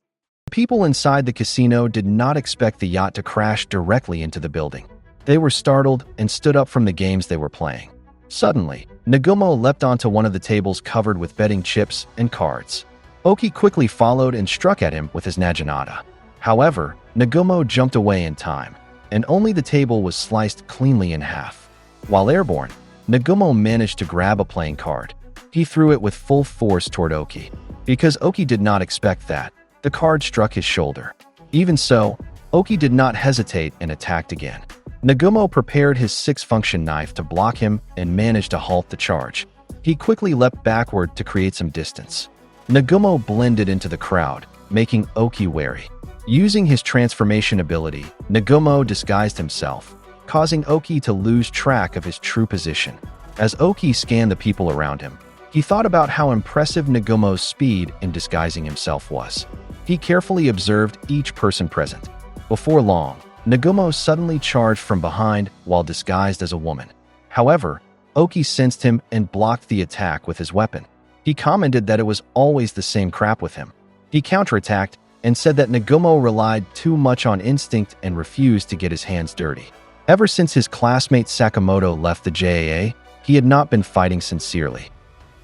The people inside the casino did not expect the yacht to crash directly into the building. They were startled and stood up from the games they were playing. Suddenly, Nagumo leapt onto one of the tables covered with betting chips and cards. Oki quickly followed and struck at him with his naginata. However, Nagumo jumped away in time, and only the table was sliced cleanly in half. While airborne, Nagumo managed to grab a playing card. He threw it with full force toward Oki. Because Oki did not expect that, the card struck his shoulder. Even so, Oki did not hesitate and attacked again. Nagumo prepared his six-function knife to block him and managed to halt the charge. He quickly leapt backward to create some distance. Nagumo blended into the crowd, making Oki wary. Using his transformation ability, Nagumo disguised himself, causing Oki to lose track of his true position. As Oki scanned the people around him, he thought about how impressive Nagumo's speed in disguising himself was. He carefully observed each person present. Before long, Nagumo suddenly charged from behind while disguised as a woman. However, Oki sensed him and blocked the attack with his weapon. He commented that it was always the same crap with him. He counterattacked and said that Nagumo relied too much on instinct and refused to get his hands dirty. Ever since his classmate Sakamoto left the JAA, he had not been fighting sincerely.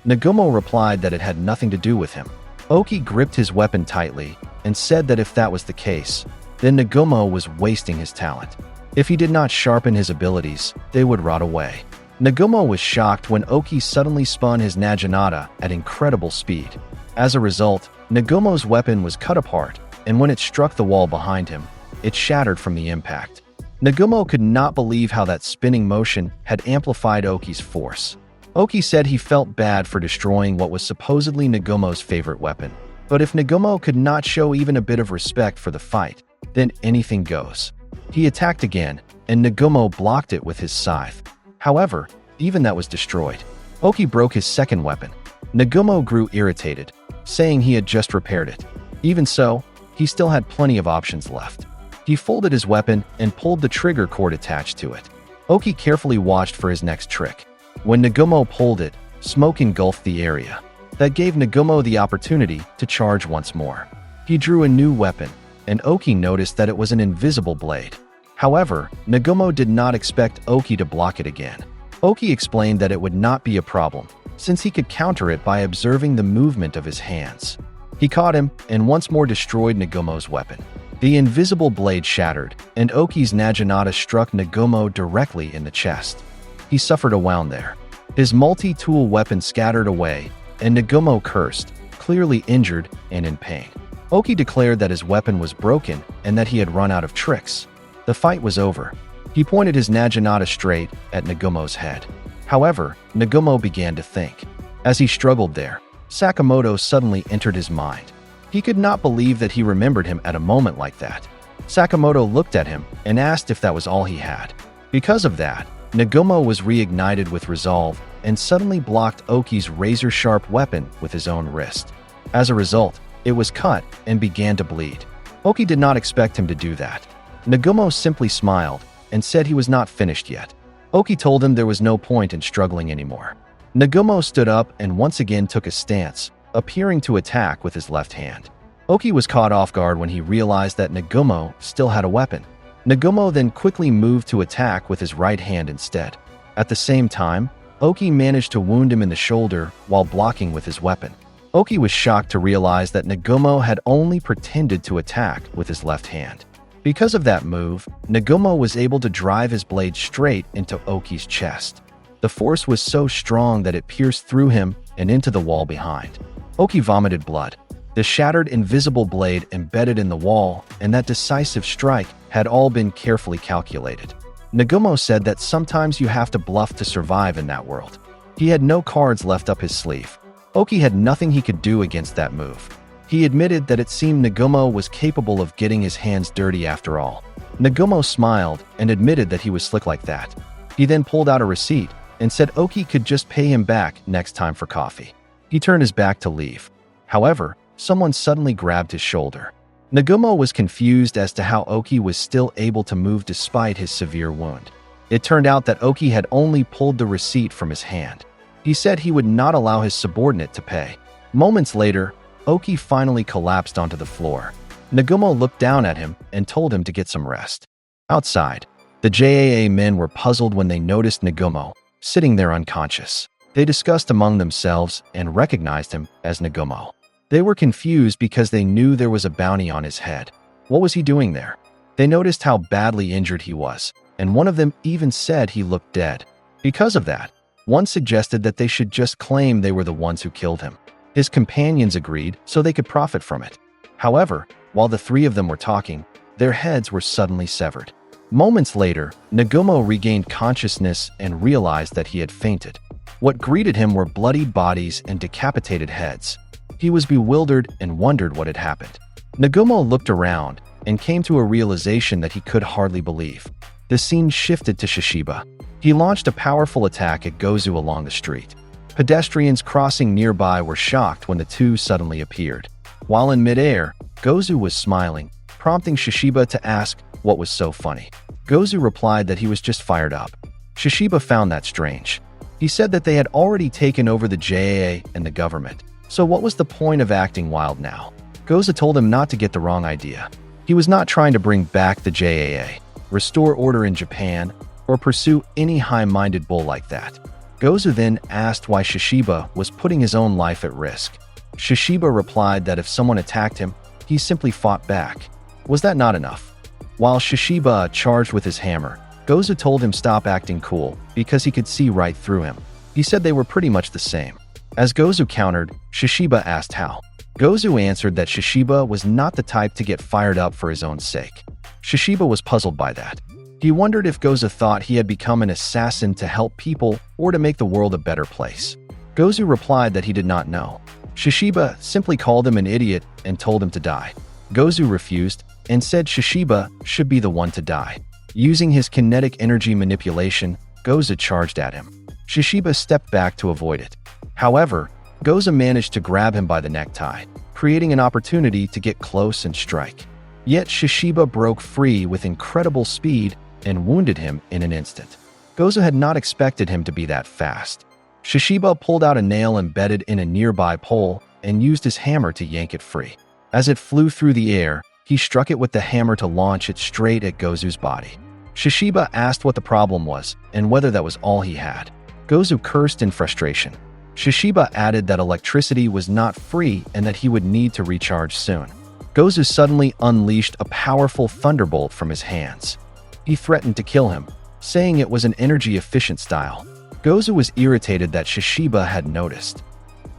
Nagumo replied that it had nothing to do with him. Oki gripped his weapon tightly and said that if that was the case, then Nagumo was wasting his talent. If he did not sharpen his abilities, they would rot away. Nagumo was shocked when Oki suddenly spun his naginata at incredible speed. As a result, Nagumo's weapon was cut apart, and when it struck the wall behind him, it shattered from the impact. Nagumo could not believe how that spinning motion had amplified Oki's force. Oki said he felt bad for destroying what was supposedly Nagumo's favorite weapon, but if Nagumo could not show even a bit of respect for the fight, then anything goes. He attacked again, and Nagumo blocked it with his scythe. However, even that was destroyed. Oki broke his second weapon. Nagumo grew irritated, saying he had just repaired it. Even so, he still had plenty of options left. He folded his weapon and pulled the trigger cord attached to it. Oki carefully watched for his next trick. When Nagumo pulled it, smoke engulfed the area. That gave Nagumo the opportunity to charge once more. He drew a new weapon, and Oki noticed that it was an invisible blade. However, Nagumo did not expect Oki to block it again. Oki explained that it would not be a problem, since he could counter it by observing the movement of his hands. He caught him and once more destroyed Nagumo's weapon. The invisible blade shattered, and Oki's naginata struck Nagumo directly in the chest. He suffered a wound there. His multi-tool weapon scattered away, and Nagumo cursed, clearly injured and in pain. Oki declared that his weapon was broken and that he had run out of tricks. The fight was over. He pointed his naginata straight at Nagumo's head. However, Nagumo began to think. As he struggled there, Sakamoto suddenly entered his mind. He could not believe that he remembered him at a moment like that. Sakamoto looked at him and asked if that was all he had. Because of that, Nagumo was reignited with resolve and suddenly blocked Oki's razor-sharp weapon with his own wrist. As a result, it was cut and began to bleed. Oki did not expect him to do that. Nagumo simply smiled and said he was not finished yet. Oki told him there was no point in struggling anymore. Nagumo stood up and once again took a stance, appearing to attack with his left hand. Oki was caught off guard when he realized that Nagumo still had a weapon. Nagumo then quickly moved to attack with his right hand instead. At the same time, Oki managed to wound him in the shoulder while blocking with his weapon. Oki was shocked to realize that Nagumo had only pretended to attack with his left hand. Because of that move, Nagumo was able to drive his blade straight into Oki's chest. The force was so strong that it pierced through him and into the wall behind. Oki vomited blood. The shattered invisible blade embedded in the wall and that decisive strike had all been carefully calculated. Nagumo said that sometimes you have to bluff to survive in that world. He had no cards left up his sleeve. Oki had nothing he could do against that move. He admitted that it seemed Nagumo was capable of getting his hands dirty after all. Nagumo smiled and admitted that he was slick like that. He then pulled out a receipt and said Oki could just pay him back next time for coffee. He turned his back to leave. However, someone suddenly grabbed his shoulder. Nagumo was confused as to how Oki was still able to move despite his severe wound. It turned out that Oki had only pulled the receipt from his hand. He said he would not allow his subordinate to pay. Moments later, Oki finally collapsed onto the floor. Nagumo looked down at him and told him to get some rest. Outside, the JAA men were puzzled when they noticed Nagumo sitting there unconscious. They discussed among themselves and recognized him as Nagumo. They were confused because they knew there was a bounty on his head. What was he doing there? They noticed how badly injured he was, and one of them even said he looked dead. Because of that, one suggested that they should just claim they were the ones who killed him. His companions agreed so they could profit from it. However, while the three of them were talking, their heads were suddenly severed. Moments later, Nagumo regained consciousness and realized that he had fainted. What greeted him were bloody bodies and decapitated heads. He was bewildered and wondered what had happened. Nagumo looked around and came to a realization that he could hardly believe. The scene shifted to Shishiba. He launched a powerful attack at Gozu along the street. Pedestrians crossing nearby were shocked when the two suddenly appeared. While in midair, Gozu was smiling, prompting Shishiba to ask what was so funny. Gozu replied that he was just fired up. Shishiba found that strange. He said that they had already taken over the JAA and the government, so what was the point of acting wild now? Gozu told him not to get the wrong idea. He was not trying to bring back the JAA, restore order in Japan, or pursue any high-minded bull like that. Gozu then asked why Shishiba was putting his own life at risk. Shishiba replied that if someone attacked him, he simply fought back. Was that not enough? While Shishiba charged with his hammer, Gozu told him stop acting cool because he could see right through him. He said they were pretty much the same. As Gozu countered, Shishiba asked how. Gozu answered that Shishiba was not the type to get fired up for his own sake. Shishiba was puzzled by that. He wondered if Gozu thought he had become an assassin to help people or to make the world a better place. Gozu replied that he did not know. Shishiba simply called him an idiot and told him to die. Gozu refused and said Shishiba should be the one to die. Using his kinetic energy manipulation, Gozu charged at him. Shishiba stepped back to avoid it. However, Gozu managed to grab him by the necktie, creating an opportunity to get close and strike. Yet Shishiba broke free with incredible speed and wounded him in an instant. Gozu had not expected him to be that fast. Shishiba pulled out a nail embedded in a nearby pole and used his hammer to yank it free. As it flew through the air, he struck it with the hammer to launch it straight at Gozu's body. Shishiba asked what the problem was and whether that was all he had. Gozu cursed in frustration. Shishiba added that electricity was not free and that he would need to recharge soon. Gozu suddenly unleashed a powerful thunderbolt from his hands. He threatened to kill him, saying it was an energy-efficient style. Gozu was irritated that Shishiba had noticed.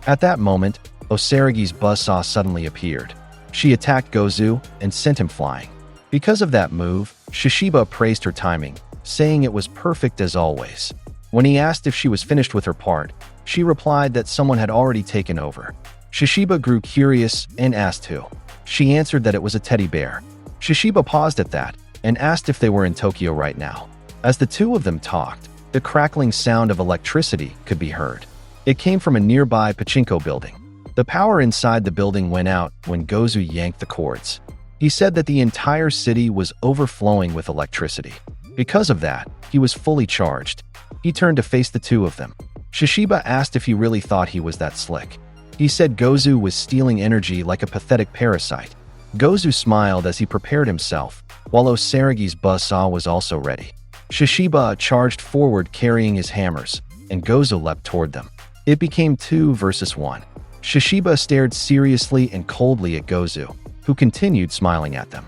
At that moment, Osaragi's buzzsaw suddenly appeared. She attacked Gozu and sent him flying. Because of that move, Shishiba praised her timing, saying it was perfect as always. When he asked if she was finished with her part, she replied that someone had already taken over. Shishiba grew curious and asked who. She answered that it was a teddy bear. Shishiba paused at that and asked if they were in Tokyo right now. As the two of them talked, the crackling sound of electricity could be heard. It came from a nearby pachinko building. The power inside the building went out when Gozu yanked the cords. He said that the entire city was overflowing with electricity. Because of that, he was fully charged. He turned to face the two of them. Shishiba asked if he really thought he was that slick. He said Gozu was stealing energy like a pathetic parasite. Gozu smiled as he prepared himself, while Osaragi's buzzsaw was also ready. Shishiba charged forward carrying his hammers, and Gozu leapt toward them. It became 2 versus 1. Shishiba stared seriously and coldly at Gozu, who continued smiling at them.